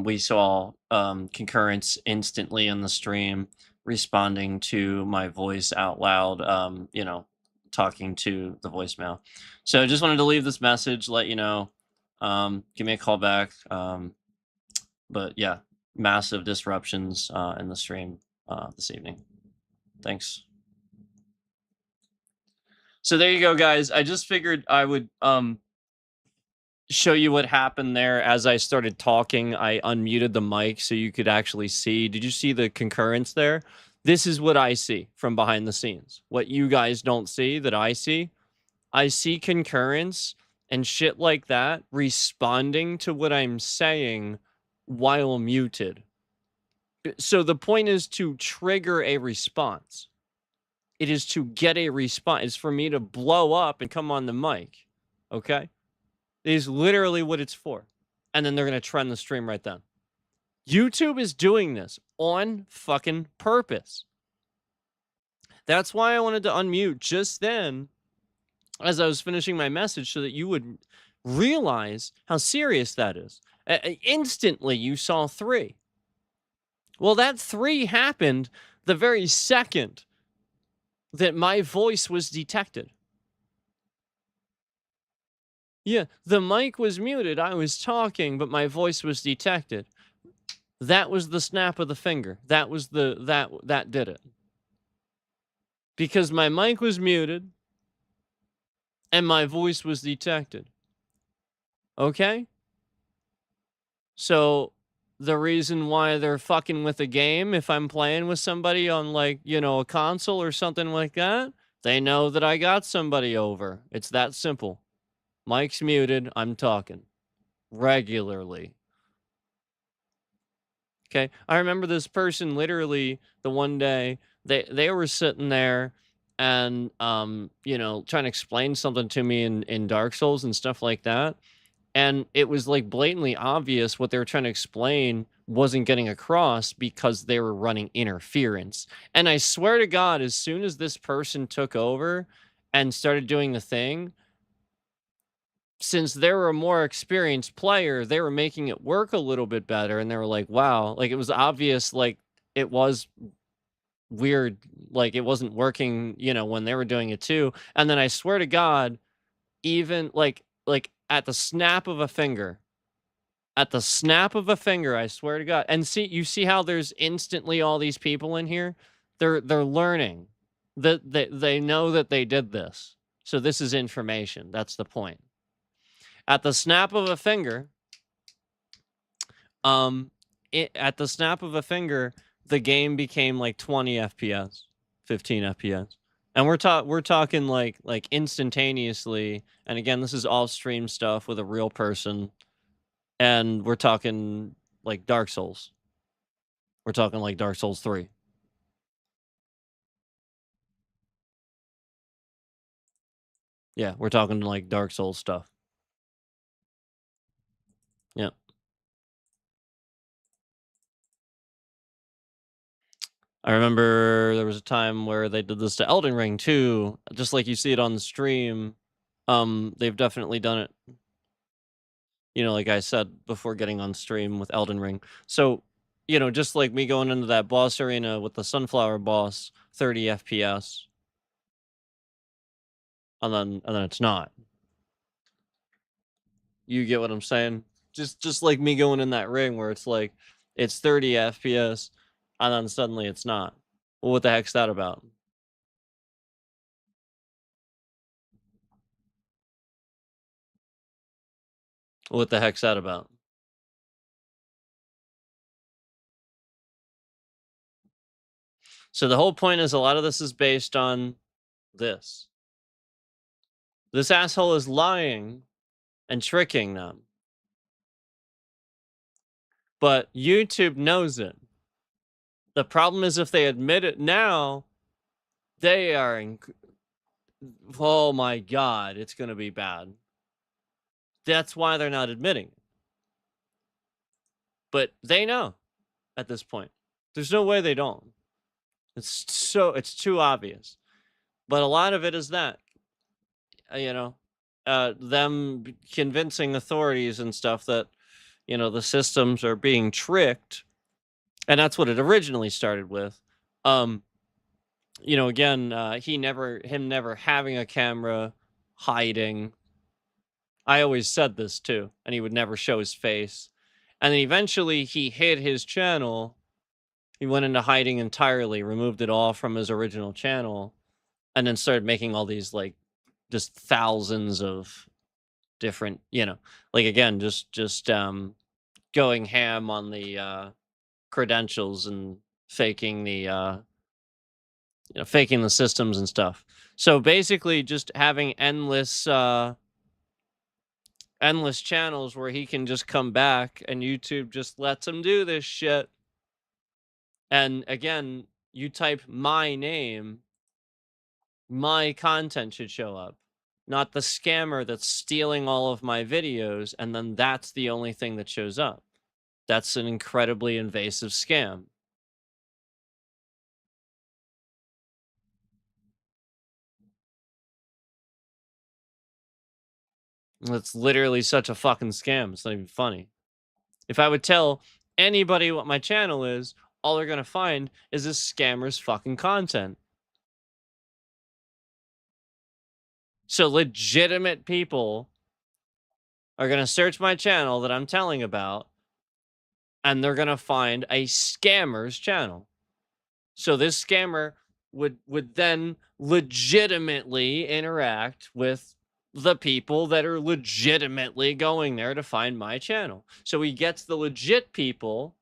we saw concurrence instantly in the stream responding to my voice out loud, talking to the voicemail. So I just wanted to leave this message, let you know. Give me a call back. But yeah, massive disruptions in the stream this evening. Thanks. So there you go, guys. I just figured I would show you what happened there as I started talking. I unmuted the mic so you could actually see. Did you see the concurrence there? This is what I see from behind the scenes. What you guys don't see that I see. I see concurrence and shit like that responding to what I'm saying while muted. So the point is to trigger a response. It is to get a response. It's for me to blow up and come on the mic. Okay? It is literally what it's for. And then they're going to trend the stream right then. YouTube is doing this on fucking purpose. That's why I wanted to unmute just then as I was finishing my message so that you would realize how serious that is. Instantly, you saw 3. Well, that 3 happened the very second that my voice was detected. Yeah, the mic was muted. I was talking, but my voice was detected. That was the snap of the finger. That was that did it. Because my mic was muted and my voice was detected. Okay? So the reason why they're fucking with a game if I'm playing with somebody on a console or something like that, they know that I got somebody over. It's that simple. Mic's muted, I'm talking regularly. Okay? I remember this person literally the one day they were sitting there and trying to explain something to me in Dark Souls and stuff like that. And it was like blatantly obvious what they were trying to explain wasn't getting across because they were running interference. And I swear to God, as soon as this person took over and started doing the thing, since they were a more experienced player, they were making it work a little bit better. And they were like, wow, like it was obvious, like it was weird, like it wasn't working, when they were doing it too. And then I swear to God, even like at the snap of a finger, I swear to God. And you see how there's instantly all these people in here? They're learning that they know that they did this. So this is information. That's the point. At the snap of a finger, the game became like 20 FPS, 15 FPS. And we're talking like instantaneously. And again, this is off stream stuff with a real person. And we're talking like Dark Souls. We're talking like Dark Souls 3. Yeah, we're talking like Dark Souls stuff. Yeah. I remember there was a time where they did this to Elden Ring too, just like you see it on the stream. They've definitely done it, like I said before getting on stream with Elden Ring. So, just like me going into that boss arena with the sunflower boss, 30 FPS. And then it's not. You get what I'm saying? Just like me going in that ring where it's like it's 30 FPS and then suddenly it's not. Well, what the heck's that about? What the heck's that about? So the whole point is a lot of this is based on this. This asshole is lying and tricking them. But YouTube knows it. The problem is if they admit it now, they are oh my God, it's going to be bad. That's why they're not admitting it. But they know at this point. There's no way they don't. It's too obvious. But a lot of it is that, you know, them convincing authorities and stuff that, the systems are being tricked, and that's what it originally started with. Um, again, him never having a camera, hiding. I always said this too, and he would never show his face. And then eventually he hid his channel. He went into hiding entirely, removed it all from his original channel, and then started making all these like just thousands of different, like again, just going ham on the credentials and faking the faking the systems and stuff. So basically just having endless channels where he can just come back and YouTube just lets him do this shit. And again, you type my name, my content should show up, not the scammer that's stealing all of my videos, and then that's the only thing that shows up. That's an incredibly invasive scam. It's literally such a fucking scam. It's not even funny. If I would tell anybody what my channel is, all they're gonna find is this scammer's fucking content. So legitimate people are gonna search my channel that I'm telling about, and they're gonna find a scammer's channel. So this scammer would then legitimately interact with the people that are legitimately going there to find my channel. So he gets the legit people,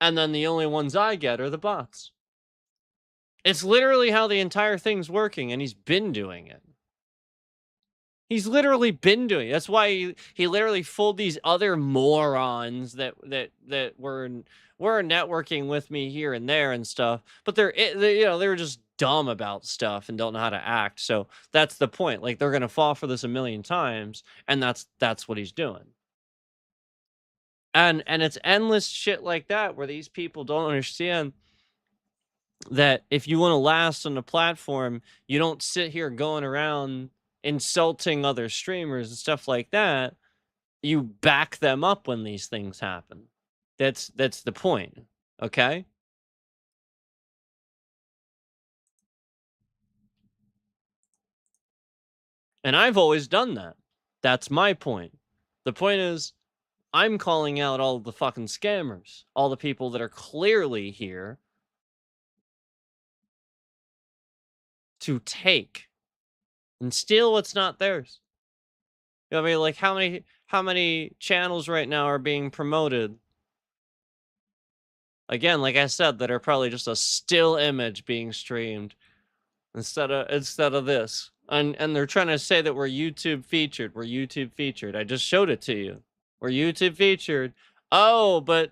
and then the only ones I get are the bots. It's literally how the entire thing's working, and he's been doing it. He's literally been doing it. That's why he literally fooled these other morons that were networking with me here and there and stuff. But they were just dumb about stuff and don't know how to act. So that's the point. Like they're gonna fall for this a million times, and that's what he's doing. And it's endless shit like that where these people don't understand that if you want to last on the platform, you don't sit here going around insulting other streamers and stuff like that. You back them up when these things happen. That's the point. Okay? And I've always done that. That's my point. The point is I'm calling out all the fucking scammers, all the people that are clearly here to take and steal what's not theirs. You know what I mean? Like how many channels right now are being promoted? Again, like I said, that are probably just a still image being streamed instead of this. And they're trying to say that we're YouTube featured. We're YouTube featured. I just showed it to you. We're YouTube featured. Oh, but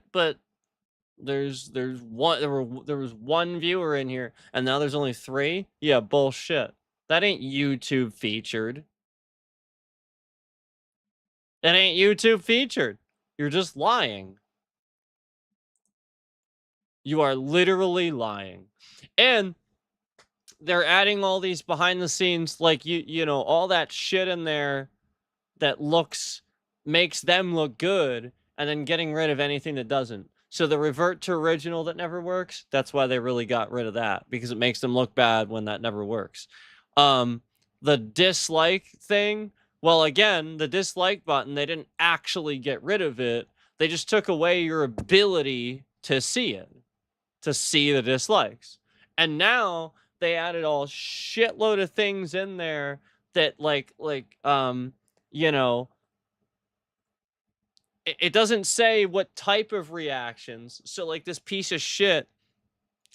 there's one there was one viewer in here and now there's only 3? Yeah, bullshit. That ain't YouTube featured. That ain't YouTube featured. You're just lying. You are literally lying. And they're adding all these behind the scenes, like all that shit in there that makes them look good, and then getting rid of anything that doesn't. So the revert to original that never works, that's why they really got rid of that, because it makes them look bad when that never works. The dislike thing, well, again, the dislike button, they didn't actually get rid of it. They just took away your ability to see it, to see the dislikes. And now they added all shitload of things in there that it doesn't say what type of reactions. So like this piece of shit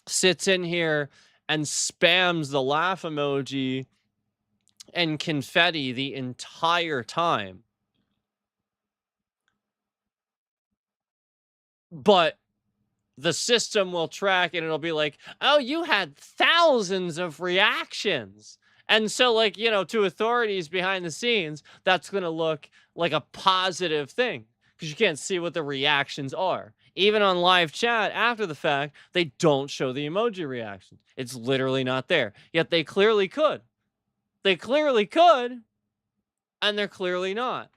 sits in here and spams the laugh emoji and confetti the entire time. But the system will track and it'll be like, oh, you had thousands of reactions. And so, like, to authorities behind the scenes, that's going to look like a positive thing because you can't see what the reactions are. Even on live chat after the fact, they don't show the emoji reaction. It's literally not there. Yet they clearly could. They clearly could, and they're clearly not.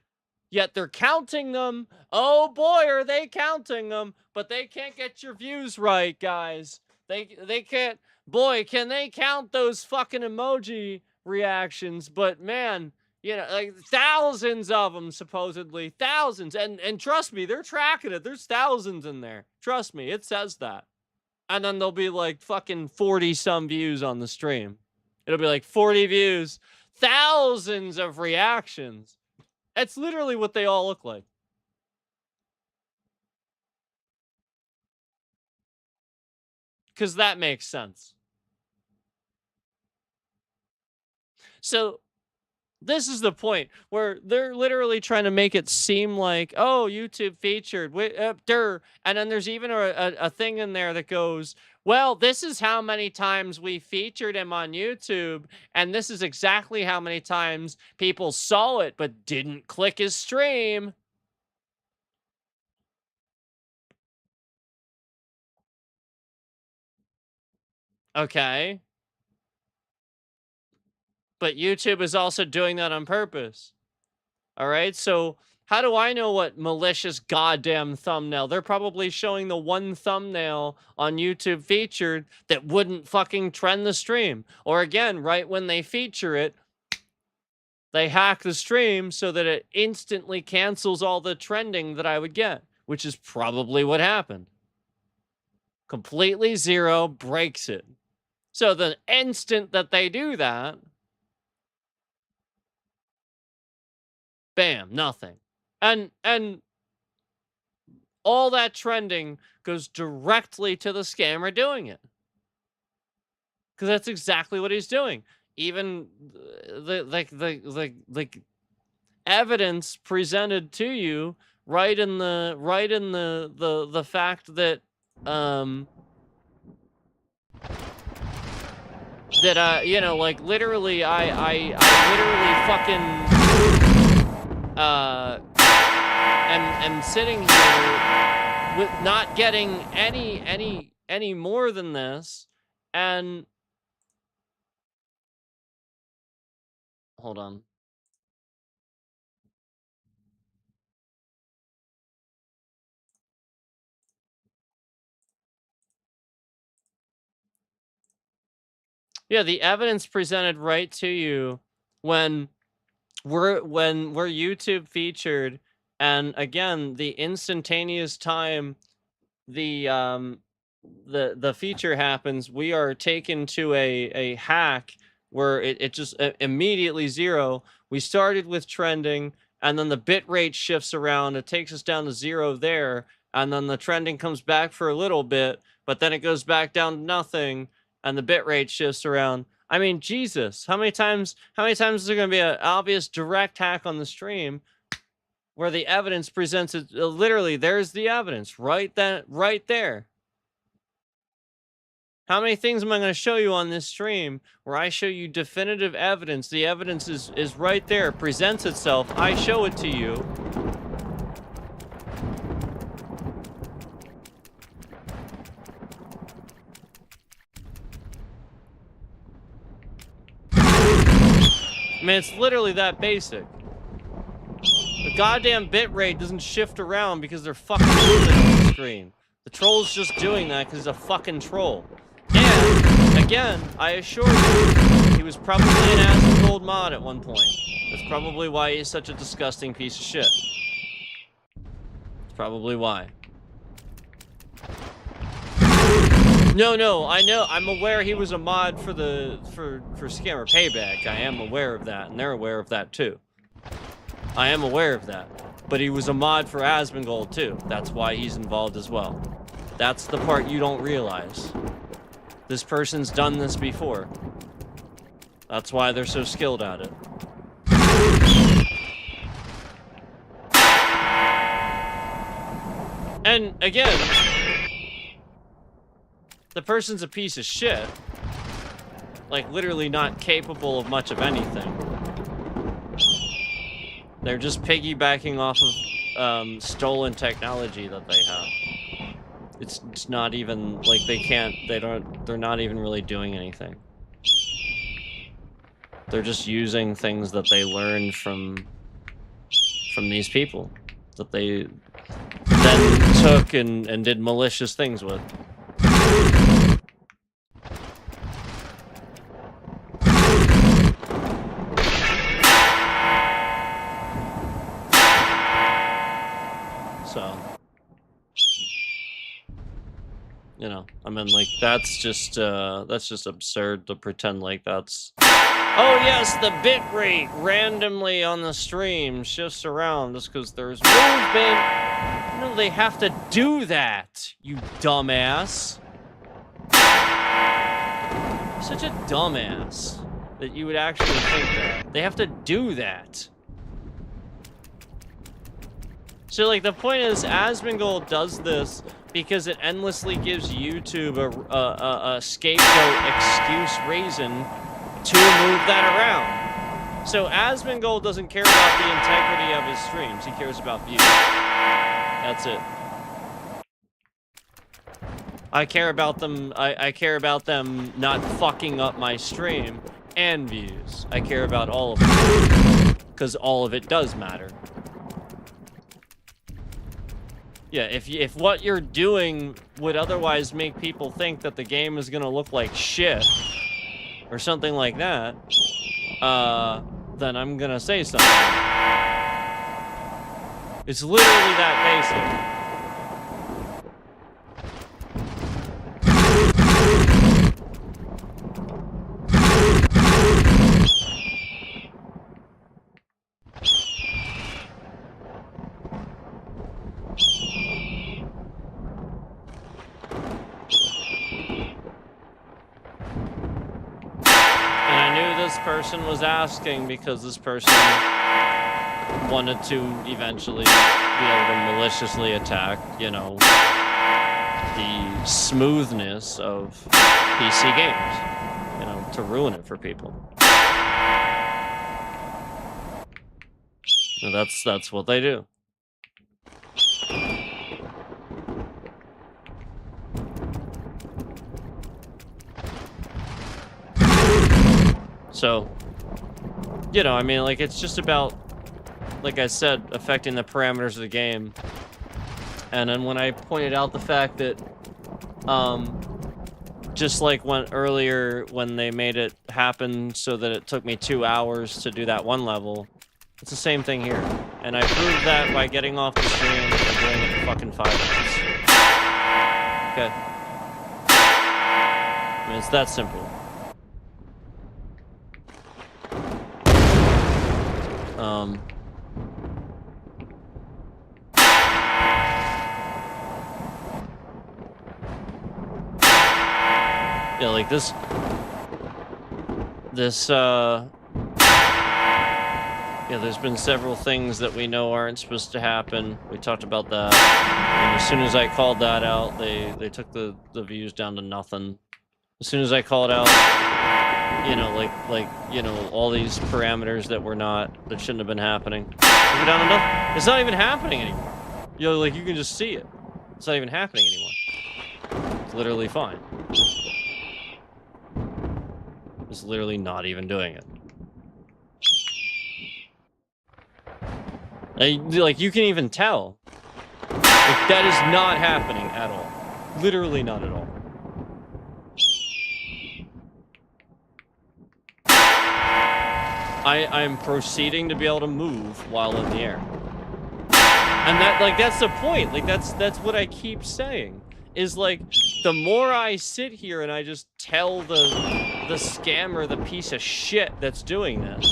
Yet they're counting them. Oh boy, are they counting them? But they can't get your views right, guys. They can't. Boy, can they count those fucking emoji reactions? But man, you know, like thousands of them supposedly, thousands. And trust me, they're tracking it. There's thousands in there. Trust me, it says that. And then there'll be like fucking 40 some views on the stream. It'll be like 40 views, thousands of reactions. That's literally what they all look like. Because that makes sense. So this is the point where they're literally trying to make it seem like, oh, YouTube featured, and then there's even a thing in there that goes, well, this is how many times we featured him on YouTube, and this is exactly how many times people saw it but didn't click his stream. Okay. But YouTube is also doing that on purpose. All right, so how do I know what malicious goddamn thumbnail? They're probably showing the one thumbnail on YouTube featured that wouldn't fucking trend the stream. Or again, right when they feature it, they hack the stream so that it instantly cancels all the trending that I would get, which is probably what happened. Completely zero, breaks it. So the instant that they do that, bam, nothing. And all that trending goes directly to the scammer doing it. Because that's exactly what he's doing. Even the evidence presented to you right in the fact that you know, like literally I literally fucking am sitting here with not getting any more than this, and hold on. Yeah, the evidence presented right to you when we're YouTube featured, and again, the instantaneous time the feature happens, we are taken to a hack where it just immediately zero. We started with trending, and then the bit rate shifts around. It takes us down to zero there, and then the trending comes back for a little bit, but then it goes back down to nothing, and the bit rate shifts around. I mean, Jesus, how many times is there going to be an obvious direct hack on the stream where the evidence presents it? Literally, there's the evidence right there. How many things am I going to show you on this stream where I show you definitive evidence? The evidence is right there, presents itself. I show it to you. I mean, it's literally that basic. The goddamn bitrate doesn't shift around because they're fucking moving on the screen. The troll's just doing that because he's a fucking troll. And, again, I assure you, he was probably an ass gold mod at one point. That's probably why he's such a disgusting piece of shit. That's probably why. No, I know. I'm aware he was a mod for Scammer Payback. I am aware of that, and they're aware of that too. I am aware of that. But he was a mod for Asmongold too. That's why he's involved as well. That's the part you don't realize. This person's done this before. That's why they're so skilled at it. And again, the person's a piece of shit. Like, literally not capable of much of anything. They're just piggybacking off of stolen technology that they have. It's not even like they're not even really doing anything. They're just using things that they learned from these people that they then took and did malicious things with. So, you know, I mean, like, that's just absurd to pretend like that's... Oh yes, the bit rate randomly on the stream shifts around just because there's movement. No, they have to do that, you dumbass. Such a dumbass that you would actually think that. They have to do that. So, like, the point is, Asmongold does this because it endlessly gives YouTube a scapegoat excuse reason to move that around. So Asmongold doesn't care about the integrity of his streams. He cares about views. That's it. I care about them. I care about them not fucking up my stream and views. I care about all of it because all of it does matter. Yeah, if what you're doing would otherwise make people think that the game is gonna look like shit or something like that, then I'm gonna say something. It's literally that basic. Person was asking because this person wanted to eventually be able to maliciously attack, you know, the smoothness of PC games, you know, to ruin it for people. And that's what they do. So, you know, I mean, like, it's just about, like I said, affecting the parameters of the game. And then when I pointed out the fact that, just like earlier when they made it happen so that it took me 2 hours to do that one level, it's the same thing here. And I proved that by getting off the stream and doing it for fucking 5 minutes. Okay. I mean, it's that simple. Yeah, like this, yeah, there's been several things that we know aren't supposed to happen. We talked about that, and as soon as I called that out, they took the views down to nothing. As soon as I called out, you know, like you know, all these parameters that shouldn't have been happening, took it down to nothing. It's not even happening anymore. You know, like, you can just see it. It's not even happening anymore. It's literally fine. It's literally not even doing it. Like, you can even tell. Like, that is not happening at all. Literally not at all. I'm proceeding to be able to move while in the air. And that's the point. Like, that's what I keep saying. Is, like, the more I sit here and I just tell the scammer, the piece of shit that's doing this,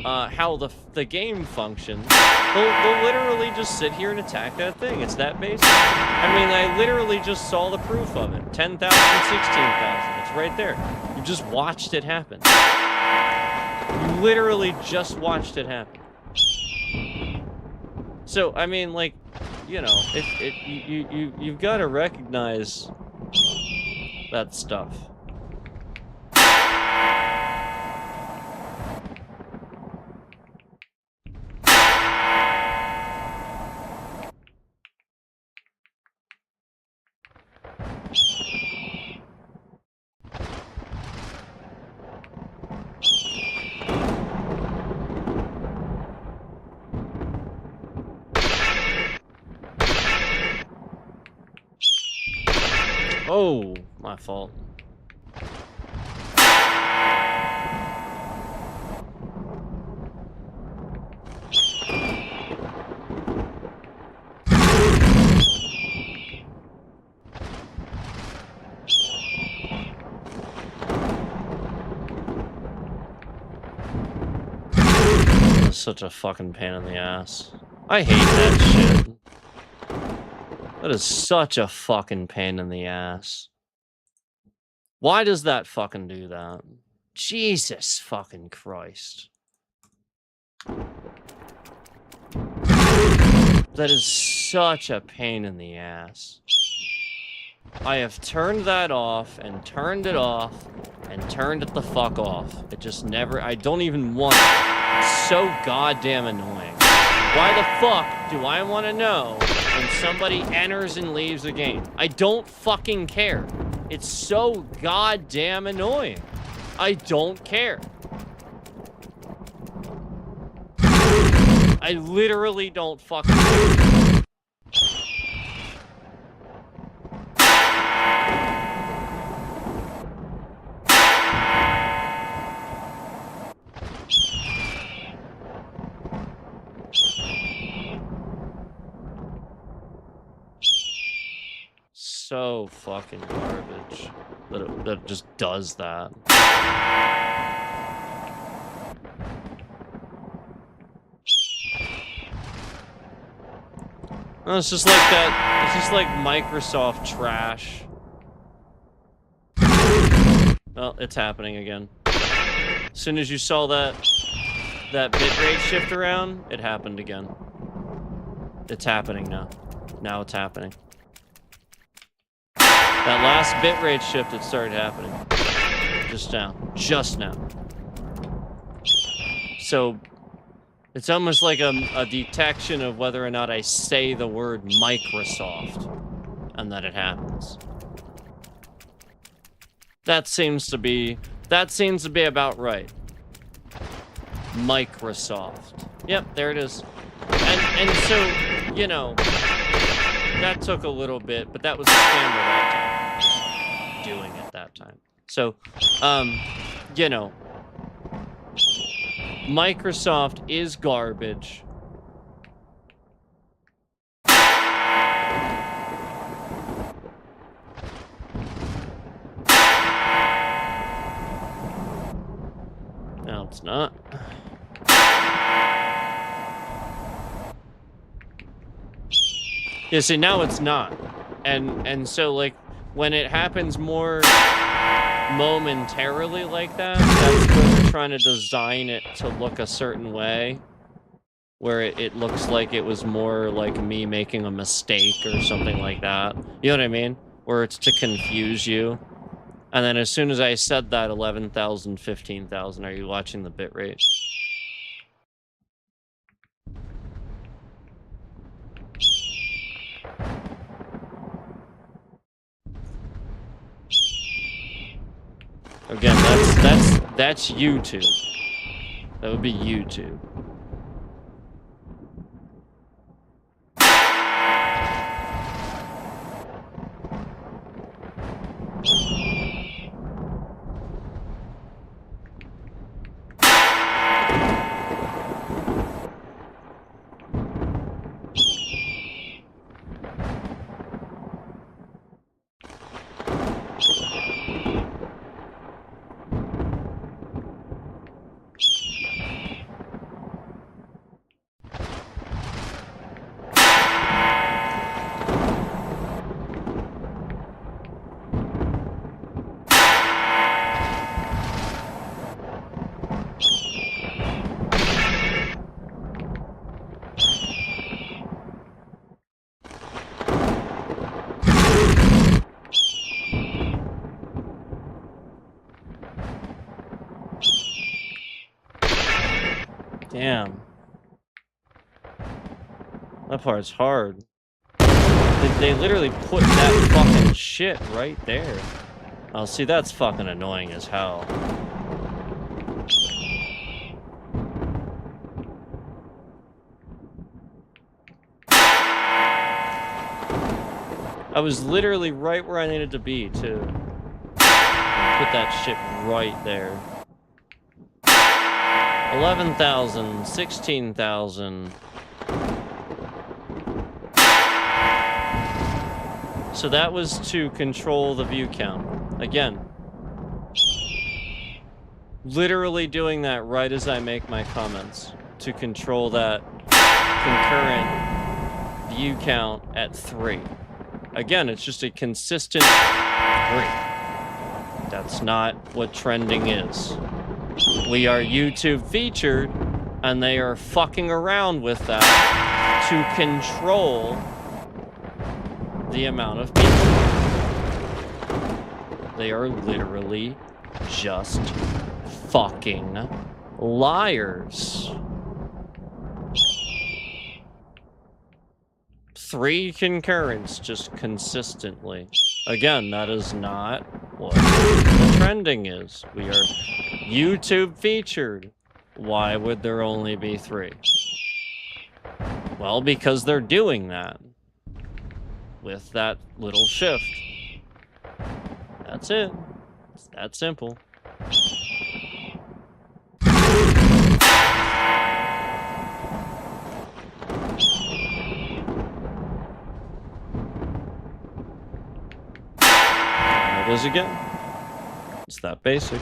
how the game functions, they'll literally just sit here and attack that thing. It's that basic. I mean, I literally just saw the proof of it. 10,000, 16,000. It's right there. You just watched it happen. You literally just watched it happen. So, I mean, like, you know, you've got to recognize that stuff. Oh, my fault. That's such a fucking pain in the ass. I hate that shit. That is such a fucking pain in the ass. Why does that fucking do that? Jesus fucking Christ. That is such a pain in the ass. I have turned that off and turned it off and turned it the fuck off. It just never, I don't even want it. It's so goddamn annoying. Why the fuck do I want to know when somebody enters and leaves the game? I don't fucking care. It's so goddamn annoying. I don't care. I literally don't fucking care. So fucking garbage that it just does that. No, it's just like that. It's just like Microsoft trash. Well, it's happening again. As soon as you saw that bitrate shift around, it happened again. It's happening now. Now it's happening. That last bitrate shift, it started happening. Just now. Just now. So, it's almost like a detection of whether or not I say the word Microsoft, and that it happens. That seems to be about right. Microsoft. Yep, there it is. And so, you know, that took a little bit, but that was a scammer that time. Doing it that time. So, you know, Microsoft is garbage. No, it's not. Yeah, see, now it's not. And so, like, when it happens more momentarily like that, that's where they're trying to design it to look a certain way. Where it looks like it was more like me making a mistake or something like that. You know what I mean? Where it's to confuse you. And then as soon as I said that, 11,000, 15,000, are you watching the bitrate? Again, that's YouTube. That would be YouTube. Damn. That part's hard. They literally put that fucking shit right there. Oh, see, that's fucking annoying as hell. I was literally right where I needed to be, too. Put that shit right there. 11,000, 16,000. So that was to control the view count. Again, literally doing that right as I make my comments to control that concurrent view count at 3. Again, it's just a consistent 3. That's not what trending is. We are YouTube featured, and they are fucking around with that to control the amount of people. They are literally just fucking liars. 3 concurrents just consistently. Again, that is not what the trending is. We are YouTube featured. Why would there only be 3? Well, because they're doing that. With that little shift. That's it. It's that simple. There it is again. It's that basic.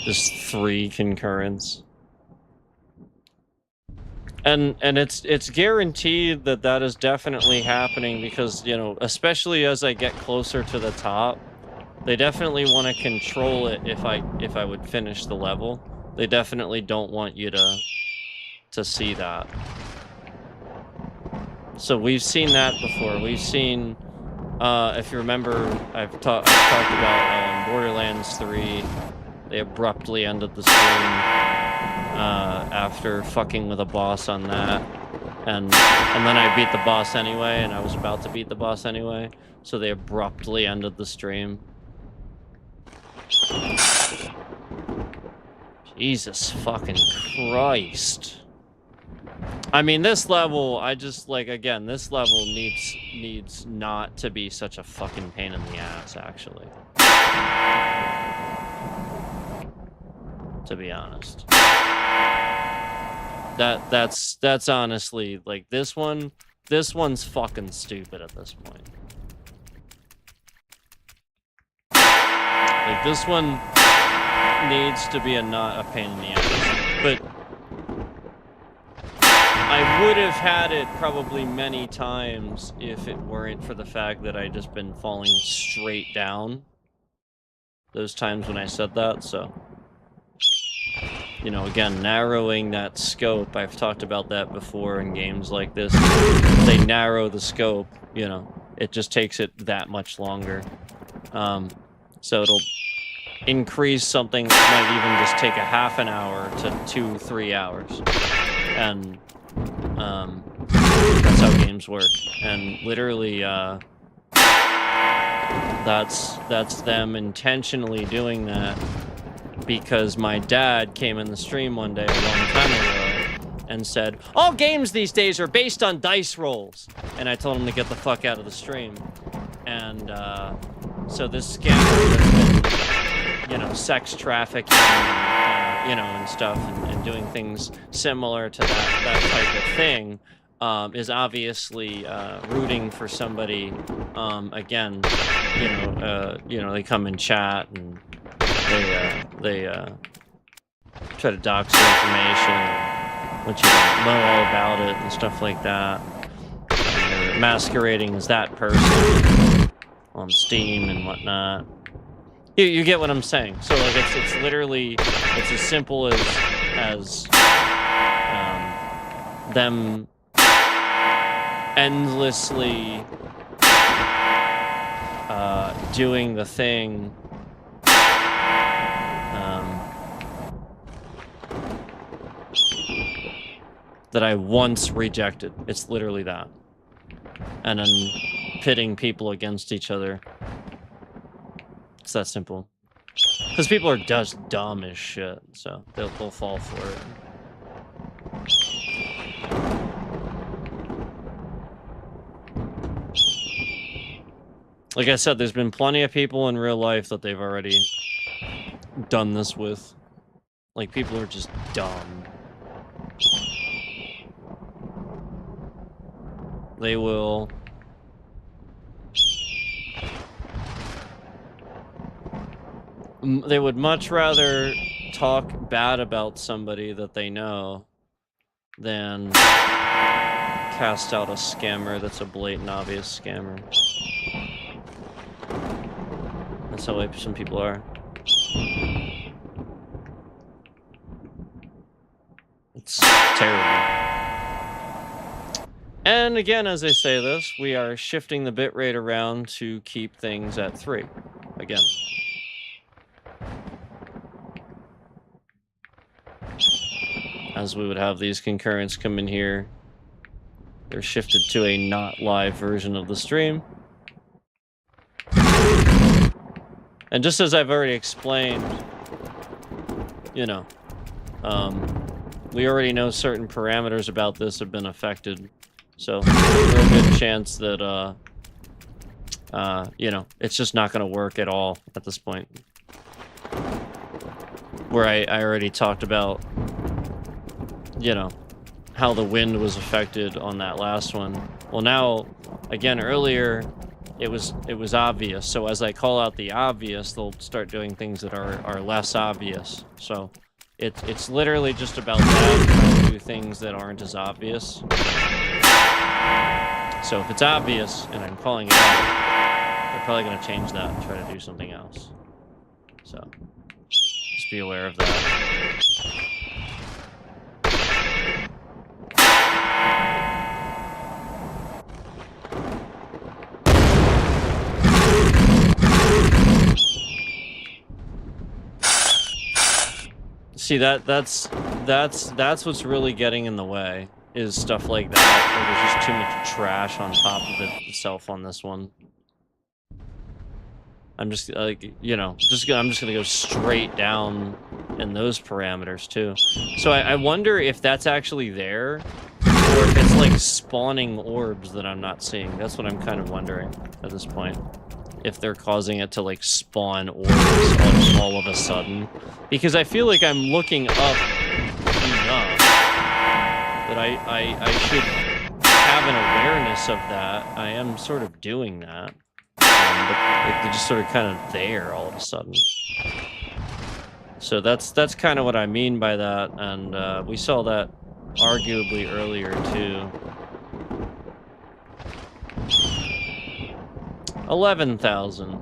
Just 3 concurrents. And it's guaranteed that that is definitely happening because, you know, especially as I get closer to the top, they definitely want to control it if I would finish the level. They definitely don't want you to see that. So we've seen that before. We've seen, if you remember, I've talked about Borderlands 3. They abruptly ended the stream after fucking with a boss on that. And then I beat the boss anyway, and I was about to beat the boss anyway. So they abruptly ended the stream. Jesus fucking Christ. I mean, this level, I just, like, again, this level needs not to be such a fucking pain in the ass, actually. To be honest. That's honestly, like, this one's fucking stupid at this point. Like, this one needs to be not a pain in the ass. But I would have had it probably many times if it weren't for the fact that I just been falling straight down. Those times when I said that, so. You know, again, narrowing that scope, I've talked about that before in games like this. If they narrow the scope, you know, it just takes it that much longer. So it'll increase something that might even just take a half an hour to 2-3 hours. And that's how games work. And literally, that's them intentionally doing that. Because my dad came in the stream one day a long time ago and said, all games these days are based on dice rolls. And I told him to get the fuck out of the stream. And so this scammer that's been, you know, sex trafficking, you know, and stuff, and doing things similar to that type of thing, is obviously rooting for somebody. Again, you know, they come and chat and they try to dox your information, let you know all about it and stuff like that. And they're masquerading as that person on Steam and whatnot. You get what I'm saying. So like it's literally as simple as them endlessly doing the thing that I once rejected. It's literally that. And then pitting people against each other. It's that simple. Because people are just dumb as shit, so they'll fall for it. Like I said, there's been plenty of people in real life that they've already done this with. Like, people are just dumb. They will... They would much rather talk bad about somebody that they know than cast out a scammer that's a blatant, obvious scammer. That's how some people are. It's terrible. And again, as I say this, we are shifting the bitrate around to keep things at 3. Again. As we would have these concurrents come in here. They're shifted to a not live version of the stream. And just as I've already explained, you know, we already know certain parameters about this have been affected. So there's a real good chance that, you know, it's just not going to work at all at this point. Where I already talked about, you know, how the wind was affected on that last one. Well, now, again, earlier, it was obvious. So as I call out the obvious, they'll start doing things that are less obvious. So it's literally just about that, trying to do things that aren't as obvious. So if it's obvious, and I'm calling it out, they're probably going to change that and try to do something else. So just be aware of that. See, that's what's really getting in the way, is stuff like that, where there's just too much trash on top of it itself on this one. I'm just, like, you know, I'm just gonna go straight down in those parameters, too. So I wonder if that's actually there, or if it's, like, spawning orbs that I'm not seeing. That's what I'm kind of wondering at this point. If they're causing it to, like, spawn orbs all of a sudden. Because I feel like I'm looking up enough that I should have an awareness of that. I am sort of doing that. But they're just sort of kind of there all of a sudden. So that's kind of what I mean by that. And we saw that arguably earlier, too. 11,000.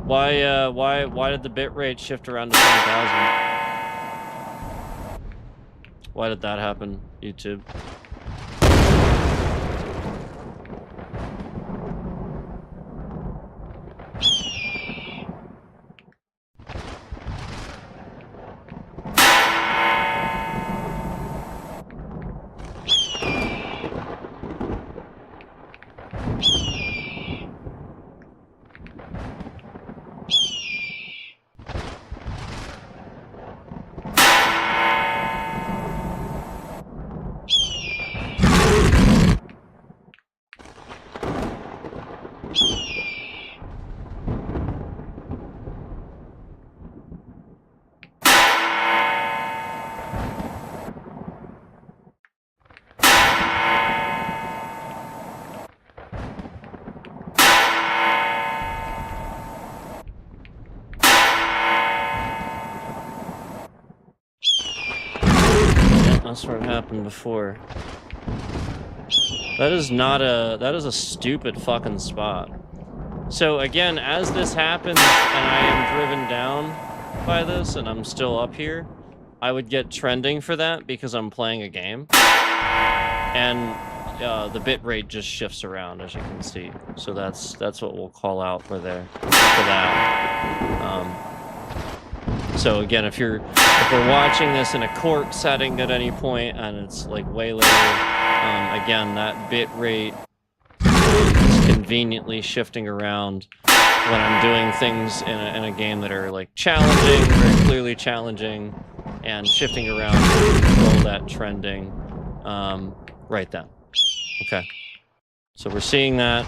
Why did the bitrate shift around to 10,000? Why did that happen, YouTube? That's where it happened before. That is not a... That is a stupid fucking spot. So again, as this happens and I am driven down by this and I'm still up here, I would get trending for that because I'm playing a game. And the bitrate just shifts around, as you can see. So that's what we'll call out for there, for that. So again, if we're watching this in a court setting at any point and it's like way later, again, that bitrate is conveniently shifting around when I'm doing things in a game that are like challenging, very clearly challenging, and shifting around to control that trending right then. Okay, so we're seeing that,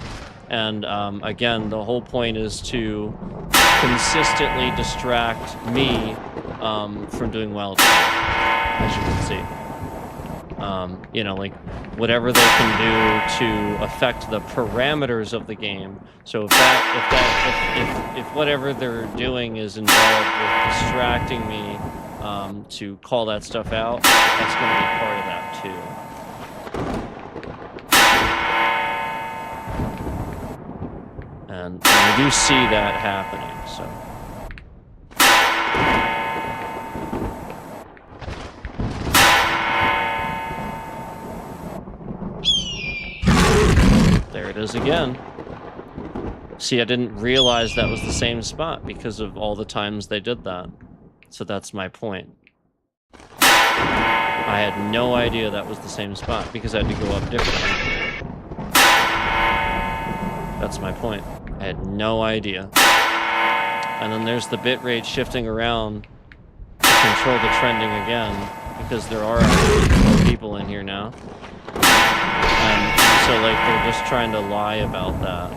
and again, the whole point is to consistently distract me from doing well at the game, as you can see. You know, like, whatever they can do to affect the parameters of the game. So if whatever they're doing is involved with distracting me to call that stuff out, that's going to be part of that too. And we do see that happening, so. There it is again. See, I didn't realize that was the same spot because of all the times they did that. So that's my point. I had no idea that was the same spot because I had to go up differently. That's my point. I had no idea. And then there's the bitrate shifting around to control the trending again, because there are more people in here now. And so, like, they're just trying to lie about that.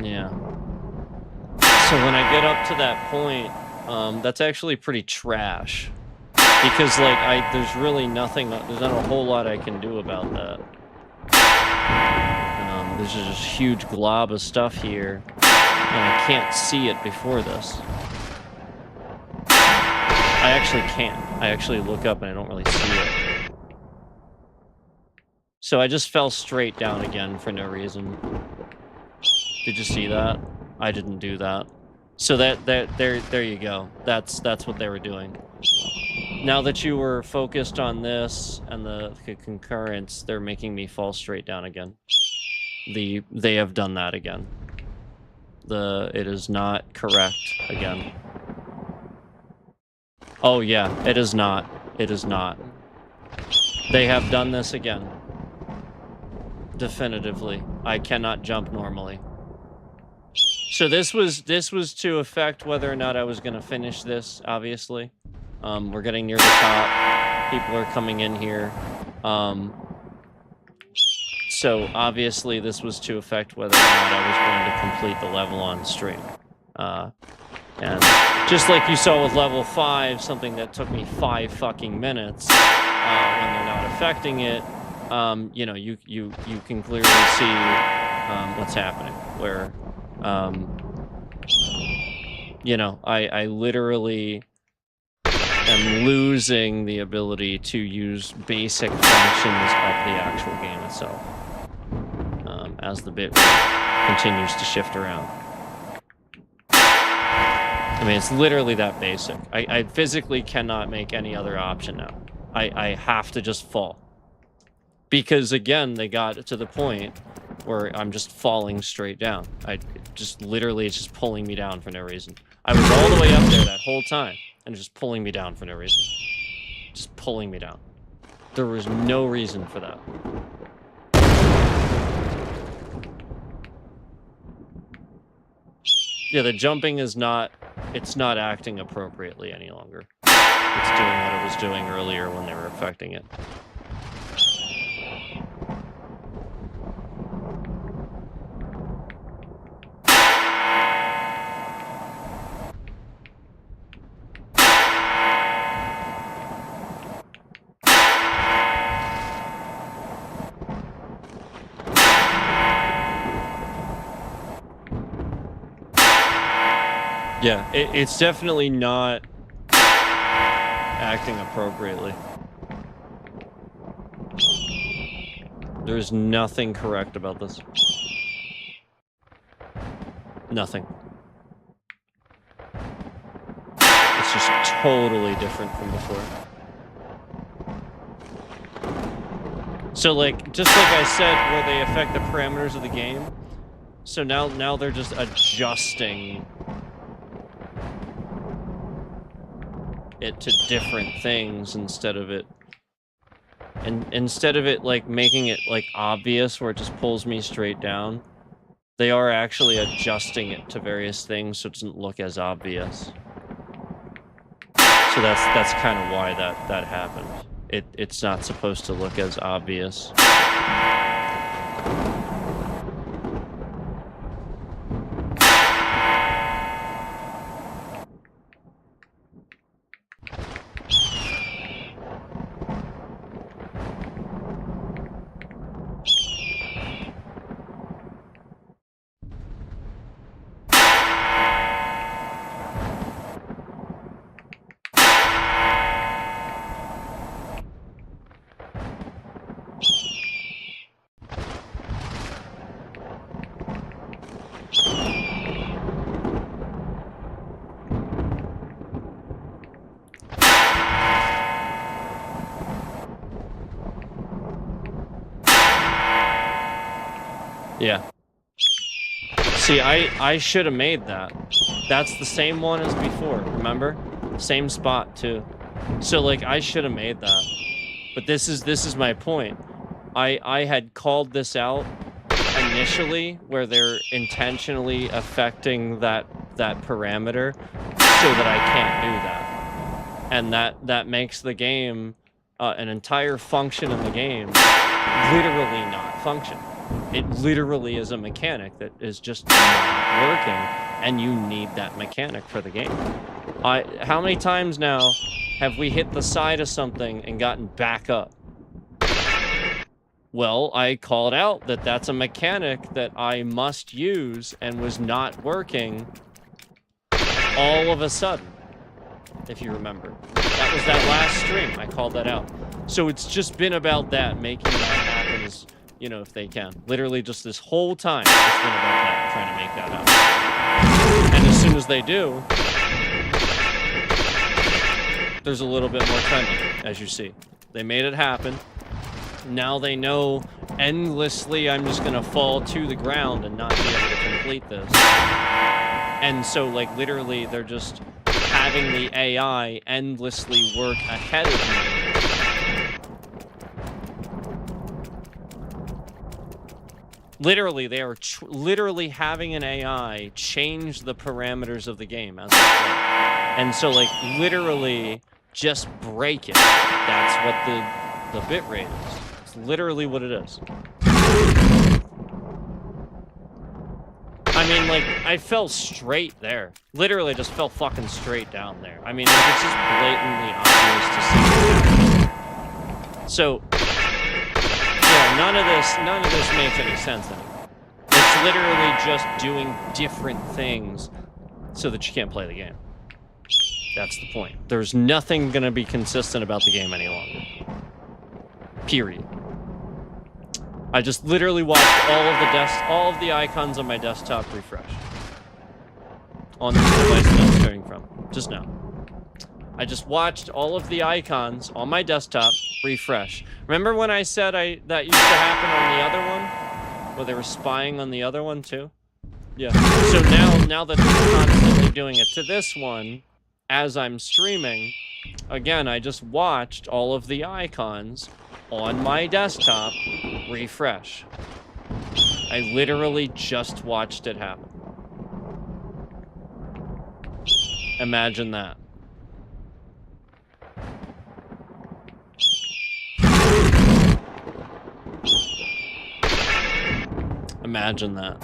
Yeah. So when I get up to that point, that's actually pretty trash. Because, like, there's really nothing, there's not a whole lot I can do about that. There's just a huge glob of stuff here, and I can't see it before this. I actually can't. I actually look up and I don't really see it. So I just fell straight down again for no reason. Did you see that? I didn't do that. So there you go. That's what they were doing. Now that you were focused on this and the concurrence, they're making me fall straight down again. They have done that again. It is not correct again. Oh yeah, it is not. It is not. They have done this again. Definitively. I cannot jump normally. So this was to affect whether or not I was going to finish this, obviously. We're getting near the top. People are coming in here. So obviously this was to affect whether or not I was going to complete the level on stream. And just like you saw with level 5, something that took me 5 fucking minutes, when they're not affecting it, you know, you can clearly see what's happening. Where, you know, I literally am losing the ability to use basic functions of the actual game itself, as the bitrate continues to shift around. I mean, it's literally that basic. I physically cannot make any other option now. I have to just fall. Because, again, they got to the point where I'm just falling straight down. Literally, it's just pulling me down for no reason. I was all the way up there that whole time, and just pulling me down for no reason. Just pulling me down. There was no reason for that. Yeah, the jumping is not... It's not acting appropriately any longer. It's doing what it was doing earlier when they were affecting it. Yeah, it's definitely not acting appropriately. There's nothing correct about this. Nothing. It's just totally different from before. So, like, just like I said, where they affect the parameters of the game, so now they're just adjusting it to different things instead of it like making it like obvious where it just pulls me straight down. They are actually adjusting it to various things so it doesn't look as obvious. So that's kind of why that happened. It's not supposed to look as obvious. Yeah. See, I should have made that. That's the same one as before, remember? Same spot, too. So, like, I should have made that. But this is my point. I had called this out initially, where they're intentionally affecting that parameter so that I can't do that. And that makes the game, an entire function in the game, literally not function. It literally is a mechanic that is just not working, and you need that mechanic for the game. How many times now have we hit the side of something and gotten back up? Well, I called out that that's a mechanic that I must use and was not working all of a sudden, if you remember. That was that last stream. I called that out. So it's just been about that, making that happen as, you know, if they can. Literally just this whole time, it's been about that, trying to make that happen. And as soon as they do, there's a little bit more trending, as you see. They made it happen. Now they know endlessly I'm just gonna fall to the ground and not be able to complete this. And so, like, literally, they're just having the AI endlessly work ahead of me. Literally, they are literally having an AI change the parameters of the game as they play. And so, like, literally, just break it. That's what the bit rate is. It's literally what it is. I mean, like, I fell straight there. Literally just fell fucking straight down there. I mean, like, it's just blatantly obvious to see. So, yeah, none of this makes any sense anymore. It's literally just doing different things so that you can't play the game. That's the point. There's nothing gonna be consistent about the game any longer. Period. I just literally watched all of the icons on my desktop refresh. On this device that I'm starting from. Just now. I just watched all of the icons on my desktop refresh. Remember when I said that used to happen on the other one? Where they were spying on the other one too? Yeah. So now that they're constantly doing it to this one, as I'm streaming, again, I just watched all of the icons on my desktop refresh. I literally just watched it happen. Imagine that. Imagine that.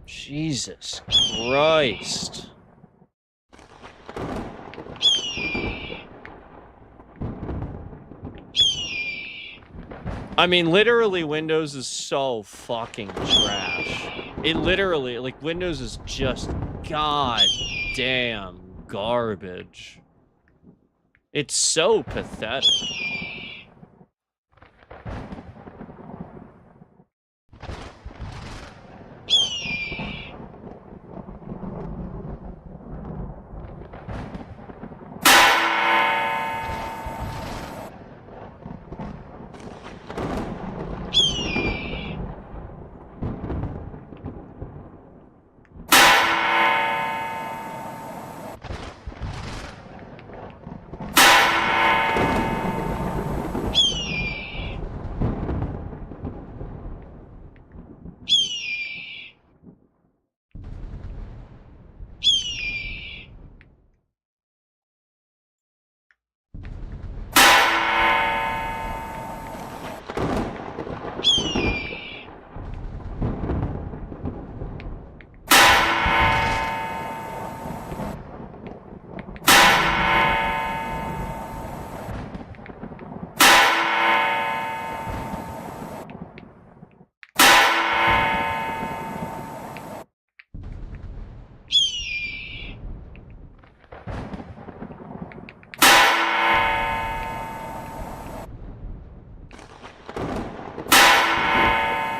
Jesus Christ. I mean, literally, Windows is so fucking trash. It literally, like, Windows is just goddamn garbage. It's so pathetic.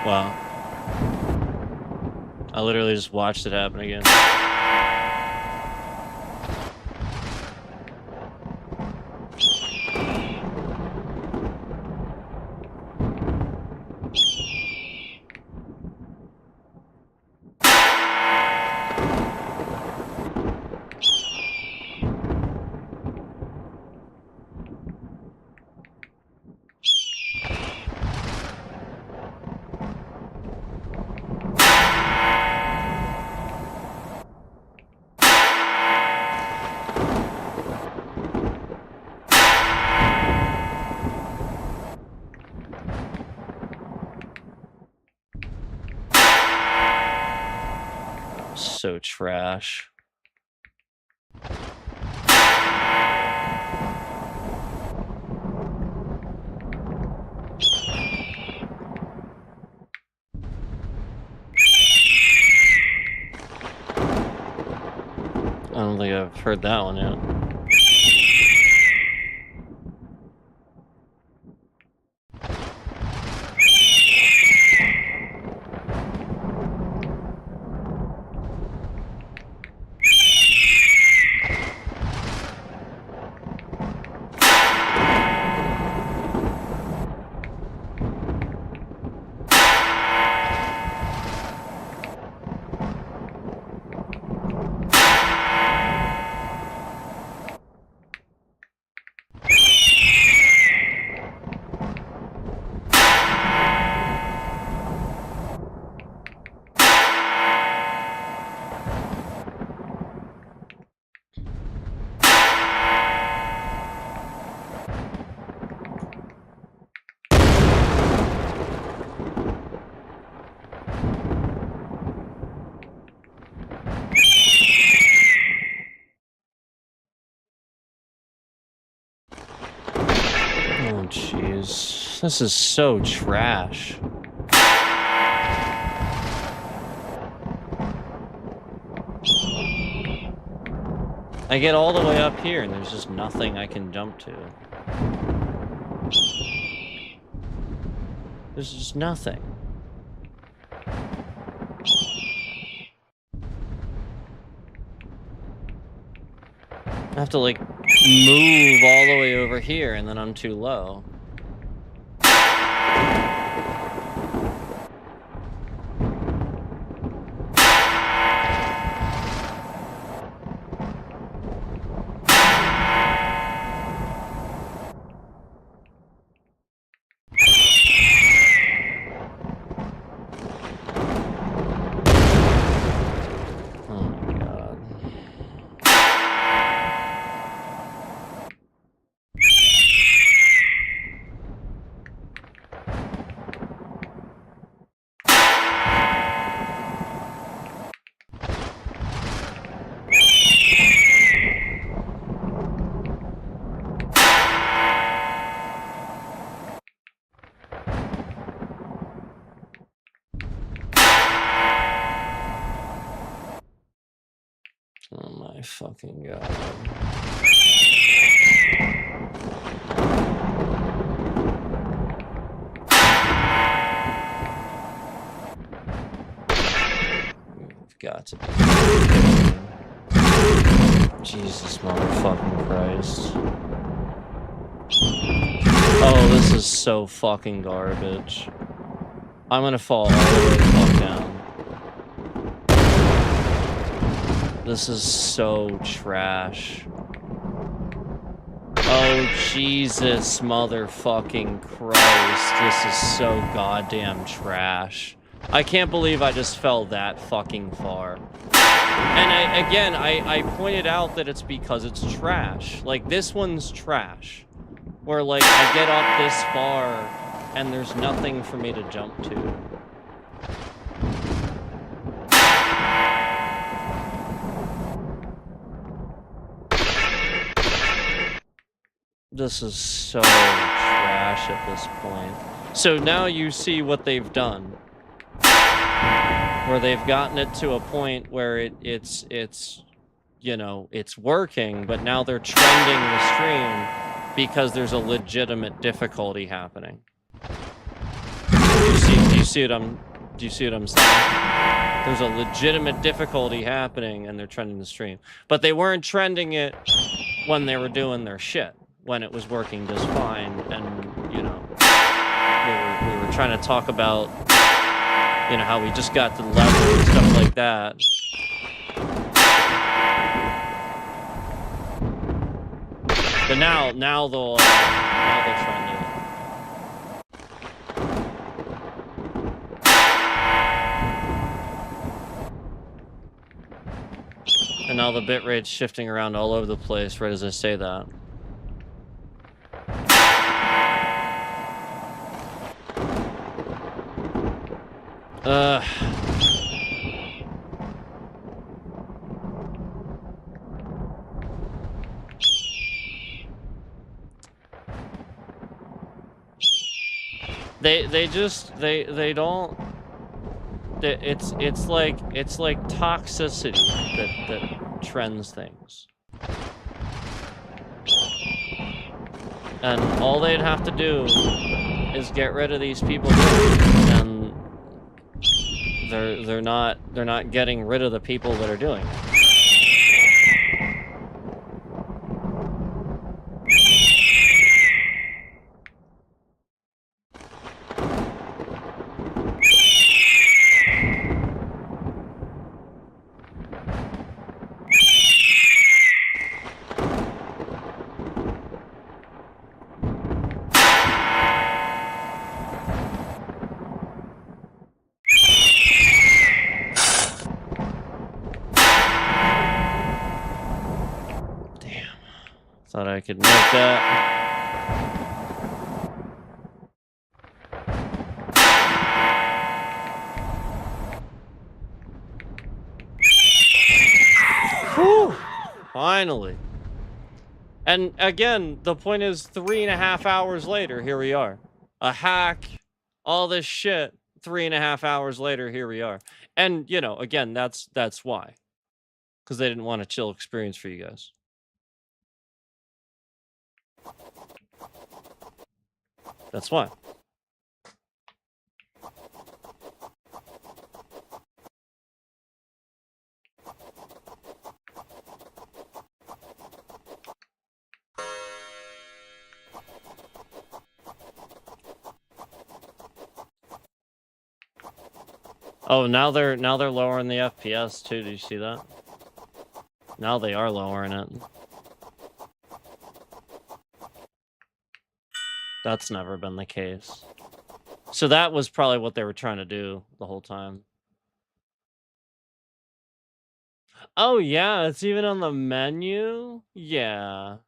Wow. I literally just watched it happen again. So trash. I don't think I've heard that one yet. Oh, jeez. This is so trash. I get all the way up here and there's just nothing I can jump to. There's just nothing. I have to, like, move all the way over here and then I'm too low. fucking god. You've got to be kidding me. Jesus motherfucking Christ. Oh, this is so fucking garbage. I'm gonna fall all the way the fuck down. This is so trash. Oh, Jesus motherfucking Christ. This is so goddamn trash. I can't believe I just fell that fucking far. And I pointed out that it's because it's trash. Like, this one's trash. Where, like, I get up this far, and there's nothing for me to jump to. This is so trash at this point. So now you see what they've done. Where they've gotten it to a point where it's you know, it's working, but now they're trending the stream because there's a legitimate difficulty happening. Do you see what I'm saying? There's a legitimate difficulty happening and they're trending the stream. But they weren't trending it when they were doing their shit, when it was working just fine, and, you know, we were trying to talk about, you know, how we just got to the level and stuff like that. But now they'll trend it. And now the bitrate's shifting around all over the place right as I say that. They don't. It's like toxicity that trends things. And all they'd have to do is get rid of these people doing it, and they're not getting rid of the people that are doing it. Thought I could make that. Whew! Finally. And again, the point is 3.5 hours later, here we are. A hack, all this shit, 3.5 hours later, here we are. And, you know, again, that's why. Because they didn't want a chill experience for you guys. That's why. Oh, now they're lowering the FPS too. Do you see that? Now they are lowering it. That's never been the case. So that was probably what they were trying to do the whole time. Oh yeah, it's even on the menu? Yeah.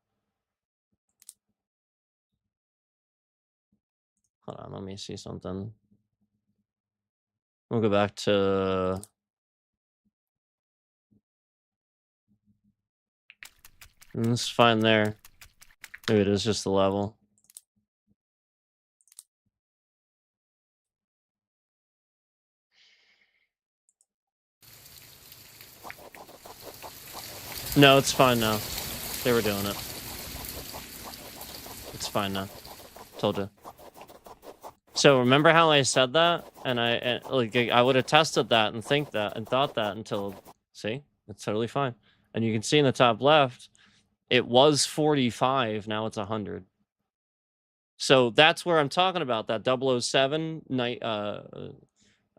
Hold on, let me see something. We'll go back to... It's fine there. Maybe it is just the level. No, it's fine now. They were doing it. It's fine now. Told you. So remember how I said that, and I would have tested that and thought that until, see, it's totally fine. And you can see in the top left, it was 45. Now it's 100. So that's where I'm talking about that 007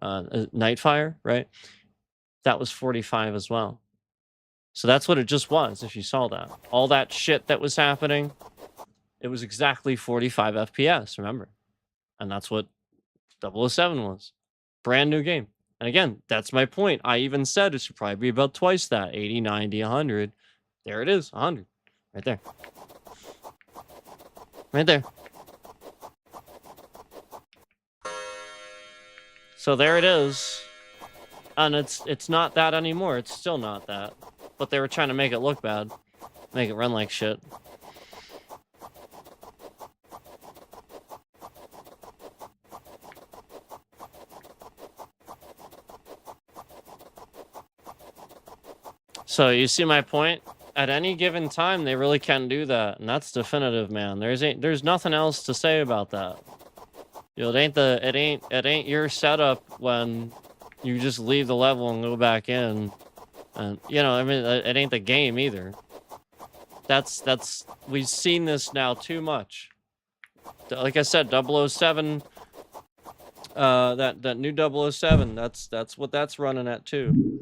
Nightfire, right? That was 45 as well. So that's what it just was. If you saw that, all that shit that was happening, it was exactly 45 FPS. Remember, and that's what 007 was. Brand new game. And again, that's my point. I even said it should probably be about twice that, 80, 90, 100. There it is, 100. Right there. Right there. So there it is. And it's not that anymore. It's still not that. But they were trying to make it look bad. Make it run like shit. So you see my point? At any given time, they really can do that, and that's definitive, man. There's nothing else to say about that. You know, it ain't your setup when you just leave the level and go back in, and you know, I mean, it ain't the game either. That's we've seen this now too much. Like I said, 007. That new 007. That's what that's running at too.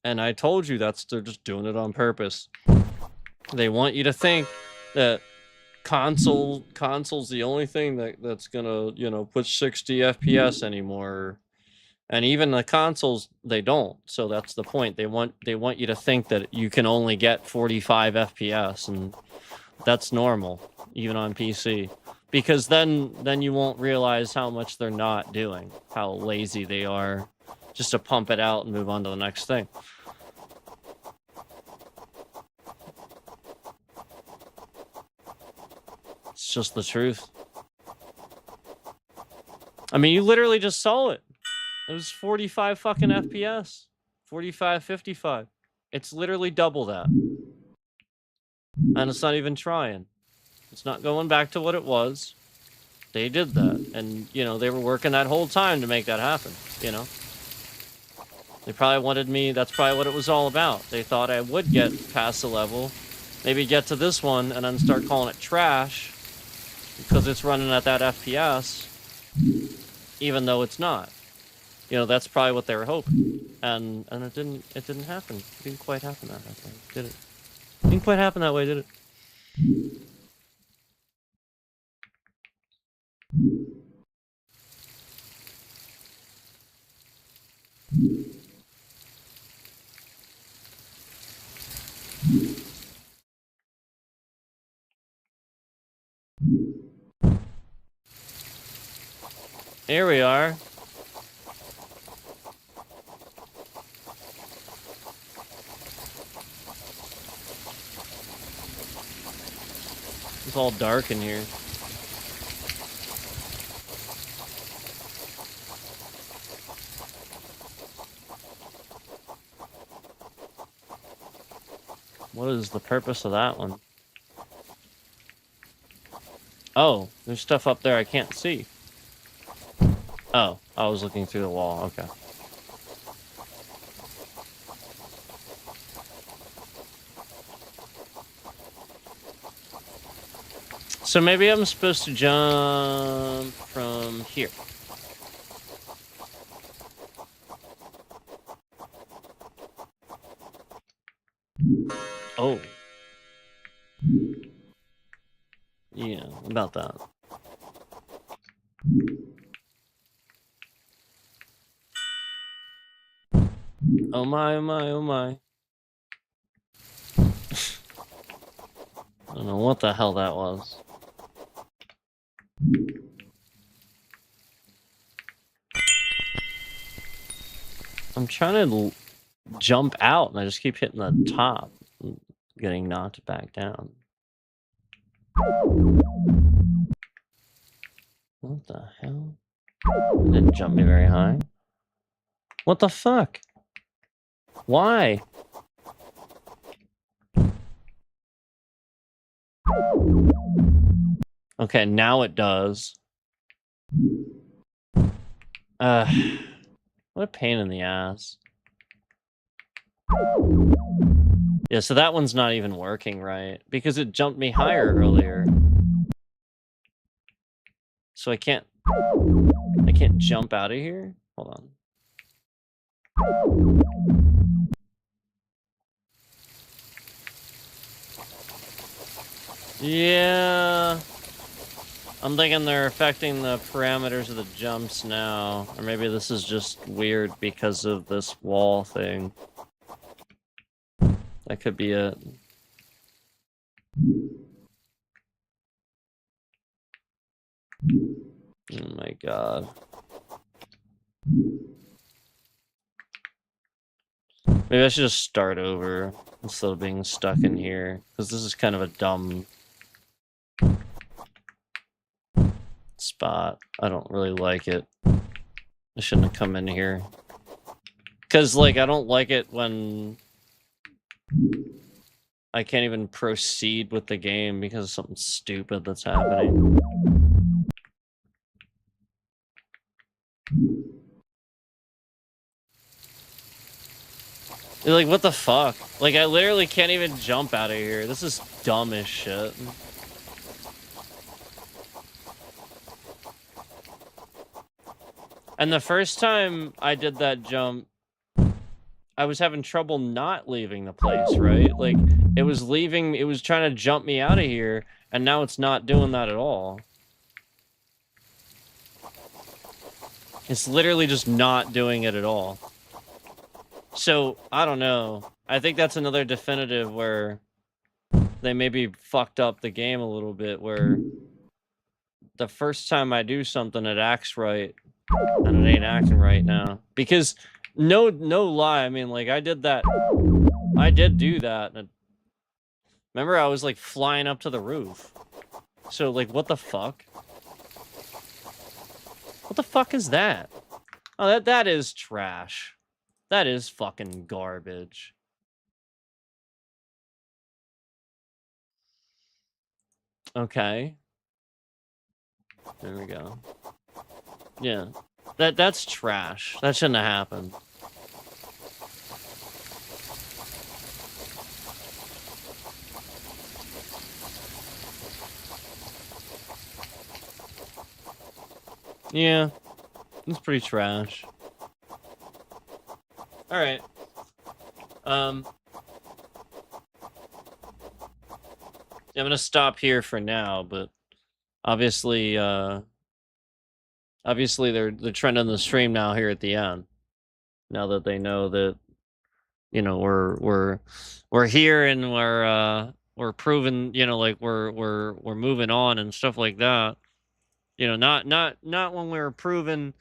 And I told you they're just doing it on purpose. They want you to think that console's the only thing that's gonna, you know, push 60 FPS anymore. And even the consoles, they don't. So that's the point. They want you to think that you can only get 45 FPS, and that's normal, even on PC. Because then you won't realize how much they're not doing, how lazy they are, just to pump it out and move on to the next thing. It's just the truth. I mean, you literally just saw it. It was 45 fucking FPS. 45, 55. It's literally double that. And it's not even trying. It's not going back to what it was. They did that. And, you know, they were working that whole time to make that happen, you know? They probably wanted me, that's probably what it was all about. They thought I would get past the level, maybe get to this one, and then start calling it trash, because it's running at that FPS, even though it's not. You know, that's probably what they were hoping. And it didn't happen. It didn't quite happen that way, did it? It didn't quite happen that way, did it? Here we are. It's all dark in here. What is the purpose of that one? Oh, there's stuff up there I can't see. Oh, I was looking through the wall. Okay. So maybe I'm supposed to jump from here. Oh. Yeah, about that. Oh my, oh my, oh my. I don't know what the hell that was. I'm trying to jump out and I just keep hitting the top and getting knocked back down. What the hell? It didn't jump me very high. What the fuck? Why? Okay, now it does. What a pain in the ass. Yeah, so that one's not even working right, because it jumped me higher earlier. So I can't jump out of here? Hold on. Yeah. I'm thinking they're affecting the parameters of the jumps now. Or maybe this is just weird because of this wall thing. That could be it. Oh my god. Maybe I should just start over instead of being stuck in here, because this is kind of a dumb spot. I don't really like it. I shouldn't have come in here. Because, like, I don't like it when I can't even proceed with the game because of something stupid that's happening. Like, what the fuck? Like, I literally can't even jump out of here. This is dumb as shit. And the first time I did that jump, I was having trouble not leaving the place, right? Like, it was trying to jump me out of here, and now it's not doing that at all. It's literally just not doing it at all. So, I don't know. I think that's another definitive where they maybe fucked up the game a little bit, where the first time I do something, it acts right, and it ain't acting right now. Because, no lie, I mean, like, I did do that. Remember, I was, like, flying up to the roof. So, like, what the fuck? What the fuck is that? Oh, that is trash. That is fucking garbage. Okay. There we go. Yeah. That's trash. That shouldn't have happened. Yeah. It's pretty trash. Alright. I'm gonna stop here for now, but obviously they're trending the stream now here at the end. Now that they know that, you know, we're here and we're proving, you know, like we're moving on and stuff like that. You know, not when we were proving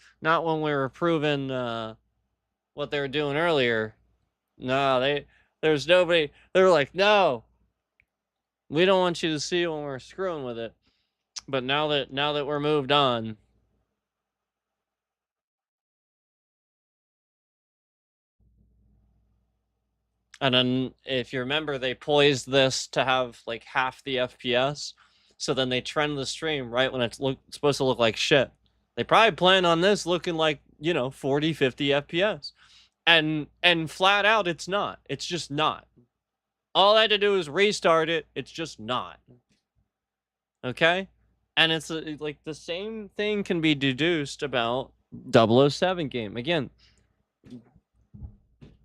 what they were doing earlier. No, there's nobody. They were like, no, we don't want you to see when we're screwing with it. But now that we're moved on. And then, if you remember, they poised this to have like half the FPS. So then they trend the stream right when it's supposed to look like shit. They probably plan on this looking like, you know, 40, 50 FPS. And flat out, it's not. It's just not. All I had to do is restart it. It's just not. Okay? And it's like the same thing can be deduced about 007 game. Again,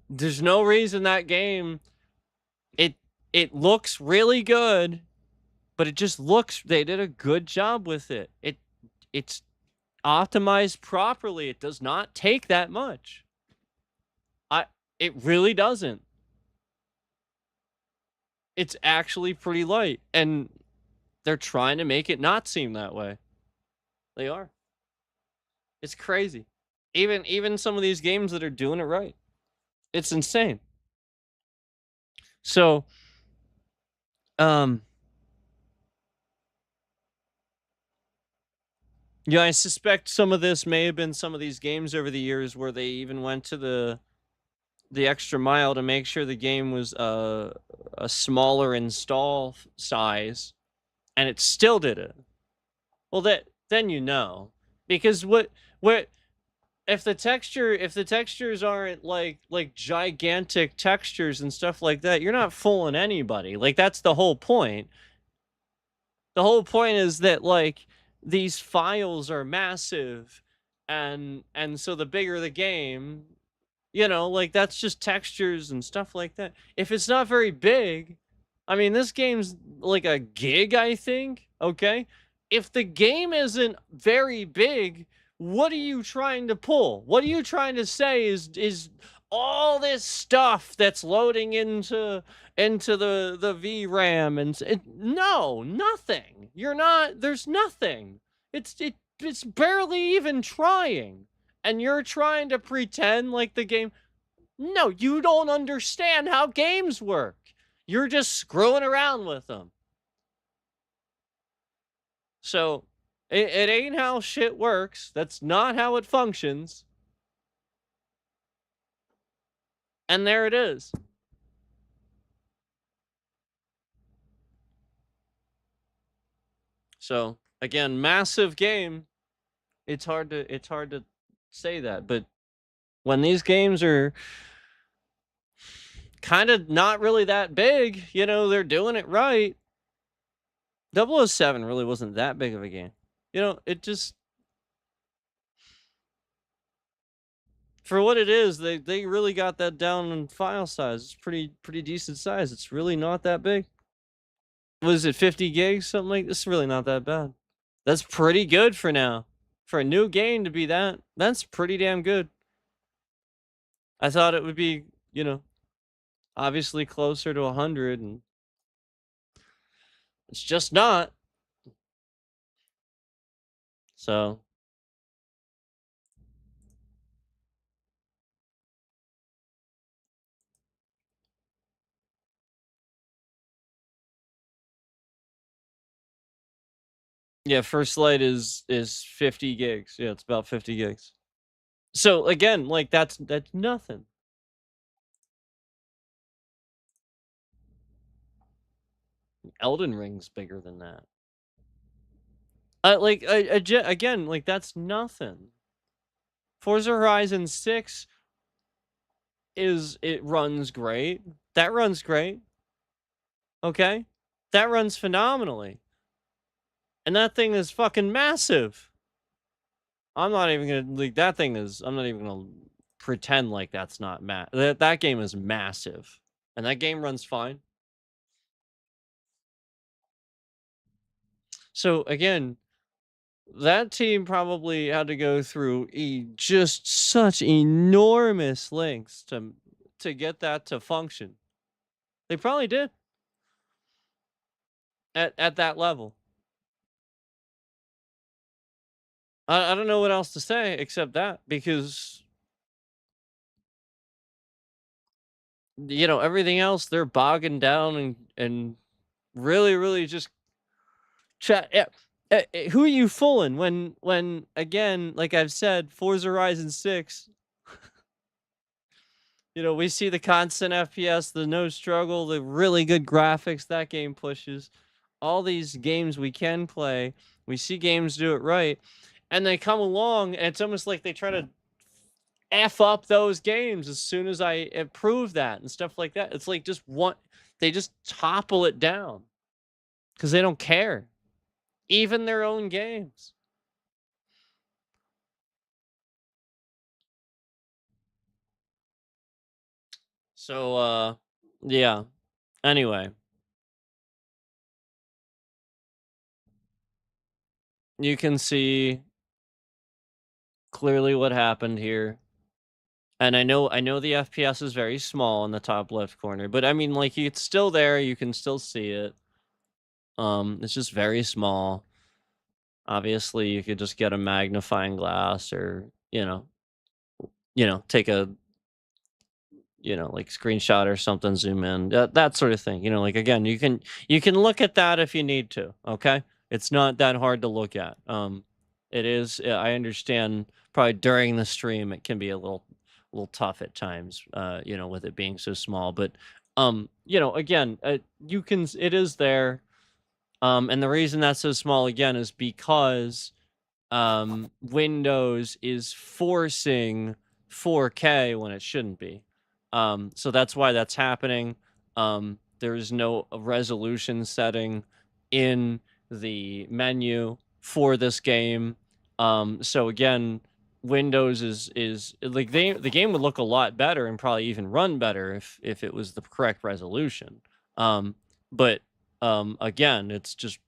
there's no reason that game, it looks really good, but it just looks, they did a good job with it. It's optimized properly. It does not take that much. It really doesn't. It's actually pretty light, and they're trying to make it not seem that way. They are. It's crazy. Even some of these games that are doing it right. It's insane. So, yeah, I suspect some of this may have been some of these games over the years where they even went to the extra mile to make sure the game was a smaller install size and it still did it. Well, then you know, because what if the textures aren't like gigantic textures and stuff like that, you're not fooling anybody. Like that's the whole point. The whole point is that like these files are massive, and so the bigger the game, like that's just textures and stuff like that. If it's not very big, I mean, this game's like a gig, I think. Okay. If the game isn't very big, what are you trying to pull? What are you trying to say is all this stuff that's loading into the VRAM no, nothing. You're not there's nothing. It's barely even trying. And you're trying to pretend like the game. No, you don't understand how games work. You're just screwing around with them. So it ain't how shit works. That's not how it functions. And there it is. So again, massive game. It's hard to say that, but when these games are kind of not really that big, they're doing it right. 007 really wasn't that big of a game. It just for what it is, they really got that down in file size. It's pretty decent size. It's really not that big. Was it 50 gigs, something like this? Is really not that bad. That's pretty good for now. For a new game to be that's pretty damn good. I thought it would be, obviously closer to 100, and it's just not. So, yeah, First Light is 50 gigs. Yeah, it's about 50 gigs. So again, like that's nothing. Elden Ring's bigger than that. Again, like that's nothing. Forza Horizon 6 it runs great. That runs great. Okay? That runs phenomenally. And that thing is fucking massive. I'm not even gonna like that thing is. I'm not even gonna pretend like that's not that game is massive, and that game runs fine. So again, that team probably had to go through just such enormous lengths to get that to function. They probably did at that level. I don't know what else to say except that because everything else they're bogging down and really just yeah. Who are you fooling when again, like I've said, Forza Horizon 6, we see the constant FPS, the no struggle, the really good graphics that game pushes. All these games we can play, we see games do it right, and they come along and it's almost like they try to F up those games as soon as I improve that and stuff like that. It's like they just topple it down because they don't care. Even their own games. So yeah. Anyway, you can see clearly what happened here. And I know the FPS is very small in the top left corner, but I mean like it's still there, you can still see it. It's just very small. Obviously, you could just get a magnifying glass or, take a like screenshot or something, zoom in, that sort of thing. Like again, you can look at that if you need to. Okay, it's not that hard to look at. It is. I understand. Probably during the stream, it can be a little tough at times. With it being so small, but again, you can. It is there. And the reason that's so small again is because Windows is forcing 4K when it shouldn't be. So that's why that's happening. There's no resolution setting in the menu for this game. So again, Windows is like the game would look a lot better and probably even run better if it was the correct resolution. But again, it's just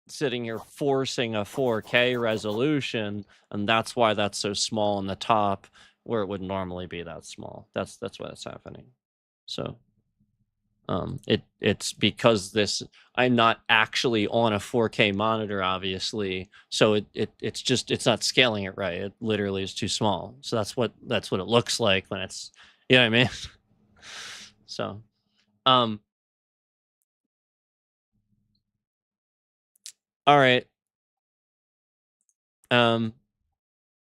sitting here forcing a 4K resolution, and that's why that's so small on the top where it would normally be that small. That's why that's happening. So it's because this I'm not actually on a 4K monitor, obviously. So it's just it's not scaling it right. It literally is too small. So that's what it looks like when it's you know what I mean? So um all right. Um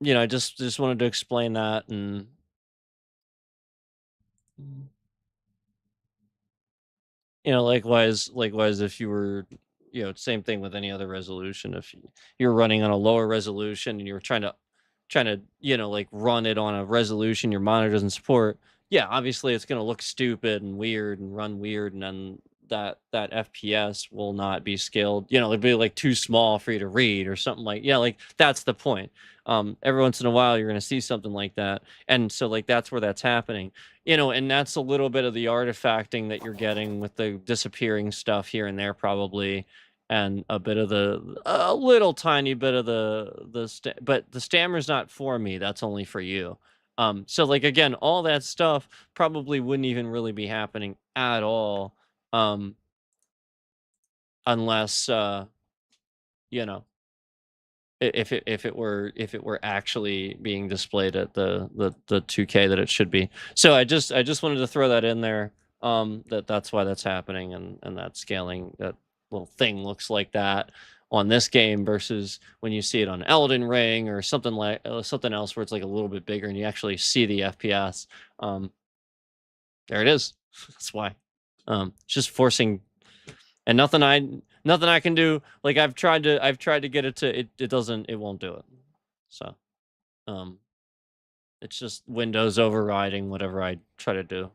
I just wanted to explain that and likewise, if you were, same thing with any other resolution. If you're running on a lower resolution and you're trying to, like run it on a resolution your monitor doesn't support, yeah, obviously it's going to look stupid and weird and run weird, and then that FPS will not be scaled. It'll be like too small for you to read or something like that's the point. Every once in a while you're going to see something like that, and so like that's where that's happening. And that's a little bit of the artifacting that you're getting with the disappearing stuff here and there, probably, and a little tiny bit of but the stammer's not for me. That's only for you. So like again, all that stuff probably wouldn't even really be happening at all, um, unless you know, if it were actually being displayed at the 2K that it should be. So I just wanted to throw that in there. That's why that's happening, and that scaling that little thing looks like that on this game versus when you see it on Elden Ring or something else where it's like a little bit bigger and you actually see the FPS. There it is. That's why. It's just forcing and nothing I can do. Like I've tried to get it to it won't do it. So um it's just Windows overriding whatever I try to do.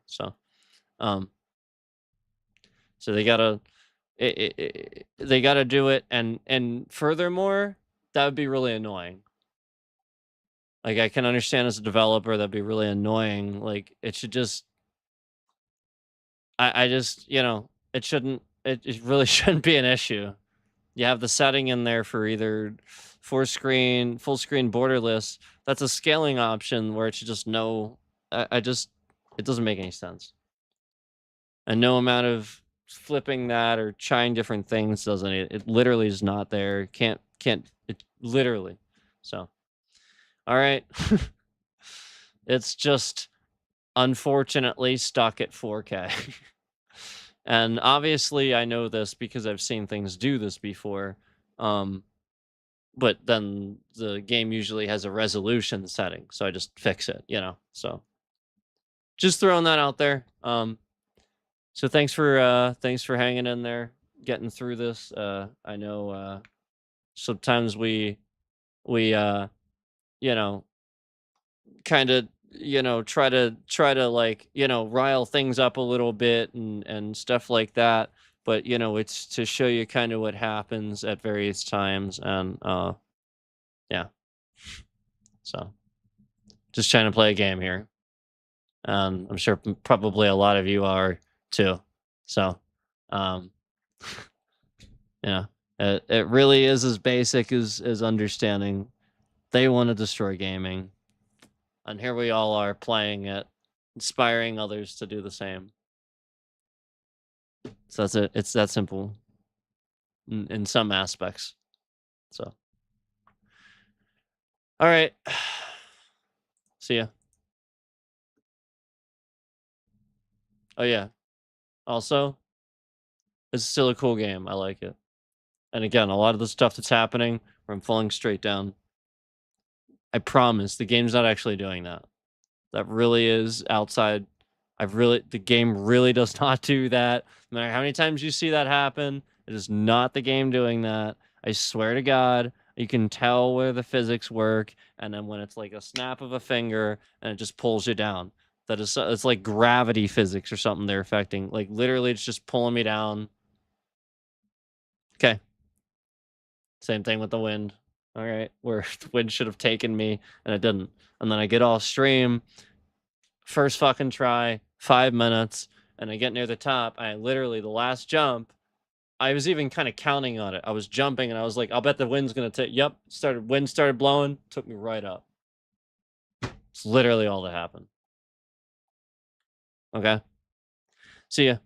Um so they gotta do it, and furthermore, that would be really annoying. Like I can understand as a developer that'd be really annoying. Like it should just I just it really shouldn't be an issue. You have the setting in there for either full screen borderless. That's a scaling option where it should just know. I just it doesn't make any sense. And no amount of flipping that or trying different things doesn't. It literally is not there. Can't it literally. So all right, it's just unfortunately stuck at 4K. And obviously I know this because I've seen things do this before. Um, but then the game usually has a resolution setting, so I just fix it. So just throwing that out there. So thanks for hanging in there, getting through this. I know sometimes we you know kind of try to like rile things up a little bit and stuff like that, but it's to show you kind of what happens at various times, and yeah, so just trying to play a game here. I'm sure probably a lot of you are too. So, um, yeah, it really is as basic as understanding they want to destroy gaming, and here we all are playing it, inspiring others to do the same. So that's it. It's that simple in some aspects. So, all right, see ya. Oh yeah. Also, it's still a cool game. I like it. And again, a lot of the stuff that's happening where I'm falling straight down, I promise the game's not actually doing that. That really is outside The game really does not do that. No matter how many times you see that happen, it is not the game doing that. I swear to God, you can tell where the physics work, and then when it's like a snap of a finger and it just pulls you down. It's like gravity physics or something they're affecting. Like literally, it's just pulling me down. Okay, same thing with the wind. All right, where the wind should have taken me and it didn't. And then I get off stream, first fucking try, 5 minutes, and I get near the top. I literally, the last jump, I was even kind of counting on it. I was jumping and I was like, I'll bet the wind's gonna take. Yep, wind started blowing, took me right up. It's literally all that happened. Okay. See ya.